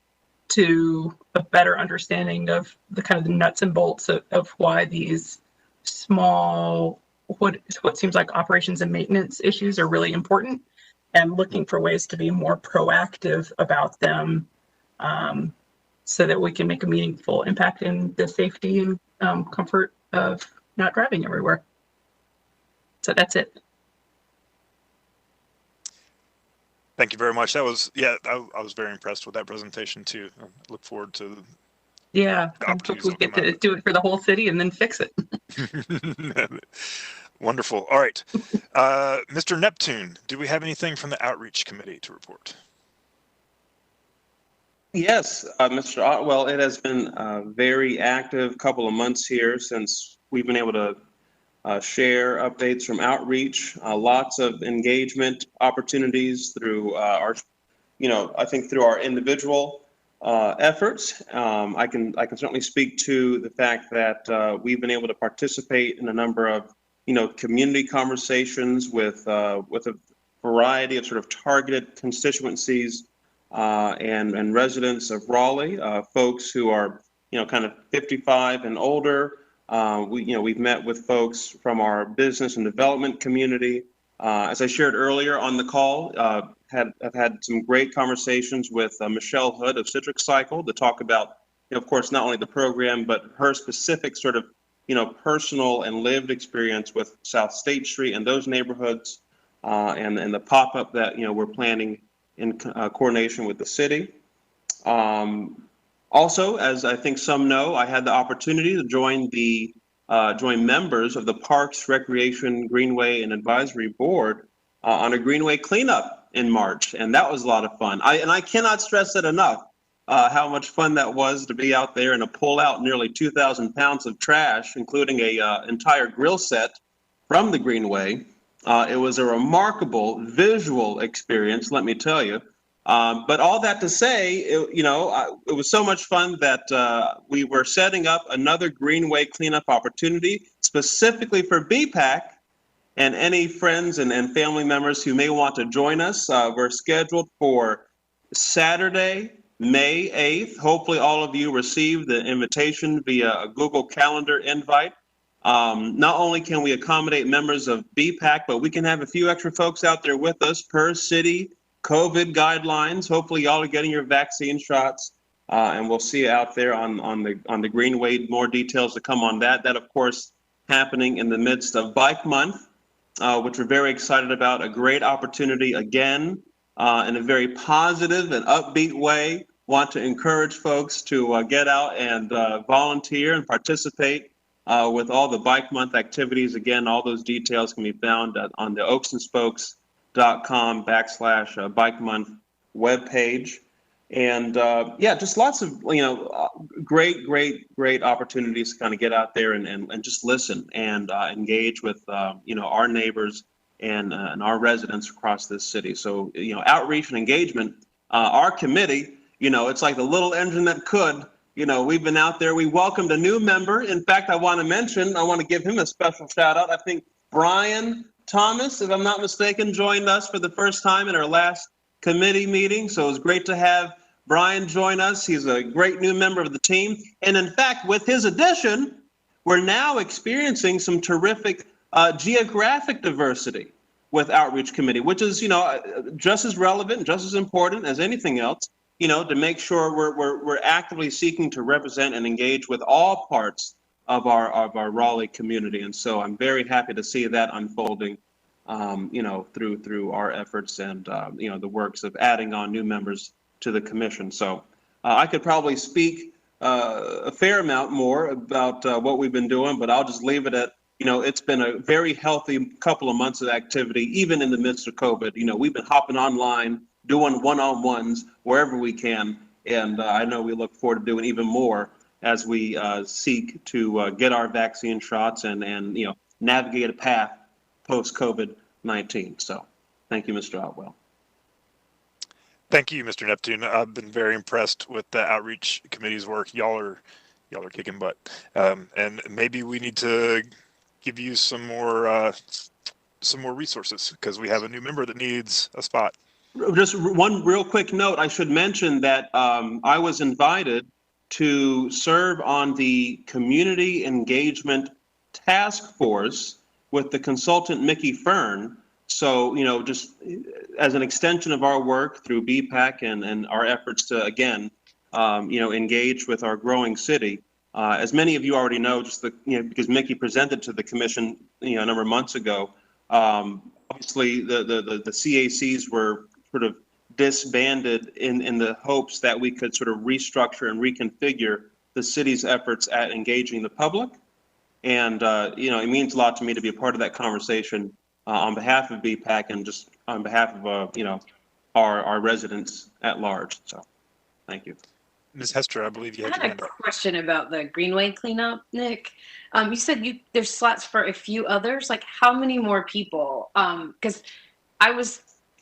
to a better understanding of the kind of the nuts and bolts of why these small, what seems like operations and maintenance issues are really important, and looking for ways to be more proactive about them, so that we can make a meaningful impact in the safety and comfort of not driving everywhere. So that's it. Thank you very much. That was, yeah, I was very impressed with that presentation too. I look forward to Yeah, the I hope we get to do it for the whole city and then fix it. Wonderful. All right. Mr. Neptune, do we have anything from the outreach committee to report? Yes, Mr. Otwell, it has been a very active couple of months here since we've been able to share updates from outreach, lots of engagement opportunities through our, I think through our individual efforts. I can certainly speak to the fact that we've been able to participate in a number of, community conversations with a variety of sort of targeted constituencies and residents of Raleigh, folks who are, kind of 55 and older. We've met with folks from our business and development community. As I shared earlier on the call, I've had some great conversations with Michelle Hood of Citric Cycle to talk about, of course, not only the program, but her specific sort of, personal and lived experience with South State Street and those neighborhoods, and the pop-up that, we're planning in coordination with the city. Also, as I think some know, I had the opportunity to join members of the Parks, Recreation, Greenway, and Advisory Board on a Greenway cleanup in March, and that was a lot of fun. I cannot stress it enough, how much fun that was to be out there and to pull out nearly 2,000 pounds of trash, including a entire grill set from the Greenway. It was a remarkable visual experience, let me tell you. But all that to say, it was so much fun that we were setting up another Greenway cleanup opportunity specifically for BPAC, and any friends and family members who may want to join us. We're scheduled for Saturday, May 8th. Hopefully all of you received the invitation via a Google Calendar invite. Not only can we accommodate members of BPAC, but we can have a few extra folks out there with us per city COVID guidelines. Hopefully y'all are getting your vaccine shots, and we'll see you out there on the Greenway. More details to come on that. That, of course, happening in the midst of Bike Month, which we're very excited about. A great opportunity again, in a very positive and upbeat way. Want to encourage folks to get out and volunteer and participate with all the Bike Month activities. Again, all those details can be found on the oaksandspokes.com/Bike Month webpage. And yeah, just lots of, great opportunities to kind of get out there and just listen and engage with, our neighbors and our residents across this city. So, outreach and engagement, our committee, it's like the little engine that could. We've been out there. We welcomed a new member. In fact, I want to give him a special shout out. I think Brian Thomas, if I'm not mistaken, joined us for the first time in our last committee meeting. So it was great to have Brian join us. He's a great new member of the team. And in fact, with his addition, we're now experiencing some terrific geographic diversity with Outreach Committee, which is, just as relevant, just as important as anything else, to make sure we're actively seeking to represent and engage with all parts of our Raleigh community. And so I'm very happy to see that unfolding, through our efforts and, the works of adding on new members to the commission. So I could probably speak a fair amount more about what we've been doing, but I'll just leave it at, it's been a very healthy couple of months of activity, even in the midst of COVID. We've been hopping online, doing one-on-ones wherever we can. And I know we look forward to doing even more as we seek to get our vaccine shots and navigate a path post-COVID-19. So thank you, Mr. Otwell. Thank you, Mr. Neptune. I've been very impressed with the outreach committee's work. Y'all are kicking butt, and maybe we need to give you some more resources because we have a new member that needs a spot. Just one real quick note. I should mention that I was invited to serve on the Community Engagement Task Force with the consultant Mickey Fern. So, just as an extension of our work through BPAC and our efforts to, again, engage with our growing city. As many of you already know, because Mickey presented to the commission, a number of months ago, obviously the CACs were sort of disbanded in the hopes that we could sort of restructure and reconfigure the city's efforts at engaging the public. And, it means a lot to me to be a part of that conversation on behalf of BPAC and just on behalf of, our residents at large. So thank you. Ms. Hester, I believe you had your I hand had up. a question about the Greenway cleanup, Nick. You said there's slots for a few others. Like, how many more people? Because I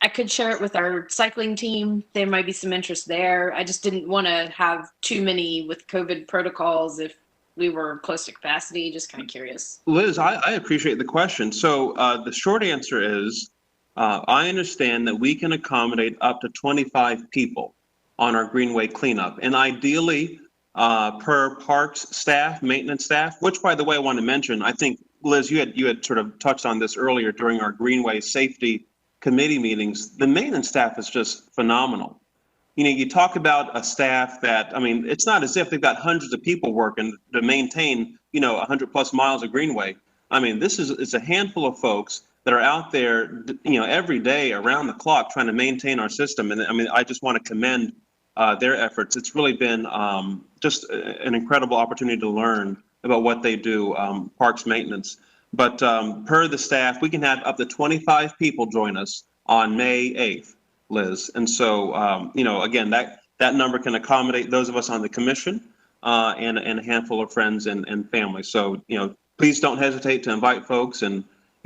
could share it with our cycling team. There might be some interest there. I just didn't want to have too many with COVID protocols if we were close to capacity. Just kind of curious. Liz, I appreciate the question. So the short answer is I understand that we can accommodate up to 25 people on our Greenway cleanup. And ideally, per parks staff, maintenance staff, which, by the way, I want to mention, I think, Liz, you had sort of touched on this earlier during our Greenway safety committee meetings. The maintenance staff is just phenomenal. You talk about a staff that, it's not as if they've got hundreds of people working to maintain, 100 plus miles of Greenway. It's a handful of folks that are out there, every day around the clock trying to maintain our system. And I just want to commend their efforts. It's really been just an incredible opportunity to learn about what they do, parks maintenance. But per the staff, we can have up to 25 people join us on May 8th, Liz. And so, again, that number can accommodate those of us on the commission and a handful of friends and family. So, please don't hesitate to invite folks. And,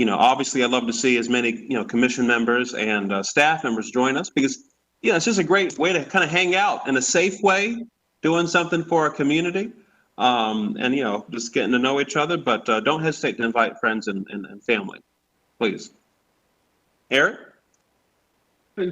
obviously I'd love to see as many, commission members and staff members join us because, it's just a great way to kind of hang out in a safe way, doing something for our community. And, just getting to know each other, but don't hesitate to invite friends and family, please. Eric?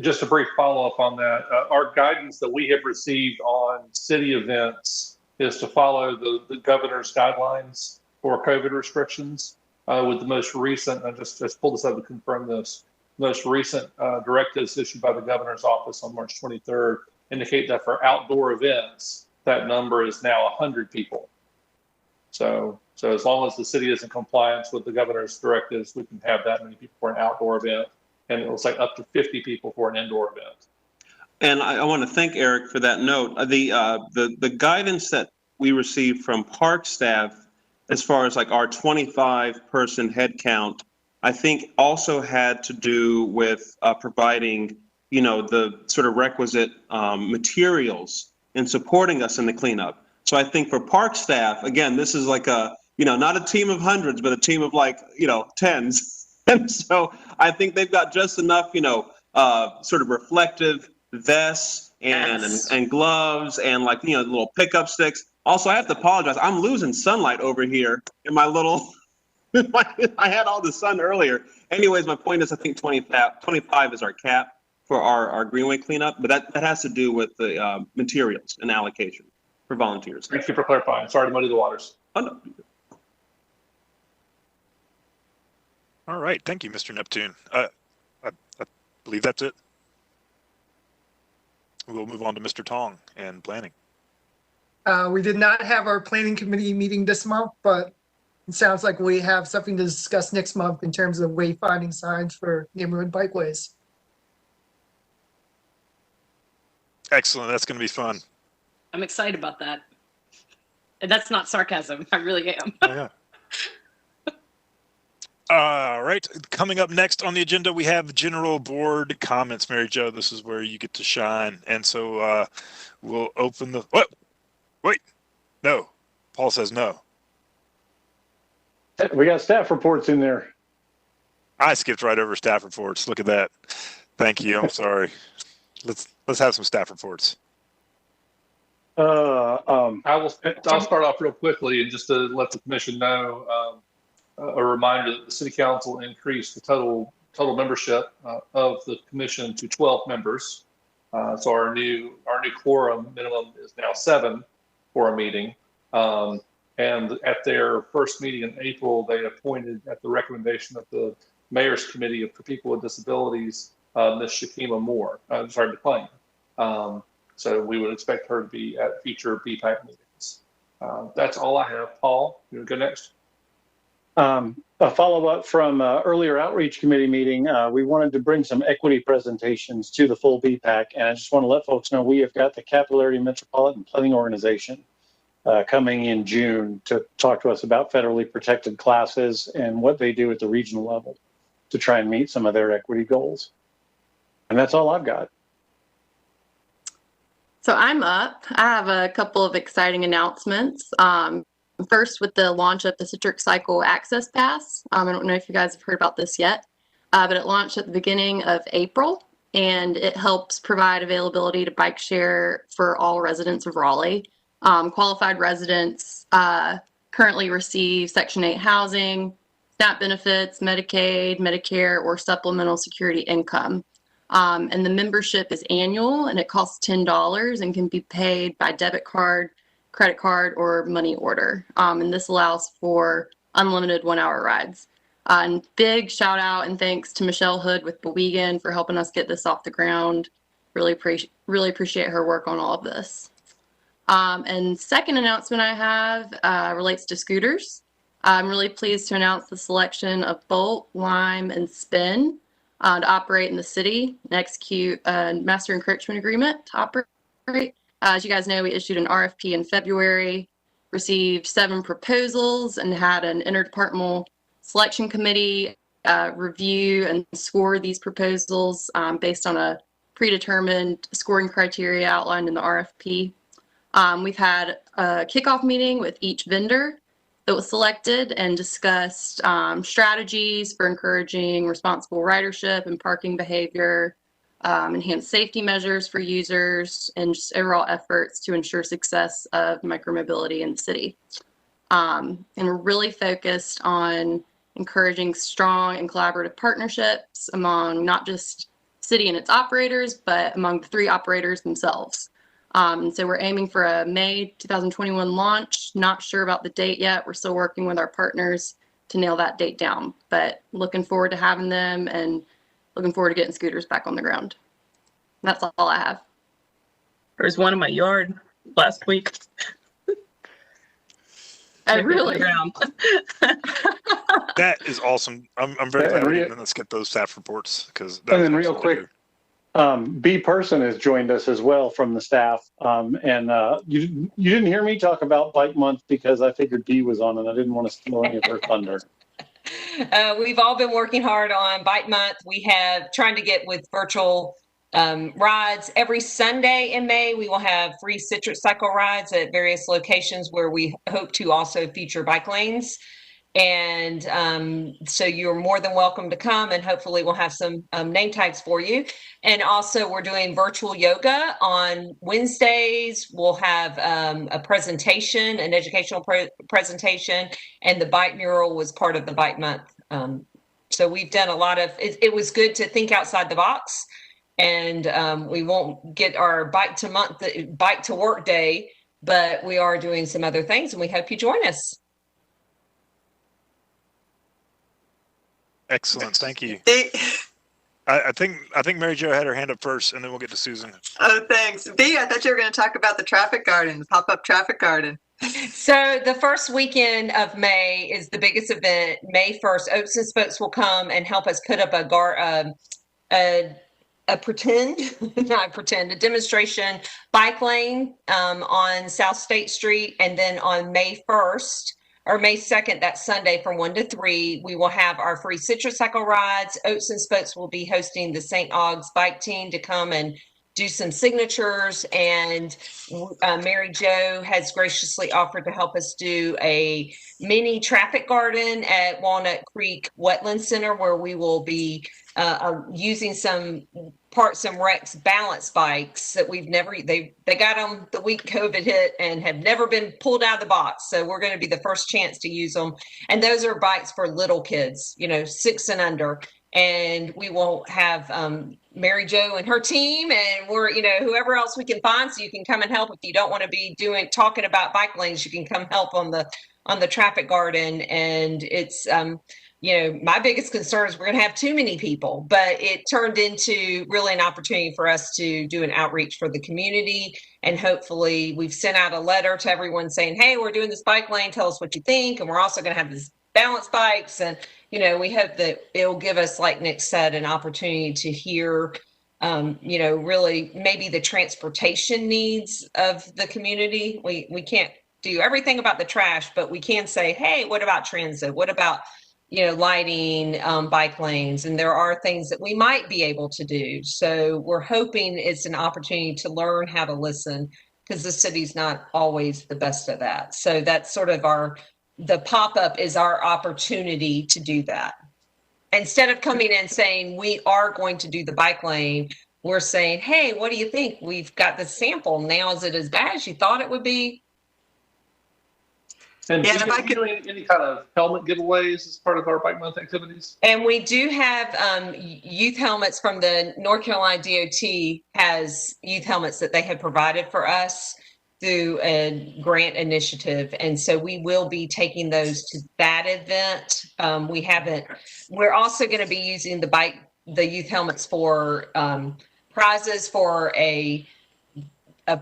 Just a brief follow-up on that. Our guidance that we have received on city events is to follow the governor's guidelines for COVID restrictions. With the most recent, I just pulled this up to confirm this, most recent directives issued by the governor's office on March 23rd indicate that for outdoor events, that number is now 100 people. So as long as the city is in compliance with the governor's directives, we can have that many people for an outdoor event. And it looks like up to 50 people for an indoor event. And I want to thank Eric for that note. The guidance that we received from park staff as far as like our 25-person head count, I think also had to do with providing, the sort of requisite materials in supporting us in the cleanup. So I think for park staff, again, this is like a, not a team of hundreds, but a team of like, tens. And so I think they've got just enough, sort of reflective vests and gloves and like, little pickup sticks. Also, I have to apologize. I'm losing sunlight over here in my little, I had all the sun earlier. Anyways, my point is I think 25 is our cap for our greenway cleanup, but that has to do with the materials and allocation for volunteers. Thank you for clarifying. Sorry to muddy the waters. Oh, no. All right. Thank you, Mr. Neptune. I believe that's it. We'll move on to Mr. Tong and planning. We did not have our planning committee meeting this month, but it sounds like we have something to discuss next month in terms of wayfinding signs for neighborhood bikeways. Excellent. That's going to be fun. I'm excited about that. And that's not sarcasm. I really am. Yeah. All right. Coming up next on the agenda, we have general board comments. Mary Jo, this is where you get to shine. And so we'll open the... What? Wait. No. Paul says no. We got staff reports in there. I skipped right over staff reports. Look at that. Thank you. I'm sorry. Let's have some staff reports. I'll start off real quickly and just to let the commission know, a reminder that the city council increased the total membership of the commission to 12 members. So our new quorum minimum is now 7 for a meeting. And at their first meeting in April, they appointed, at the recommendation of the Mayor's Committee for People with Disabilities, Ms. Shakima Moore, McLean. So we would expect her to be at future BPAC meetings. That's all I have. Paul, you want to go next? A follow-up from earlier outreach committee meeting, we wanted to bring some equity presentations to the full BPAC, and I just want to let folks know we have got the Capillary Metropolitan Planning Organization coming in June to talk to us about federally protected classes and what they do at the regional level to try and meet some of their equity goals. And that's all I've got. So I'm up. I have a couple of exciting announcements. First, with the launch of the Citric Cycle Access Pass. I don't know if you guys have heard about this yet, but it launched at the beginning of April, and it helps provide availability to bike share for all residents of Raleigh. Qualified residents currently receive Section 8 housing, SNAP benefits, Medicaid, Medicare, or supplemental security income. And the membership is annual, and it costs $10 and can be paid by debit card, credit card, or money order. And this allows for unlimited 1-hour rides. And big shout out and thanks to Michelle Hood with Bewegan for helping us get this off the ground. Really appreciate her work on all of this. And second announcement I have relates to scooters. I'm really pleased to announce the selection of Bolt, Lime, and Spin to operate in the city and execute a master encroachment agreement to operate. As you guys know, we issued an RFP in February, received 7 proposals, and had an interdepartmental selection committee review and score these proposals based on a predetermined scoring criteria outlined in the RFP. We've had a kickoff meeting with each vendor that was selected and discussed strategies for encouraging responsible ridership and parking behavior, enhanced safety measures for users, and just overall efforts to ensure success of micromobility in the city. And we're really focused on encouraging strong and collaborative partnerships among not just city and its operators, but among the 3 operators themselves. And so we're aiming for a May 2021 launch. Not sure about the date yet. We're still working with our partners to nail that date down, but looking forward to having them and looking forward to getting scooters back on the ground. That's all I have. There was one in my yard last week. Really? That is awesome. I'm very glad we didn't skip those staff reports because. And then real quick, B person has joined us as well from the staff. You didn't hear me talk about Bike Month because I figured B was on and I didn't want to steal any of her thunder. We've all been working hard on Bike Month. We have trying to get with virtual rides. Every Sunday in May, we will have free citrus cycle rides at various locations where we hope to also feature bike lanes. And so you're more than welcome to come, and hopefully we'll have some name tags for you. And also we're doing virtual yoga on Wednesdays. We'll have a presentation, an educational presentation, and the bike mural was part of the Bike Month. So we've done a lot of, it was good to think outside the box, and we won't get our bike to work day, but we are doing some other things, and we hope you join us. Excellent, thank you. I think Mary Jo had her hand up first, and then we'll get to Susan. Oh, thanks. B, I thought you were going to talk about the traffic garden, the pop-up traffic garden. So the first weekend of May is the biggest event. May 1st, Oats and Spokes will come and help us put up a demonstration bike lane on South State Street, and then on May 1st. Or May 2nd, that Sunday from 1 to 3, we will have our free citrus cycle rides. Oats and Spokes will be hosting the St. Aug's bike team to come and do some signatures. And Mary Jo has graciously offered to help us do a mini traffic garden at Walnut Creek Wetland Center, where we will be using some Parks and Rec's balance bikes that they got them the week COVID hit and have never been pulled out of the box. So we're going to be the first chance to use them. And those are bikes for little kids, 6 and under. And we will have Mary Jo and her team, and we're, whoever else we can find, so you can come and help. If you don't want to be talking about bike lanes, you can come help on the traffic garden. And it's, my biggest concern is we're going to have too many people, but it turned into really an opportunity for us to do an outreach for the community. And hopefully we've sent out a letter to everyone saying, hey, we're doing this bike lane. Tell us what you think. And we're also going to have this balance bikes. And, we hope that it'll give us, like Nick said, an opportunity to hear, really maybe the transportation needs of the community. We can't do everything about the trash, but we can say, hey, what about transit? What about lighting, bike lanes? And there are things that we might be able to do. So we're hoping it's an opportunity to learn how to listen, because the city's not always the best at that. So that's sort of the pop-up is our opportunity to do that. Instead of coming in saying, we are going to do the bike lane, we're saying, hey, what do you think? We've got the sample. Now, is it as bad as you thought it would be? And yeah, are we doing any kind of helmet giveaways as part of our Bike Month activities? And we do have youth helmets from the North Carolina DOT has youth helmets that they have provided for us through a grant initiative. And so we will be taking those to that event. We're also going to be using the youth helmets for prizes for a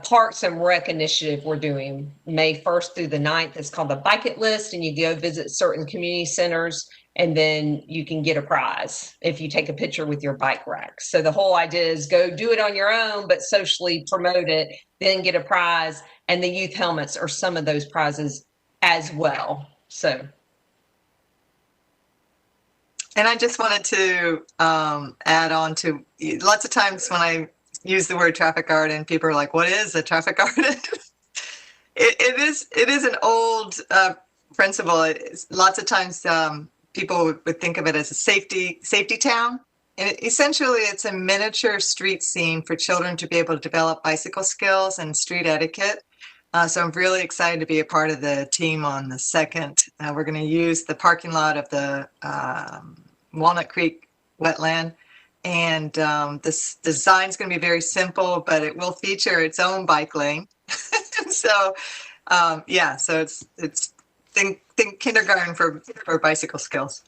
Parks and Rec initiative we're doing May 1st through the 9th. It's called the Bike It List, and you go visit certain community centers, and then you can get a prize if you take a picture with your bike rack. So the whole idea is go do it on your own, but socially promote it, then get a prize. And the youth helmets are some of those prizes as well. So. And I just wanted to add on to, lots of times when I use the word traffic garden, people are like, what is a traffic garden? It is an old principle. Lots of times people would think of it as a safety town. And essentially it's a miniature street scene for children to be able to develop bicycle skills and street etiquette. So I'm really excited to be a part of the team on the 2nd. We're going to use the parking lot of the Walnut Creek wetland. And this design is going to be very simple, but it will feature its own bike lane. So, so it's think kindergarten for bicycle skills.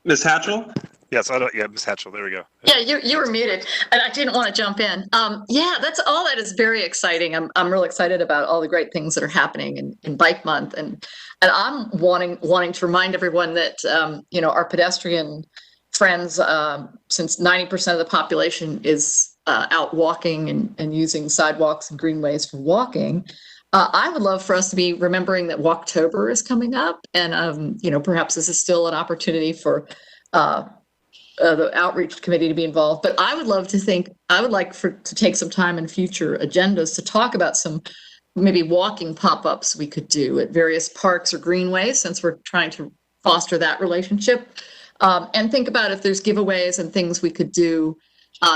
Ms. Hatchell? Yes, I don't. Yeah, Ms. Hatchell. There we go. Yeah, you were muted, and I didn't want to jump in. Yeah, that's all. That is very exciting. I'm real excited about all the great things that are happening in Bike Month, and I'm wanting to remind everyone that our pedestrian friends, since 90% of the population is out walking and using sidewalks and greenways for walking. I would love for us to be remembering that Walktober is coming up, and perhaps this is still an opportunity for the outreach committee to be involved. But I would like to take some time in future agendas to talk about some maybe walking pop-ups we could do at various parks or greenways, since we're trying to foster that relationship, and think about if there's giveaways and things we could do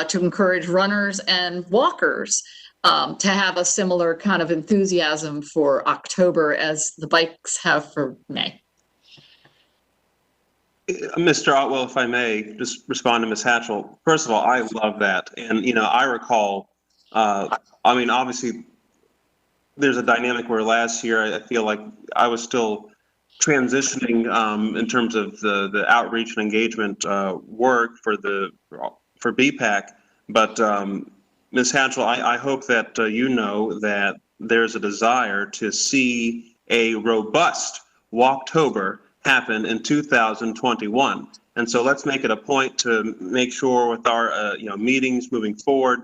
to encourage runners and walkers to have a similar kind of enthusiasm for October as the bikes have for May. Mr. Otwell, if I may just respond to Ms. Hatchell. First of all, I love that. And, I recall, obviously there's a dynamic where last year I feel like I was still transitioning in terms of the outreach and engagement work for BPAC. But Ms. Hatchell, I hope that that there's a desire to see a robust Walktober happen in 2021. And so let's make it a point to make sure with our meetings moving forward.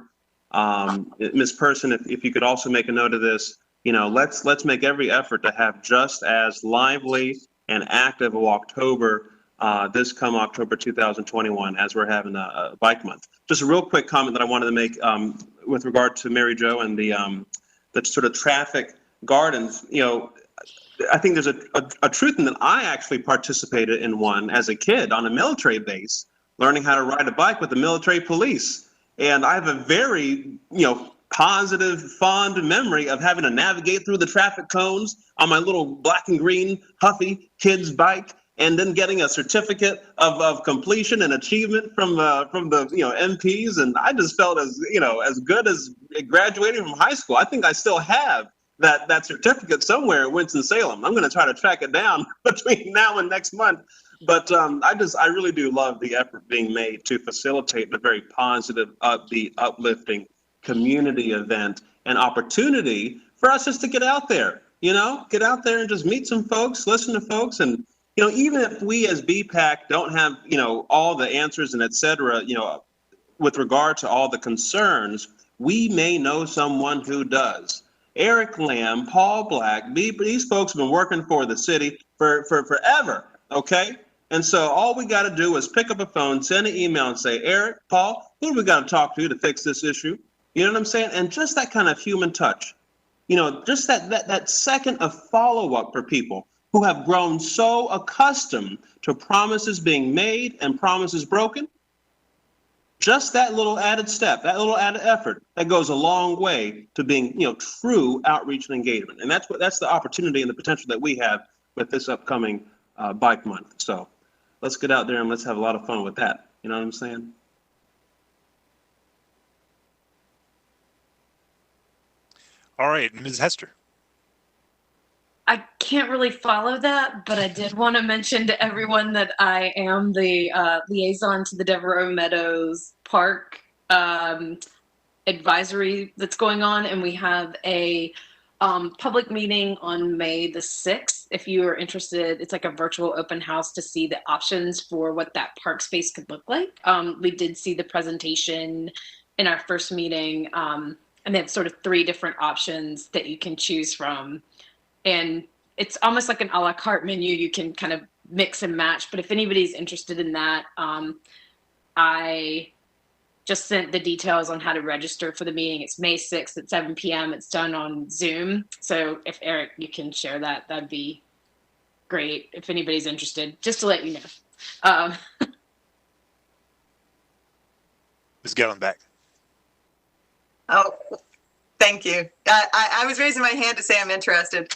Ms. Person, if you could also make a note of this, let's make every effort to have just as lively and active a Walktober this come October 2021 as we're having a Bike Month. Just a real quick comment that I wanted to make with regard to Mary Jo and the sort of traffic gardens. I think there's a truth in that. I actually participated in one as a kid on a military base, learning how to ride a bike with the military police. And I have a very, positive, fond memory of having to navigate through the traffic cones on my little black and green Huffy kid's bike, and then getting a certificate of completion and achievement from the MPs. And I just felt as good as graduating from high school. I think I still have that certificate somewhere at Winston-Salem. I'm going to try to track it down between now and next month. But I really do love the effort being made to facilitate a very positive, upbeat, uplifting community event and opportunity for us just to get out there, get out there and just meet some folks, listen to folks. And, even if we as BPAC don't have, all the answers and et cetera, with regard to all the concerns, we may know someone who does. Eric Lamb, Paul Black, these folks have been working for the city for forever, okay? And so all we got to do is pick up a phone, send an email and say, Eric, Paul, who do we got to talk to fix this issue? You know what I'm saying? And just that kind of human touch, just that second of follow-up for people who have grown so accustomed to promises being made and promises broken. Just that little added step, that little added effort, that goes a long way to being, true outreach and engagement. And that's the opportunity and the potential that we have with this upcoming Bike Month. So let's get out there and let's have a lot of fun with that. You know what I'm saying? All right, Ms. Hester. I can't really follow that, but I did want to mention to everyone that I am the liaison to the Devereaux Meadows Park advisory that's going on, and we have a public meeting on May the 6th. If you are interested, it's like a virtual open house to see the options for what that park space could look like. We did see the presentation in our first meeting, and they have sort of 3 different options that you can choose from. And it's almost like an a la carte menu. You can kind of mix and match. But if anybody's interested in that, I just sent the details on how to register for the meeting. It's May 6th at 7 p.m. It's done on Zoom. So if Eric, you can share that, that'd be great if anybody's interested, just to let you know. Ms. Gellenbach. Oh, thank you. I was raising my hand to say I'm interested.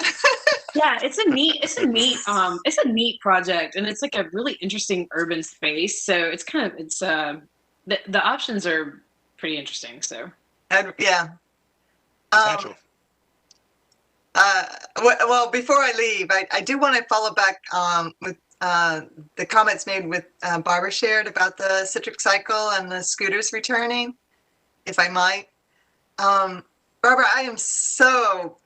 Yeah, it's a neat project, and it's like a really interesting urban space. So it's the options are pretty interesting. So yeah. Well, before I leave, I do want to follow back with the comments made with Barbara shared about the citric cycle and the scooters returning, if I might. Barbara, I am so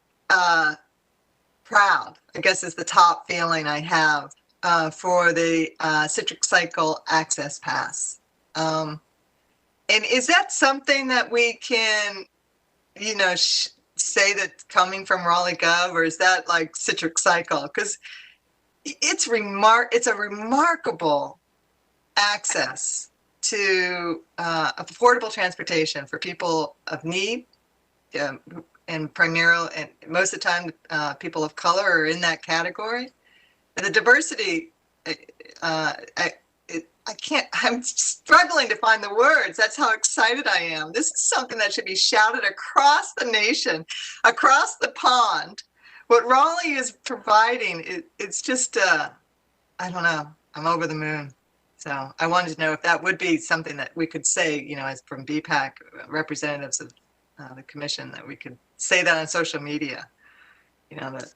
proud, I guess is the top feeling I have for the citric cycle access pass. And is that something that we can, you know, say that's coming from Raleigh Gov, or is that like citric cycle? Because it's a remarkable access to affordable transportation for people of need, and primarily, and most of the time, people of color are in that category. And the diversity, I'm struggling to find the words. That's how excited I am. This is something that should be shouted across the nation, across the pond. What Raleigh is providing, it's just, I don't know, I'm over the moon. So I wanted to know if that would be something that we could say, you know, as from BPAC, representatives of the commission, that we could say that on social media, you know, that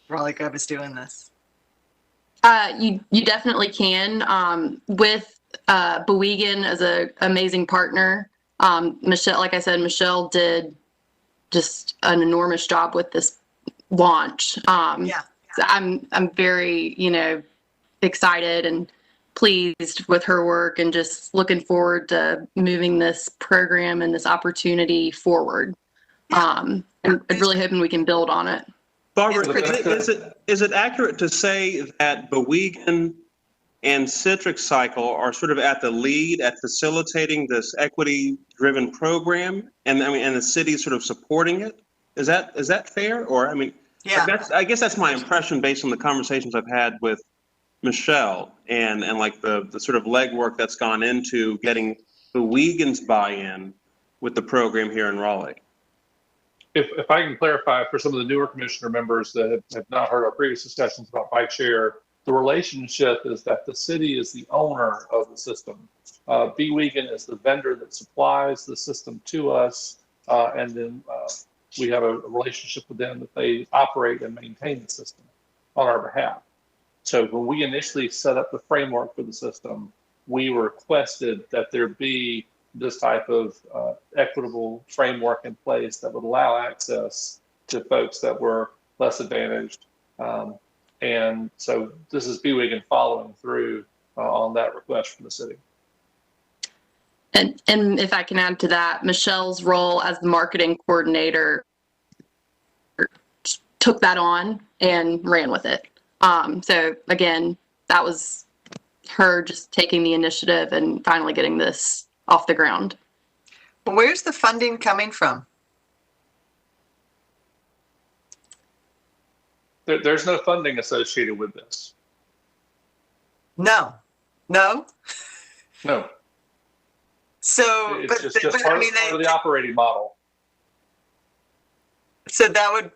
Raleigh Gov is doing this. You definitely can. With Bowegan as an amazing partner, Michelle, like I said, Michelle did just an enormous job with this launch. So I'm very, you know, excited and pleased with her work, and just looking forward to moving this program and this opportunity forward. And really hoping we can build on it. Barbara, is it accurate to say that Bowegan and Citric Cycle are sort of at the lead at facilitating this equity-driven program, and the city is sort of supporting it? Is that fair? Or I guess that's my impression based on the conversations I've had with Michelle and like the sort of legwork that's gone into getting Bowegan's buy-in with the program here in Raleigh. If I can clarify for some of the newer commissioner members that have not heard our previous discussions about bike share, the relationship is that the city is the owner of the system. Bowegan is the vendor that supplies the system to us, and then we have a relationship with them that they operate and maintain the system on our behalf. So when we initially set up the framework for the system, we requested that there be this type of equitable framework in place that would allow access to folks that were less advantaged. And so this is Bowegan following through on that request from the city. And if I can add to that, Michelle's role as the marketing coordinator took that on and ran with it. So again, that was her just taking the initiative and finally getting this off the ground. Where's the funding coming from? There's no funding associated with this. No. So, it's just part of the operating model. So that would,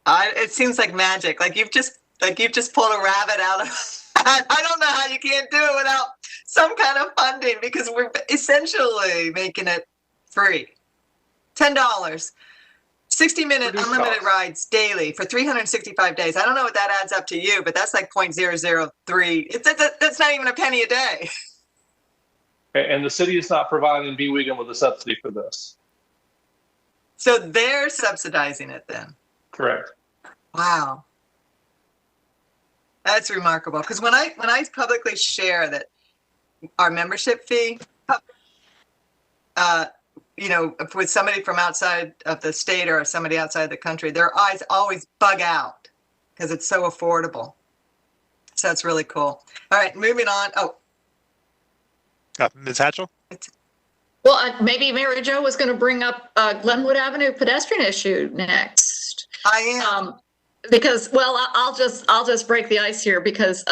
it seems like magic. Like you've just pulled a rabbit out of. I don't know how you can't do it without some kind of funding, because we're essentially making it free. $10, 60-minute unlimited rides daily for 365 days. I don't know what that adds up to you, but that's like 0.003. That's not even a penny a day. And the city is not providing Bowegan with a subsidy for this. So they're subsidizing it then? Correct. Wow. That's remarkable, because when I publicly share that our membership fee, you know, with somebody from outside of the state or somebody outside the country, their eyes always bug out because it's so affordable. So that's really cool. All right, moving on. Ms. Hatchell? Well, maybe Mary Jo was going to bring up Glenwood Avenue pedestrian issue next. I am. Because, well, I'll just break the ice here, because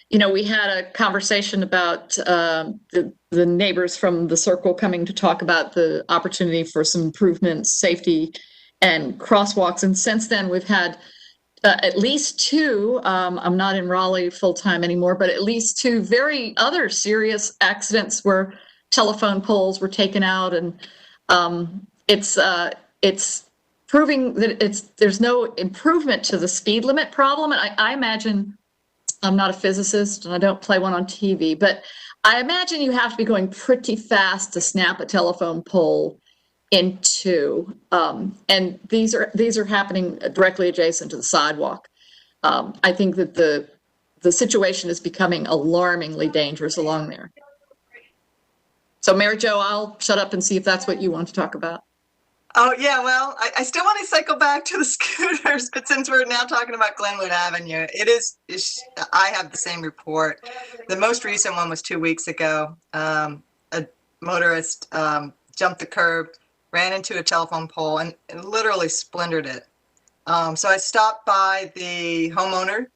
you know, we had a conversation about the neighbors from the circle coming to talk about the opportunity for some improvements, safety, and crosswalks. And since then, we've had at least two. I'm not in Raleigh full time anymore, but at least two very other serious accidents where telephone poles were taken out, and it's proving that there's no improvement to the speed limit problem. And I imagine I'm not a physicist and I don't play one on TV, but I imagine you have to be going pretty fast to snap a telephone pole in two. And these are happening directly adjacent to the sidewalk. I think that the situation is becoming alarmingly dangerous along there. So Mary Jo, I'll shut up and see if that's what you want to talk about. Oh, yeah, well, I still want to cycle back to the scooters, but since we're now talking about Glenwood Avenue, I have the same report. The most recent one was 2 weeks ago. A motorist jumped the curb, ran into a telephone pole, and literally splintered it. So I stopped by the homeowner,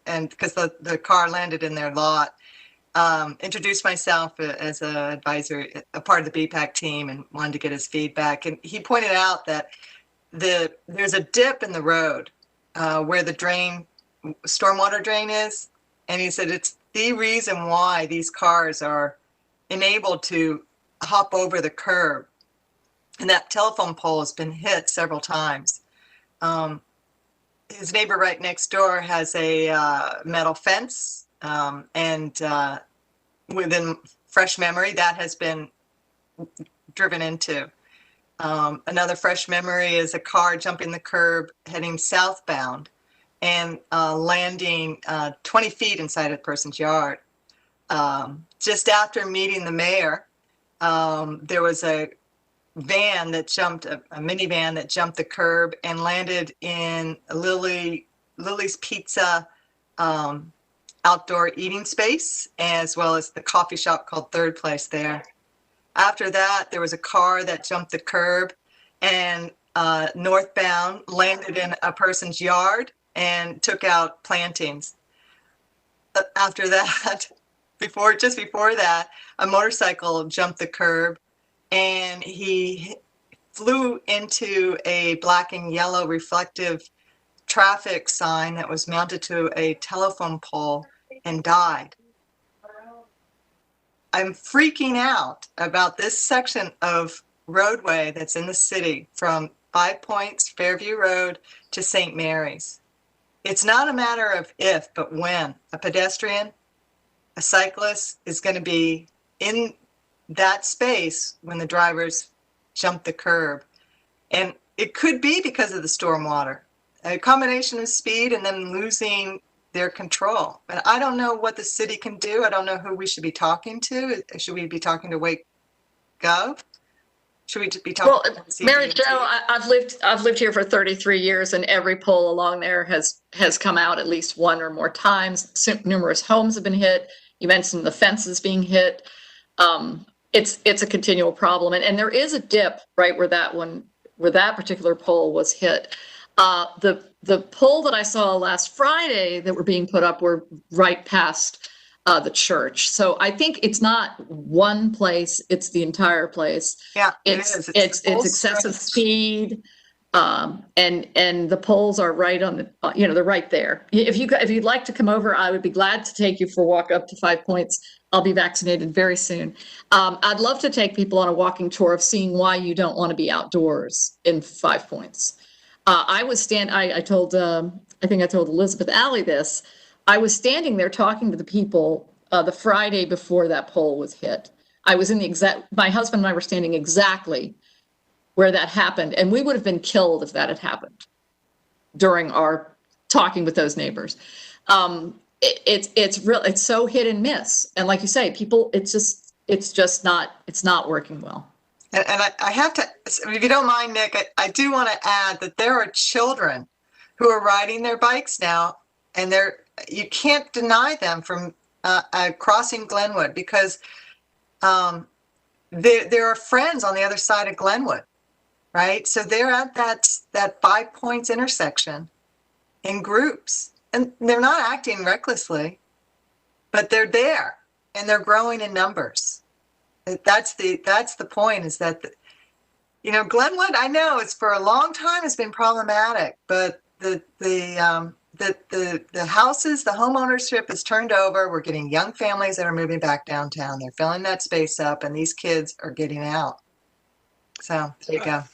and because the car landed in their lot. Introduced myself as an advisor, a part of the BPAC team, and wanted to get his feedback. And he pointed out that there's a dip in the road where the stormwater drain is. And he said it's the reason why these cars are enabled to hop over the curb. And that telephone pole has been hit several times. His neighbor right next door has a metal fence. And within fresh memory, that has been driven into. Another fresh memory is a car jumping the curb heading southbound and landing 20 feet inside a person's yard. Just after meeting the mayor, there was a van that jumped, a minivan that jumped the curb and landed in Lily's Pizza outdoor eating space, as well as the coffee shop called Third Place there. After that, there was a car that jumped the curb and northbound landed in a person's yard and took out plantings. After that, just before that, a motorcycle jumped the curb and he flew into a black and yellow reflective traffic sign that was mounted to a telephone pole and died. I'm freaking out about this section of roadway that's in the city from 5 Points, Fairview Road to St. Mary's. It's not a matter of if, but when a pedestrian, a cyclist is going to be in that space when the drivers jump the curb. And it could be because of the stormwater, a combination of speed and then losing their control. And I don't know what the city can do. I don't know who we should be talking to. Should we be talking to Wake Gov? Should we be talking to Mary Jo, I've lived here for 33 years, and every pole along there has come out at least one or more times. Numerous homes have been hit. You mentioned the fences being hit. It's a continual problem, and there is a dip right where that particular pole was hit. The pole that I saw last Friday that were being put up were right past the church. So I think it's not one place; it's the entire place. Yeah, it's excessive speed, and the poles are right on the. They're right there. If you'd like to come over, I would be glad to take you for a walk up to 5 Points. I'll be vaccinated very soon. I'd love to take people on a walking tour of seeing why you don't want to be outdoors in 5 Points. I told Elizabeth Alley this. I was standing there talking to the people the Friday before that pole was hit. I was my husband and I were standing exactly where that happened, and we would have been killed if that had happened during our talking with those neighbors. It's so hit and miss. And like you say, people, it's not working well. And I have to, if you don't mind, Nick, I do want to add that there are children who are riding their bikes now, and you can't deny them from crossing Glenwood because there are friends on the other side of Glenwood, right? So they're at that 5 Points intersection in groups, and they're not acting recklessly, but they're there and they're growing in numbers. That's the point, is that Glenwood, I know it's for a long time has been problematic, but the houses, the home ownership is turned over. We're getting young families that are moving back downtown. They're filling that space up, and these kids are getting out. So there you go.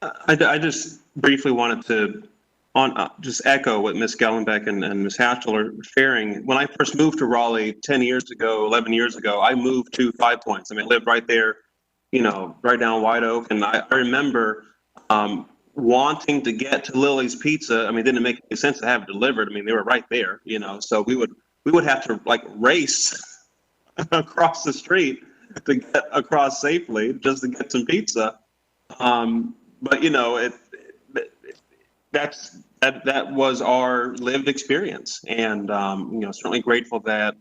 I just briefly wanted to just echo what Ms. Gellenbeck and Ms. Hatchell are sharing. When I first moved to Raleigh 10 years ago, 11 years ago, I moved to 5 Points. I mean, I lived right there, you know, right down White Oak. And I remember wanting to get to Lily's Pizza. I mean, it didn't make any sense to have it delivered. I mean, they were right there, you know, so we would have to like race across the street to get across safely just to get some pizza. But you know, that was our lived experience, and you know, certainly grateful that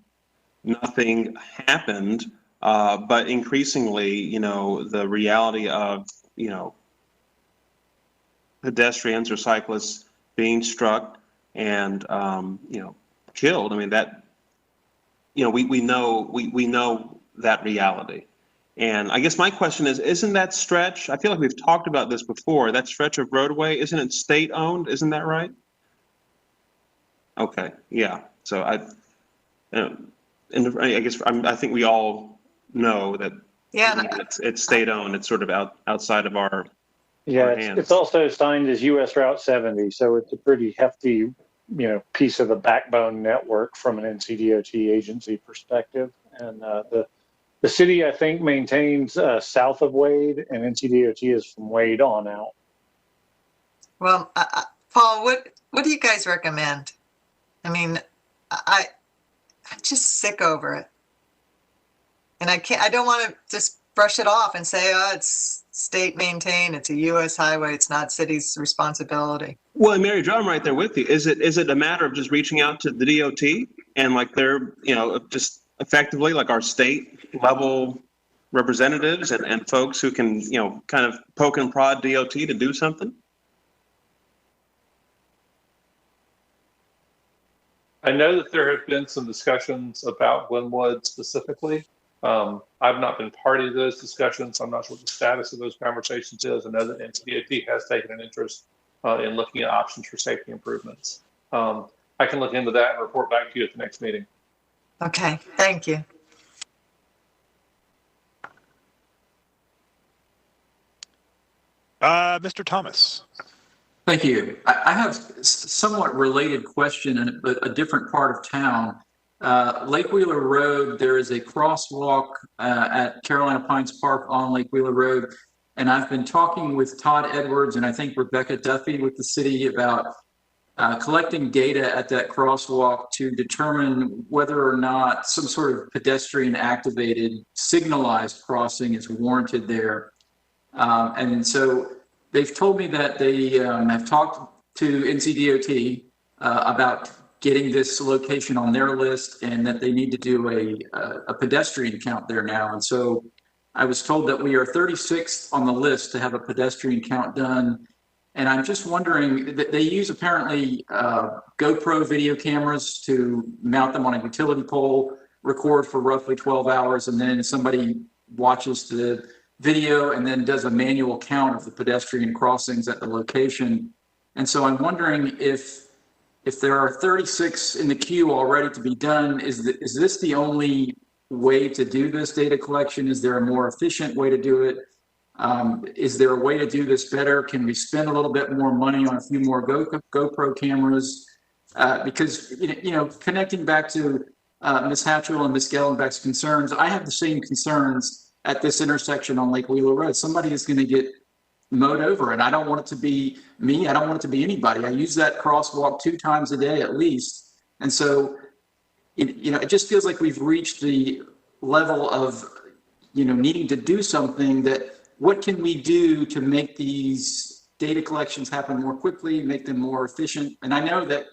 nothing happened. But increasingly, you know, the reality of, you know, pedestrians or cyclists being struck and you know, killed. I mean, that, you know, we know that reality. And I guess my question is, isn't that stretch, I feel like we've talked about this before, that stretch of roadway, isn't it state owned? Isn't that right? Okay, yeah. So and I guess I think we all know that it's state owned. It's sort of outside of our hands. It's also signed as US Route 70, so it's a pretty hefty, you know, piece of the backbone network from an NCDOT agency perspective. And the city, I think, maintains south of Wade, and NCDOT is from Wade on out. Well, Paul, what do you guys recommend? I mean, I'm just sick over it. And I don't want to just brush it off and say, oh, it's state maintained, it's a US highway, it's not city's responsibility. Well, and Mary Jo, I'm right there with you. Is it a matter of just reaching out to the DOT and like they're, you know, just effectively like our state level representatives and folks who can, you know, kind of poke and prod DOT to do something? I know that there have been some discussions about Glenwood specifically. I've not been party to those discussions. I'm not sure what the status of those conversations is. I know that NCDOT has taken an interest in looking at options for safety improvements. I can look into that and report back to you at the next meeting. Okay, thank you. Mr. Thomas. Thank you. I have somewhat related question in a different part of town. Lake Wheeler Road, there is a crosswalk at Carolina Pines Park on Lake Wheeler Road. And I've been talking with Todd Edwards and I think Rebecca Duffy with the city about collecting data at that crosswalk to determine whether or not some sort of pedestrian activated signalized crossing is warranted there. And so they've told me that they have talked to NCDOT about getting this location on their list and that they need to do a pedestrian count there now. And so I was told that we are 36th on the list to have a pedestrian count done. And I'm just wondering that they use apparently GoPro video cameras to mount them on a utility pole, record for roughly 12 hours, and then somebody watches the video and then does a manual count of the pedestrian crossings at the location. And so I'm wondering if there are 36 in the queue already to be done, is this the only way to do this data collection? Is there a more efficient way to do it? Is there a way to do this better? Can we spend a little bit more money on a few more GoPro cameras? Because, you know, connecting back to Ms. Hatchell and Ms. Gellenbeck's concerns, I have the same concerns at this intersection on Lake Wheeler Road. Somebody is going to get mowed over, and I don't want it to be me. I don't want it to be anybody. I use that crosswalk 2 times a day at least. And so, you know, it just feels like we've reached the level of, you know, needing to do something that what can we do to make these data collections happen more quickly, make them more efficient? And I know that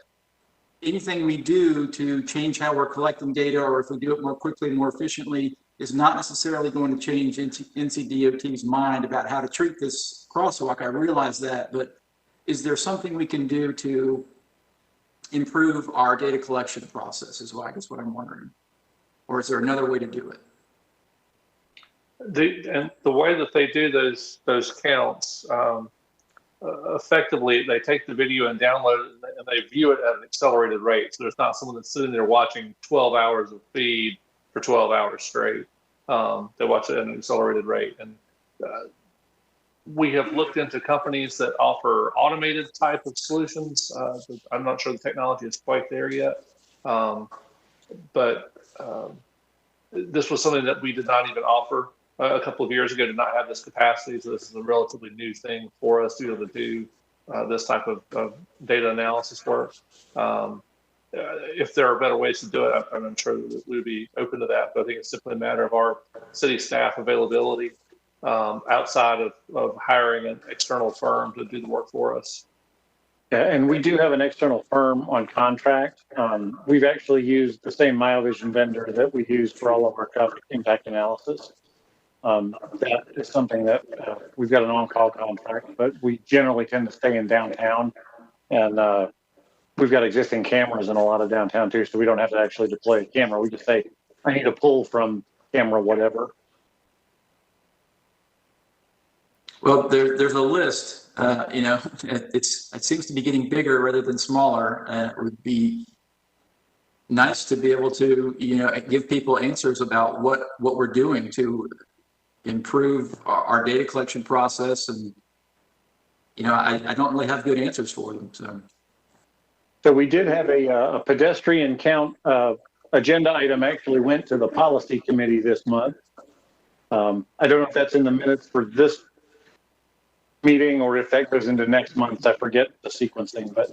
anything we do to change how we're collecting data, or if we do it more quickly, more efficiently, is not necessarily going to change NCDOT's mind about how to treat this crosswalk. I realize that, but is there something we can do to improve our data collection process is what I'm wondering. Or is there another way to do it? The way that they do those counts, effectively, they take the video and download it and they view it at an accelerated rate. So there's not someone that's sitting there watching 12 hours of feed for 12 hours straight. They watch it at an accelerated rate. And we have looked into companies that offer automated type of solutions. I'm not sure the technology is quite there yet, but this was something that we did not even offer a couple of years ago. Did not have this capacity, so this is a relatively new thing for us to be able to do this type of data analysis work. If there are better ways to do it, I'm sure that we would be open to that. But I think it's simply a matter of our city staff availability outside of hiring an external firm to do the work for us. Yeah, and we do have an external firm on contract. We've actually used the same MyoVision vendor that we use for all of our traffic impact analysis. That is something that we've got an on-call contract, but we generally tend to stay in downtown, and we've got existing cameras in a lot of downtown too, so we don't have to actually deploy a camera. We just say, I need a pull from camera whatever. Well, there's a list, it seems to be getting bigger rather than smaller. It would be nice to be able to, give people answers about what we're doing to improve our data collection process. And, I don't really have good answers for them. So we did have a pedestrian count agenda item actually went to the policy committee this month. I don't know if that's in the minutes for this meeting or if that goes into next month. I forget the sequencing, but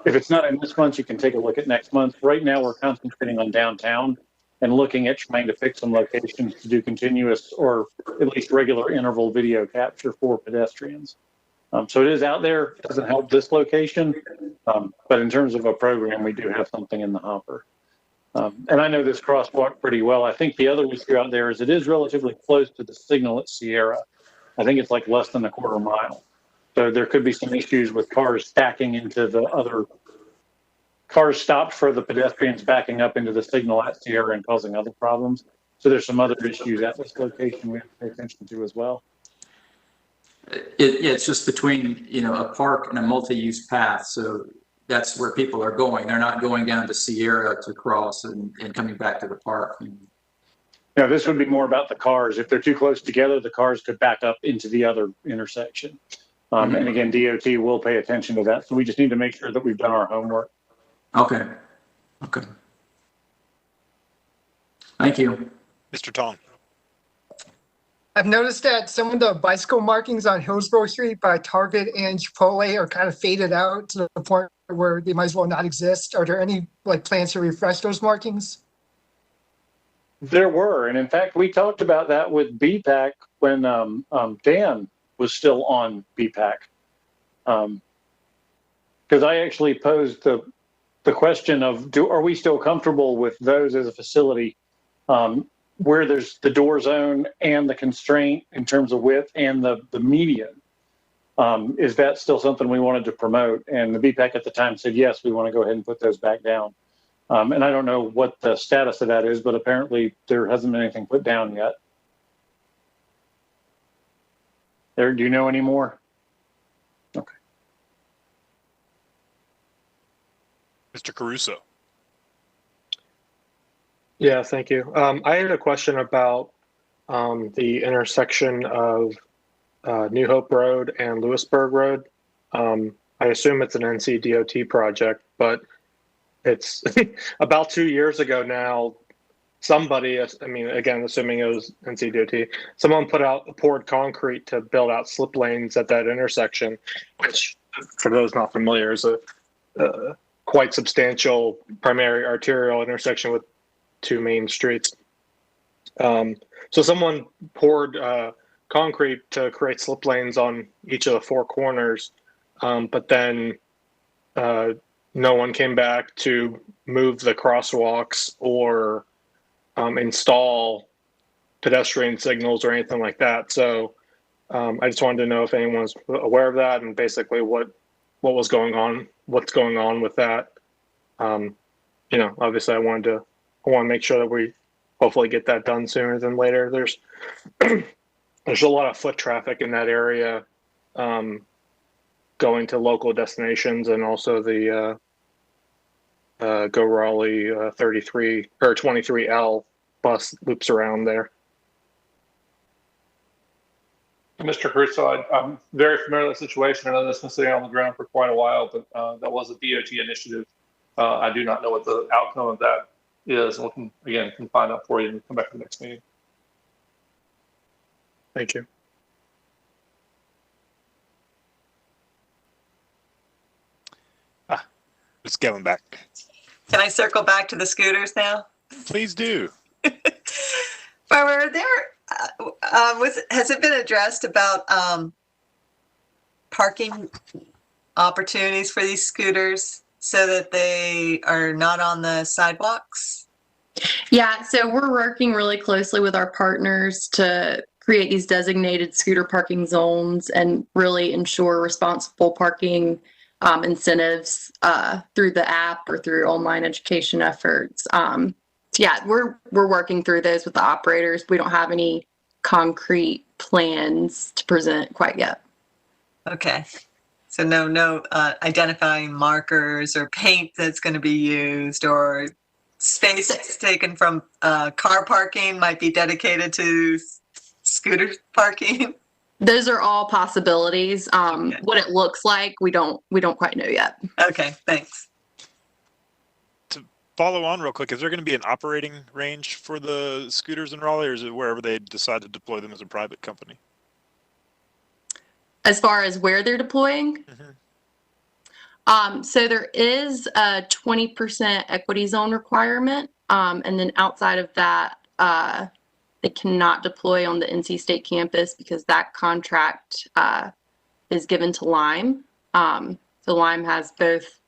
if it's not in this month, you can take a look at next month. Right now, we're concentrating on downtown and looking at trying to pick some locations to do continuous or at least regular interval video capture for pedestrians. So it is out there. It doesn't help this location, but in terms of a program, we do have something in the hopper. And I know this crosswalk pretty well. I think the other issue out there is it is relatively close to the signal at Sierra. I think it's like less than a quarter mile. So there could be some issues with cars stacking into the other cars stopped for the pedestrians backing up into the signal at Sierra and causing other problems. So there's some other issues at this location we have to pay attention to as well. It's just between, a park and a multi-use path. So that's where people are going. They're not going down to Sierra to cross and coming back to the park. Yeah, this would be more about the cars. If they're too close together, the cars could back up into the other intersection. And again, DOT will pay attention to that. So we just need to make sure that we've done our homework. Okay. Thank you. Mr. Tong. I've noticed that some of the bicycle markings on Hillsborough Street by Target and Chipotle are kind of faded out to the point where they might as well not exist. Are there any plans to refresh those markings? There were, and in fact, we talked about that with BPAC when Dan was still on BPAC. Because I actually posed the question of, are we still comfortable with those as a facility where there's the door zone and the constraint in terms of width and the median? Is that still something we wanted to promote? And the BPAC at the time said, yes, we want to go ahead and put those back down. And I don't know what the status of that is, but apparently there hasn't been anything put down yet. Do you know any more? Okay. Mr. Caruso. Yeah, thank you. I had a question about the intersection of New Hope Road and Lewisburg Road. I assume it's an NCDOT project, but it's about 2 years ago now. Somebody, again, assuming it was NCDOT, someone poured concrete to build out slip lanes at that intersection, which, for those not familiar, is a quite substantial primary arterial intersection with two main streets. So someone poured concrete to create slip lanes on each of the four corners, but then no one came back to move the crosswalks or install pedestrian signals or anything like that. So I just wanted to know if anyone's aware of that and basically what was going on, what's going on with that. Obviously I want to make sure that we hopefully get that done sooner than later. There's a lot of foot traffic in that area, going to local destinations, and also the Go Raleigh 33 or 23L bus loops around there. Mr. Caruso, I'm very familiar with the situation. I know this has been sitting on the ground for quite a while, but that was a DOT initiative. I do not know what the outcome of that is. And we can find out for you and come back to the next meeting. Thank you. It's going back. Can I circle back to the scooters now? Please do. Barbara, has it been addressed about parking opportunities for these scooters so that they are not on the sidewalks? Yeah, so we're working really closely with our partners to create these designated scooter parking zones and really ensure responsible parking incentives through the app or through online education efforts. Yeah, we're working through those with the operators. We don't have any concrete plans to present quite yet. Okay. So no identifying markers or paint that's going to be used, or space taken from car parking might be dedicated to scooter parking. Those are all possibilities. What it looks like, we don't quite know yet. Okay, thanks. To follow on real quick, is there going to be an operating range for the scooters in Raleigh, or is it wherever they decide to deploy them as a private company? As far as where they're deploying? So there is a 20% equity zone requirement. And then outside of that, they cannot deploy on the NC State campus because that contract is given to Lime. So Lime has both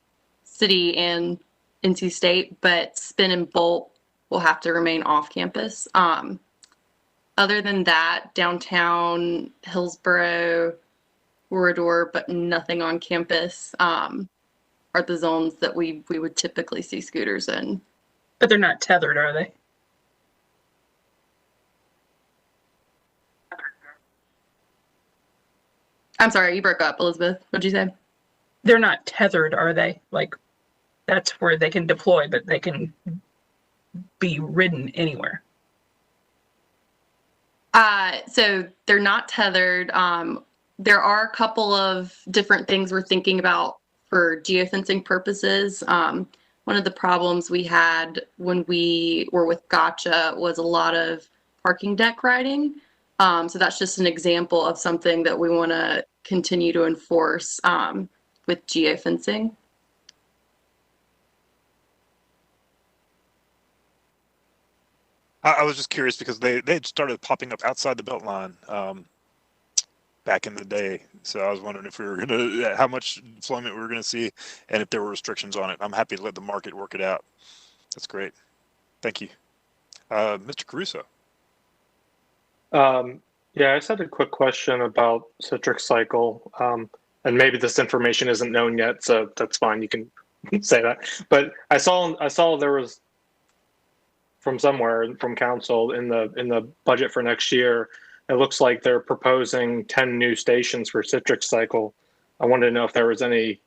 city and NC State, but Spin and Bolt will have to remain off campus. Other than that, downtown, Hillsborough, corridor, but nothing on campus are the zones that we would typically see scooters in. But they're not tethered, are they? I'm sorry, you broke up, Elizabeth. What'd you say? They're not tethered, are they? Like, that's where they can deploy, but they can be ridden anywhere. So they're not tethered. There are a couple of different things we're thinking about for geofencing purposes. One of the problems we had when we were with Gotcha was a lot of parking deck riding. So that's just an example of something that we want to continue to enforce with geofencing. I was just curious because they had started popping up outside the belt line back in the day. So I was wondering if we were how much deployment we were gonna see, and if there were restrictions on it. I'm happy to let the market work it out. That's great. Thank you, Mr. Caruso. Yeah, I just had a quick question about Citric Cycle, and maybe this information isn't known yet, so that's fine. You can say that. But I saw there was from somewhere from council in the budget for next year. It looks like they're proposing 10 new stations for Citric Cycle. I wanted to know if there was any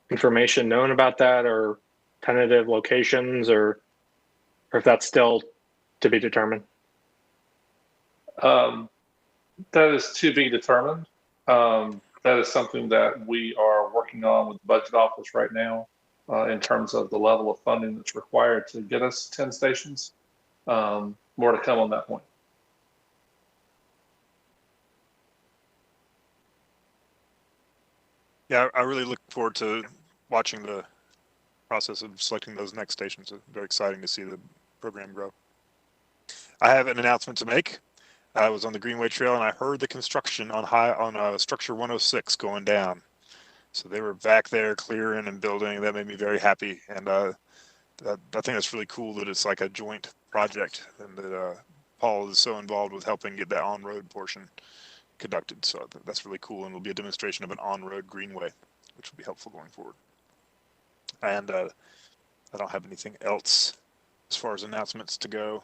information known about that, or tentative locations, or if that's still to be determined. That is to be determined. That is something that we are working on with the budget office right now in terms of the level of funding that's required to get us 10 stations. More to come on that point. Yeah, I really look forward to watching the process of selecting those next stations. It's very exciting to see the program grow. I have an announcement to make. I was on the Greenway Trail and I heard the construction on structure 106 going down. So they were back there clearing and building. That made me very happy. And I think that's really cool that it's like a joint project, and that Paul is so involved with helping get that on-road portion conducted. So that's really cool, and will be a demonstration of an on-road greenway, which will be helpful going forward. And I don't have anything else as far as announcements to go.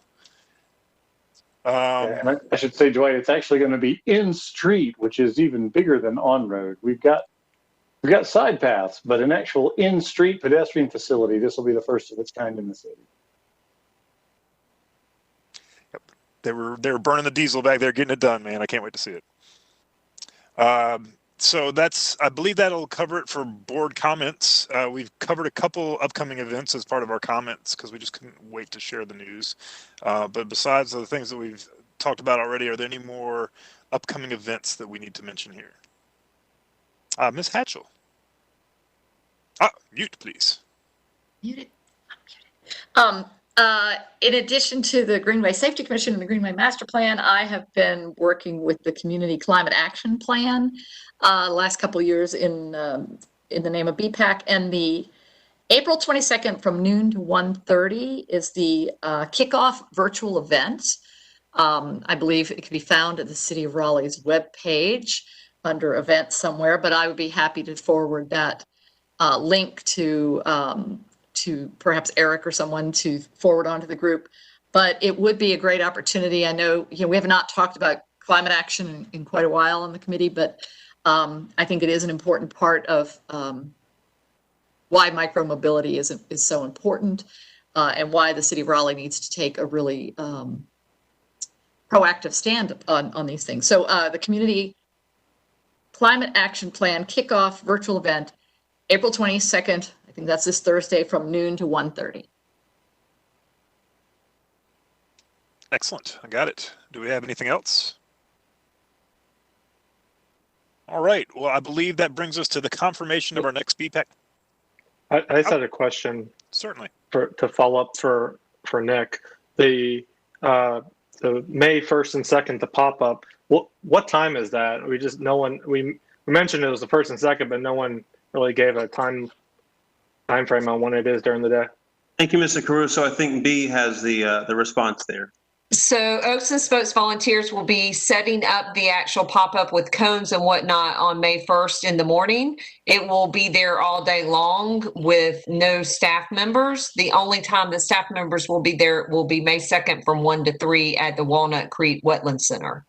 And I should say, Dwight, it's actually going to be in street, which is even bigger than on road. We've got side paths, but an actual in street pedestrian facility. This will be the first of its kind in the city. Yep. They were burning the diesel back there, getting it done, man. I can't wait to see it. So I believe that'll cover it for board comments. We've covered a couple upcoming events as part of our comments because we just couldn't wait to share the news. But besides the things that we've talked about already, are there any more upcoming events that we need to mention here? Ms. Hatchell. Mute, please. Muted. In addition to the Greenway Safety Commission and the Greenway Master Plan, I have been working with the Community Climate Action Plan last couple of years in the name of BPAC. And the April 22nd from noon to 1:30 is the kickoff virtual event. I believe it can be found at the City of Raleigh's webpage under events somewhere, but I would be happy to forward that link to perhaps Eric or someone to forward onto the group. But it would be a great opportunity. I know, we have not talked about climate action in quite a while on the committee, but I think it is an important part of why micromobility is so important and why the City of Raleigh needs to take a really proactive stand on these things. So the Community Climate Action Plan kickoff virtual event, April 22nd, I think that's this Thursday from noon to 1:30. Excellent. I got it. Do we have anything else? All right. Well, I believe that brings us to the confirmation of our next BPAC. I just had a question. Certainly. To follow up for Nick, the May 1st and 2nd, the pop up. What time is that? We mentioned it was the 1st and 2nd, but no one really gave a time frame on when it is during the day. Thank you, Mr. Caruso. I think B has the response there. So Oaks and Spokes volunteers will be setting up the actual pop-up with cones and whatnot on May 1st in the morning. It will be there all day long with no staff members. The only time the staff members will be there will be May 2nd from 1 to 3 at the Walnut Creek Wetland Center.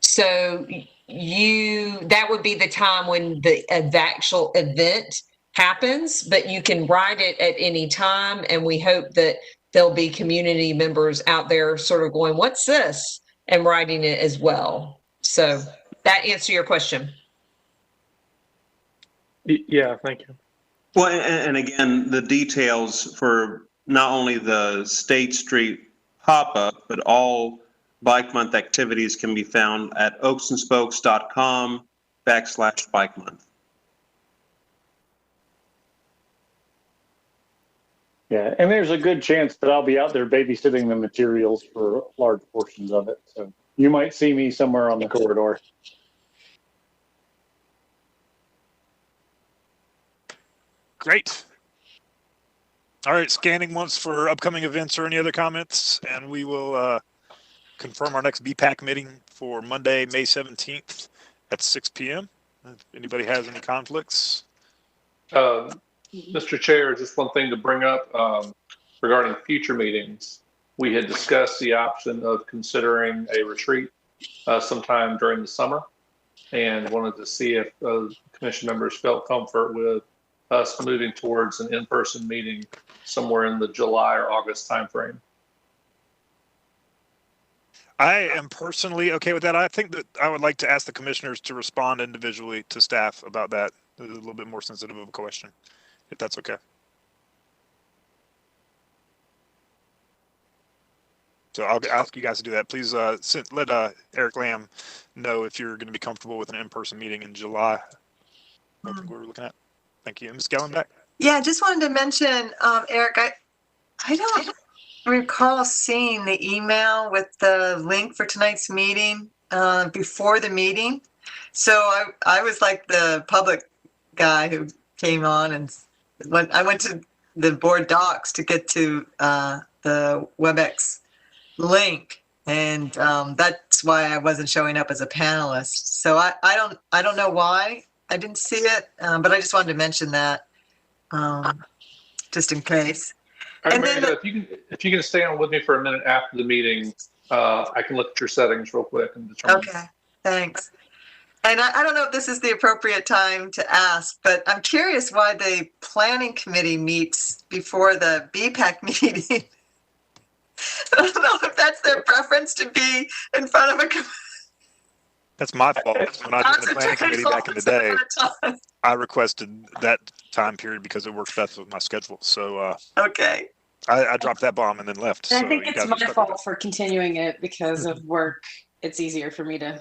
So that would be the time when the actual event happens, but you can ride it at any time. And we hope that there'll be community members out there sort of going, what's this? And riding it as well. So that answers your question. Yeah, thank you. Well, and again, the details for not only the State Street pop-up, but all Bike Month activities can be found at oaksandspokes.com/Bike Month. Yeah, and there's a good chance that I'll be out there babysitting the materials for large portions of it. So you might see me somewhere on the corridor. Great. All right, scanning once for upcoming events or any other comments, and we will confirm our next BPAC meeting for Monday, May 17th at 6 p.m. If anybody has any conflicts. Mr. Chair, just one thing to bring up regarding future meetings. We had discussed the option of considering a retreat sometime during the summer and wanted to see if commission members felt comfort with us moving towards an in-person meeting somewhere in the July or August timeframe. I am personally okay with that. I think that I would like to ask the commissioners to respond individually to staff about that. It's a little bit more sensitive of a question, if that's okay. So I'll ask you guys to do that. Please let Eric Lamb know if you're going to be comfortable with an in-person meeting in July. I think we're looking at. Thank you. Ms. Gellenbeck? Yeah, I just wanted to mention, Eric, I don't recall seeing the email with the link for tonight's meeting before the meeting. So I was like the public guy who came on, and I went to the board docs to get to the WebEx link, and that's why I wasn't showing up as a panelist. So I don't know why I didn't see it, but I just wanted to mention that just in case. All right, And Mary, then if you can stay on with me for a minute after the meeting, I can look at your settings real quick and determine. Okay, thanks. And I don't know if this is the appropriate time to ask, but I'm curious why the planning committee meets before the BPAC meeting. I don't know if that's their preference to be in front of a That's my fault. When I was in the planning committee back in the day, I requested that time period because it works best with my schedule. So Okay. I dropped that bomb and then left. And so I think you it's guys are my stuck with fault for continuing it because of work. It's easier for me to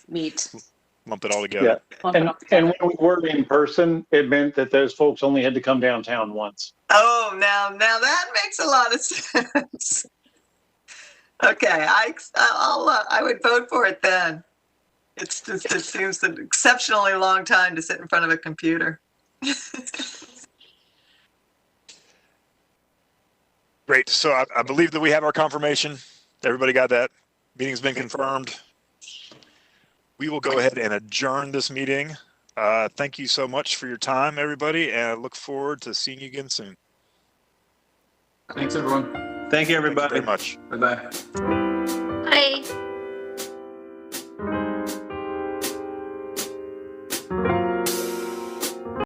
meet. it. Lump it all together. And when we were in person, it meant that those folks only had to come downtown once. Oh, now that makes a lot of sense. Okay, I would vote for it then. It seems an exceptionally long time to sit in front of a computer. Great. So I believe that we have our confirmation. Everybody got that? Meeting's been confirmed. We will go ahead and adjourn this meeting. Thank you so much for your time, everybody, and I look forward to seeing you again soon. Thanks, everyone. Thank you, everybody. Thank you very much. Bye. Bye.